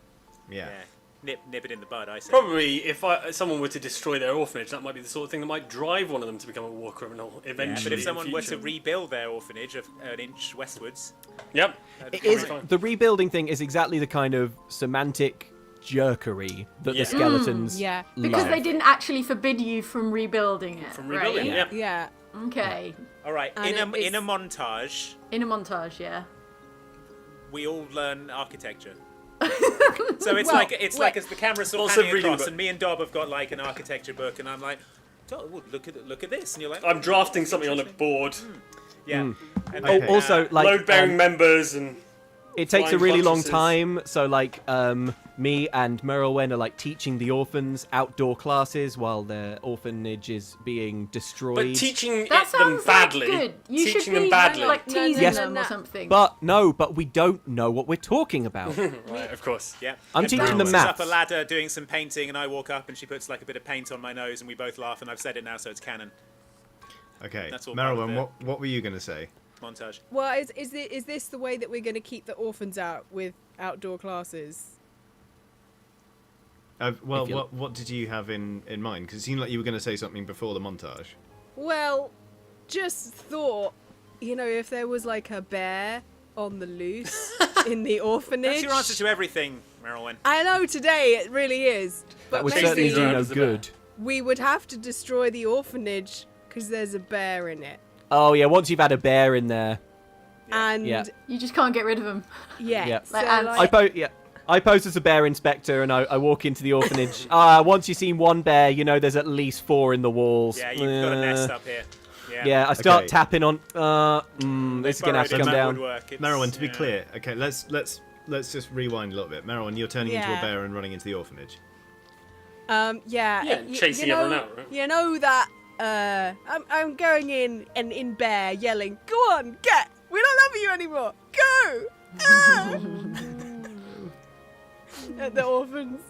Yeah. Yeah. Nip it in the bud, I say. Probably, if someone were to destroy their orphanage, that might be the sort of thing that might drive one of them to become a war criminal Yeah, eventually. but if in someone were to future. rebuild their orphanage an inch westwards, Yep. that'd It be is fine. the rebuilding thing is exactly the kind of semantic jerkery that Yeah. the skeletons yeah. Because love. they didn't actually forbid you from rebuilding it. From rebuilding, right? yeah. Yeah. Okay. All right. And In a montage, In a montage, yeah. we all learn architecture. So it's Well, like as the camera's sort of Also panning reading across, book. and me and Dob have got like an architecture book, and I'm like, "Oh, well, look at this," and you're like, I'm drafting something on a board. yeah. And Oh, then, also, like, Load-bearing members and... it takes a flying really long buttresses. time. So like me and Merylwen are like teaching the orphans outdoor classes while their orphanage is being destroyed. But teaching That them sounds badly. like good. You should Teaching be them badly. like No, no, teasing Yes. them no. or something. But we don't know what we're talking about. Right, of course. yeah. I'm And teaching Prudence them is maths. up a ladder doing some painting, and I walk up, and she puts like a bit of paint on my nose, and we both laugh, and I've said it now, so it's canon. Okay. That's all part of Marilyn, it. what were you going to say? Montage. Well, is this the way that we're going to keep the orphans out with outdoor classes? Well, If you- what did you have in mind? Because it seemed like you were going to say something before the montage. Well, just thought, if there was like a bear on the loose in the orphanage. That's your answer to everything, Merylwen. I know today it really is, but That would maybe certainly do around no as a good. we would have to destroy the orphanage because there's a bear in it. Oh yeah, once you've had a bear in there, And Yeah. you just can't get rid of them. yeah, Yeah. so Like ants. I pose as a bear inspector, and I walk into the orphanage. Once you've seen one bear, there's at least 4 in the walls. Yeah, you've got a nest up here. Yeah, I start Okay. tapping on. This is gonna have to come down. Merowyn, to be clear, okay, let's just rewind a little bit. Merowyn, you're turning into a Yeah. bear and running into the orphanage. Yeah. Yeah, chasing everyone out, right? You know that I'm going in and in bear yelling, "Go on, get! We don't love you anymore. Go!" Ah! At the orphans,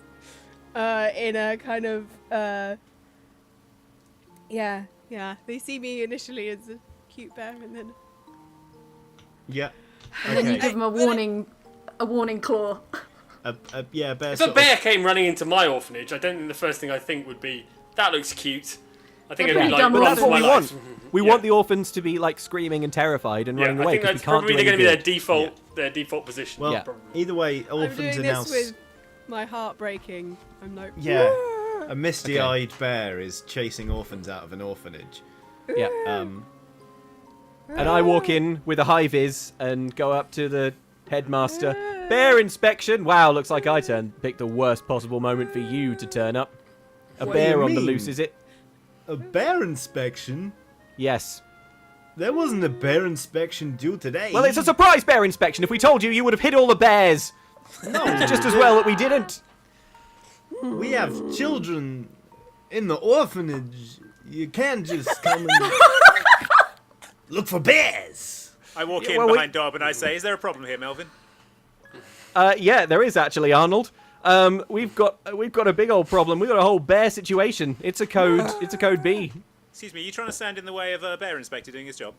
in a kind of yeah. They see me initially as a cute bear, and then Yeah. And then you Okay. give them a warning claw. Yeah, bear. If a bear came running into my orphanage, I don't think the first thing I think would be, that looks cute. I think They're it'd be pretty like, dumb run That's for what my we life. want. We want the orphans to be like screaming and terrified and Yeah, running I away think because we that's can't probably do going to be any their default position. Well, Yeah. either way, I'm orphans doing are now. this with my heart breaking. I'm like, Yeah. "Whoa." A misty-eyed bear is chasing orphans out of an orphanage. good. Yeah. And I walk in with a high vis and go up to the headmaster. Bear inspection. Wow, looks like I picked the worst possible moment for you to turn up. A What do bear you on the mean? loose, is it? A bear inspection? Yes. There wasn't a bear inspection due today. Well, it's a surprise bear inspection. If we told you, you would have hid all the bears. No, Just as well that we didn't. we have children in the orphanage. You can't just come and look for bears. I walk Yeah, in well, we- behind Dob and I say, "Is there a problem here, Melvin?" Yeah, there is actually, Arnold. We've got a big old problem. We've got a whole bear situation. It's a code. It's a code B. Excuse me, are you trying to stand in the way of a bear inspector doing his job?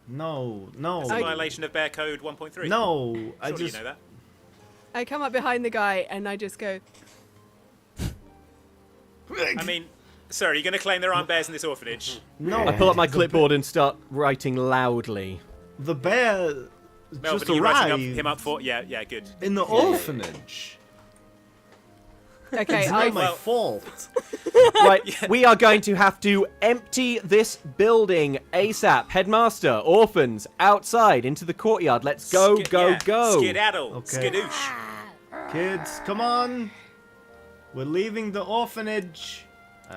No, It's a violation of Bear Code 1.3. no. I Surely just you know that. I come up behind the guy and I just go, I mean, sir, are you going to claim there aren't bears in this orphanage? no. I pull up my clipboard and start writing loudly. The bear just Melvin, are you writing arrived him up for? Yeah, good. in the orphanage. "Okay, It's I not my fault. Right, we are going to have to empty this building ASAP. Headmaster, orphans, outside into the courtyard. Let's go, go. Skedaddle, Okay. skadoosh. Kids, come on. We're leaving the orphanage.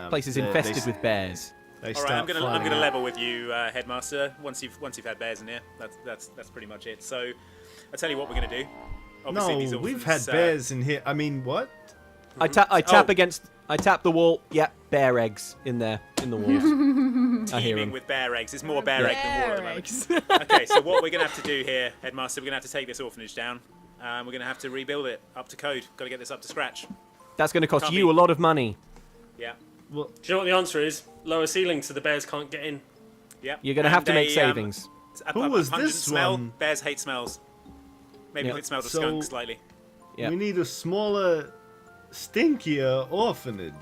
Place is They- infested they- with bears. They All start right, I'm gonna flying out. level with you, Headmaster. Once you've had bears in here, that's pretty much it. So, I tell you what we're gonna do. Obviously, these No, orphans, we've had bears in here. I mean, what? I tap Oh. I tap the wall. Yep, bear eggs in there, in the walls. I hear teeming them. with bear eggs. There's more bear egg than water at the moment. eggs." Okay, so what we're gonna have to do here, Headmaster, we're gonna have to take this orphanage down. We're gonna have to rebuild it up to code. Got to get this up to scratch. That's going to cost Can't you be- a lot of money. Yeah. Well, Do you know what the answer is? Lower ceilings so the bears can't get in. Yeah. You're going to have to And make a, savings. Who a was pungent this smell. one? Bears hate smells. Maybe Yeah. if it smelled of So- skunk slightly. Yeah. we need a smaller, stinkier orphanage.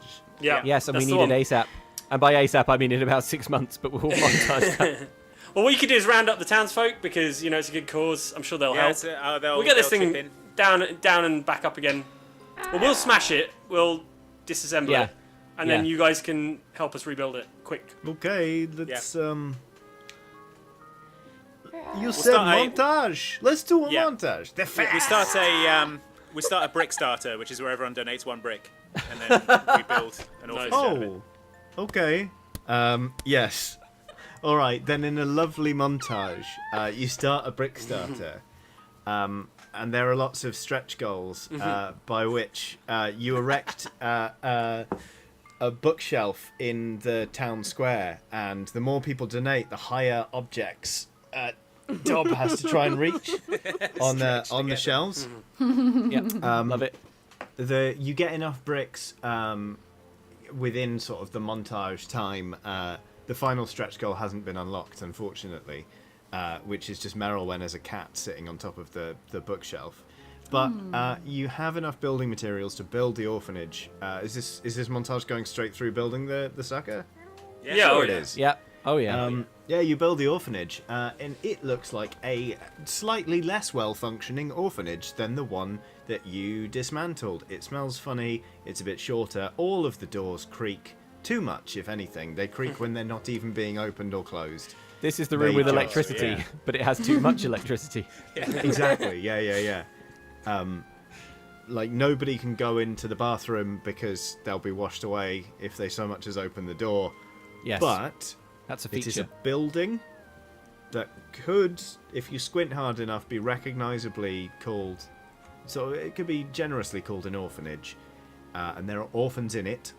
Yeah. Yes, and we that's need the it one. ASAP. And by ASAP, I mean in about 6 months, but we'll montage that. Well, what you could do is round up the townsfolk because it's a good cause. I'm sure they'll Yeah, help. it's, they'll, We'll get this they'll chip thing in. down and back up again. Well, we'll smash it. We'll disassemble Yeah. it, and then Yeah. you guys can help us rebuild it quick. Okay, let's You said start a- montage. Let's do a Yeah. montage. The We start a brick starter, which is where everyone donates one brick, and then we build an orphanage out of it. Oh, okay. Yes. All right. Then, in a lovely montage, you start a brick starter, and there are lots of stretch goals by which you erect a bookshelf in the town square, and the more people donate, the higher objects Dob has to try and reach on the shelves. Yeah, love it. You get enough bricks within sort of the montage time. The final stretch goal hasn't been unlocked, unfortunately, which is just Merylwen as a cat sitting on top of the bookshelf. But you have enough building materials to build the orphanage. Is this montage going straight through building the sucker? Yeah, Sure oh, it yeah. is. Yeah. Oh, yeah. Yeah, you build the orphanage, and it looks like a slightly less well-functioning orphanage than the one that you dismantled. It smells funny, it's a bit shorter, all of the doors creak too much, if anything. They creak when they're not even being opened or closed. This is the room they with just- electricity, yeah. but it has too much electricity. Exactly, yeah. Like, nobody can go into the bathroom because they'll be washed away if they so much as open the door. Yes. But That's a It is a feature. building that could, if you squint hard enough, be recognisably called. So it could be generously called an orphanage, and there are orphans in it.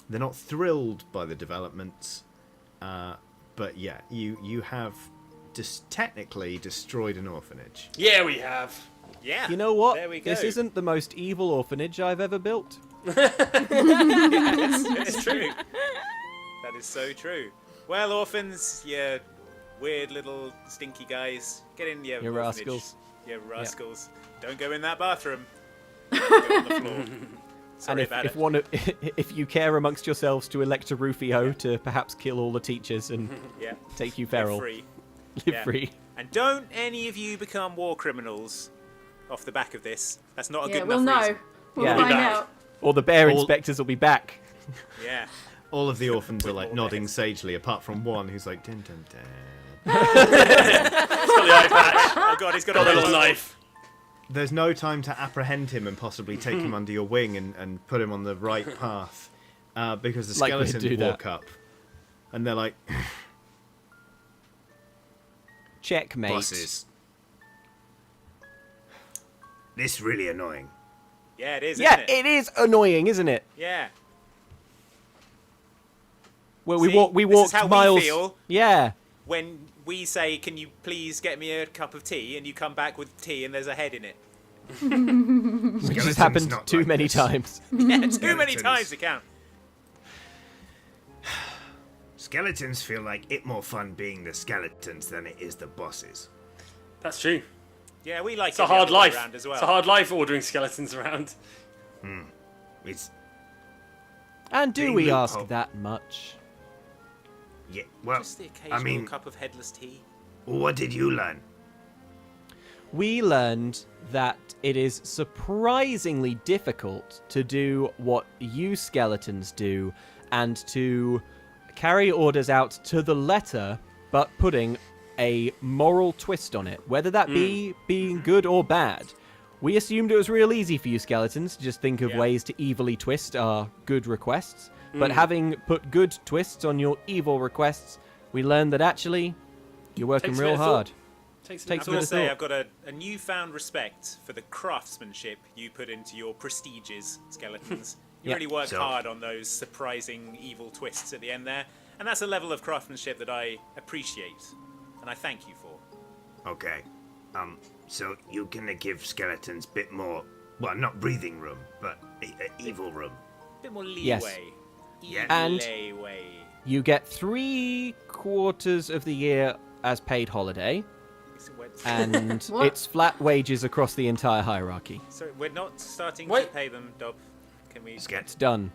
They're not thrilled by the developments, but yeah, you have just technically destroyed an orphanage. Yeah, we have. Yeah. You know what? There we go. This isn't the most evil orphanage I've ever built. It's true. That is so true. Well, orphans, you weird little stinky guys, get in your You orphanage. rascals. You rascals. Don't go in that bathroom. Go on the floor. Sorry And about if it. one, if you care amongst yourselves to elect a Rufio to perhaps kill all the teachers and Yeah. take you Live feral, free. live Yeah. free. And don't any of you become war criminals off the back of this. That's not a Yeah, good we'll enough know. reason. We'll Yeah. find Be out. Or the bear All- inspectors will be back. Yeah. All of the orphans are With like all nodding heads. sagely, apart from one who's like, dun dun dun. It's got the eye patch. Oh god, he's got Got a a little knife. There's no time to apprehend him and possibly take him under your wing and put him on the right path, because the Like we'd skeletons do that. walk up, and they're like, Checkmate. bosses. This really annoying. Yeah, it is, Yeah, isn't it? it is annoying, isn't it? Yeah. Well, See, we walked this is how we miles. feel. Yeah. When we say, can you please get me a cup of tea, and you come back with tea and there's a head in it. Which has Skeletons happened not too like many this. times. Yeah, too many Skeletons. times to count. Skeletons feel like it more fun being the skeletons than it is the bosses. That's true. Yeah, we like It's a it the hard other way life. around as well. It's a hard life ordering skeletons around. It's And do Being we loophole. ask that much? yeah. Well, Just the occasional I mean, cup of headless tea. what did you learn? We learned that it is surprisingly difficult to do what you skeletons do and to carry orders out to the letter, but putting a moral twist on it, whether that be being good or bad. We assumed it was real easy for you skeletons to just think of Yeah. ways to evilly twist our good requests, but having put good twists on your evil requests, we learned that actually you're working Takes a bit real of thought. hard. Takes Takes I'm a going bit to of say thought. I've got a newfound respect for the craftsmanship you put into your prestiges, skeletons. You Yeah. really worked So- hard on those surprising evil twists at the end there, and that's a level of craftsmanship that I appreciate, and I thank you for. Okay. So you can give skeletons a bit more, well, not breathing room, but evil room. A bit more leeway. Yes. Yeah. And- Leeway. You get 3/4 of the year as paid holiday, and What? it's flat wages across the entire hierarchy. So we're not starting to Wait. pay them, Dob. Can we? It's done.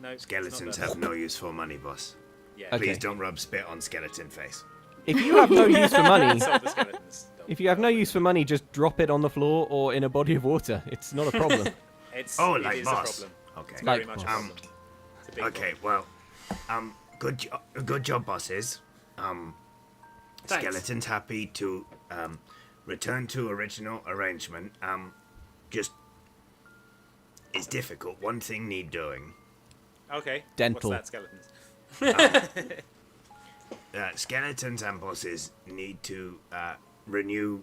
No. it's Skeletons not done. have no use for money, boss. Yeah. Okay. Please don't rub spit on skeleton face. If you have no use for money, Sold the skeletons. Dob. if you have no use for money, just drop it on the floor or in a body of water. It's not a problem. It Like is boss. a problem. Okay. Very Like much a boss. problem. It's a big Okay. Well, good job, bosses. Thanks. Skeleton's happy to return to original arrangement. Just it's difficult. One thing need doing. one. Okay. Dental. What's that, skeletons? Skeletons and bosses need to renew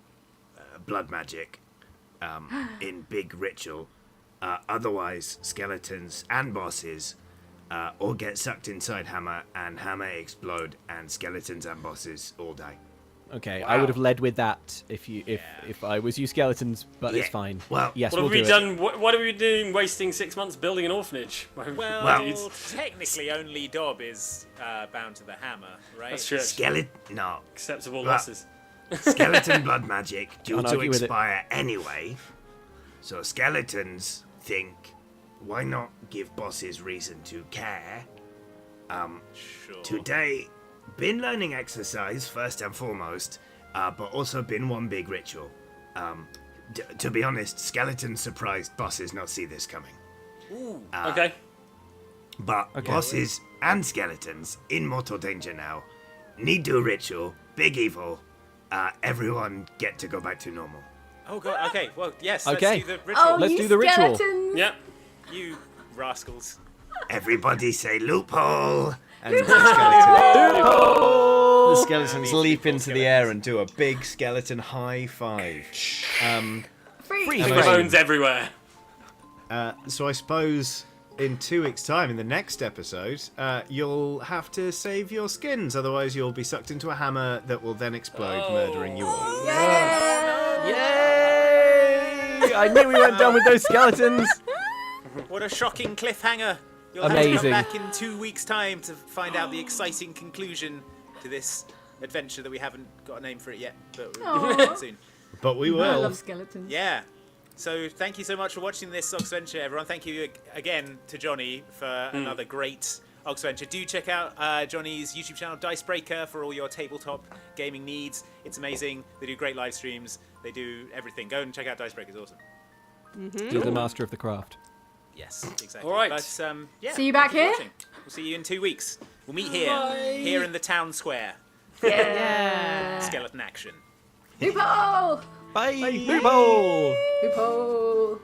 blood magic in big ritual. Otherwise, skeletons and bosses all get sucked inside Hammer, and Hammer explode, and skeletons and bosses all die. Okay, I would have led with that if I was you skeletons, but it's Yeah. fine. Well, yes, What we'll have we do it. done? What have we been doing? Wasting 6 months building an orphanage? Well, Dudes. technically, only Dob is bound to the hammer, right? That's true. No. Acceptable Well, losses. Skeleton blood magic due Can't to argue with it. expire anyway. So skeletons think, why not give bosses reason to care? Sure. Today, been learning exercise first and foremost, but also been one big ritual. To be honest, skeletons surprised bosses not see this coming. Okay. But Okay. bosses and skeletons in mortal danger now. Need do a ritual, big evil. Everyone get to go back to normal. Oh god. Okay. Well, yes. Okay. Let's do the ritual. Oh, Let's you do the ritual. skeletons! Yep. You rascals. Everybody say loophole. And the skeletons Yeah, leap beautiful into the air and do a big skeleton high five. Free. And Bones everywhere. So I suppose in 2 weeks' time, in the next episode, you'll have to save your skins, otherwise you'll be sucked into a hammer that will then explode, murdering you all. Yay! I knew we weren't done with those skeletons. What a shocking cliffhanger! You'll Amazing. have to come back in 2 weeks' time to find out the exciting conclusion to this adventure that we haven't got a name for it yet, but we'll give it soon. But we I will. love skeletons. Yeah. So thank you so much for watching this Oxventure, everyone. Thank you again to Johnny for another great Oxventure. Do check out Johnny's YouTube channel, Dicebreaker, for all your tabletop gaming needs. It's amazing. They do great live streams. They do everything. Go and check out Dicebreaker. It's awesome. He's the master of the craft. Yes, exactly. All right. But, yeah, See you back thank for here? watching. We'll see you in 2 weeks. We'll meet here in the town square. Yeah. Skeleton action. Hoophole! Bye. Bye. Hoophole!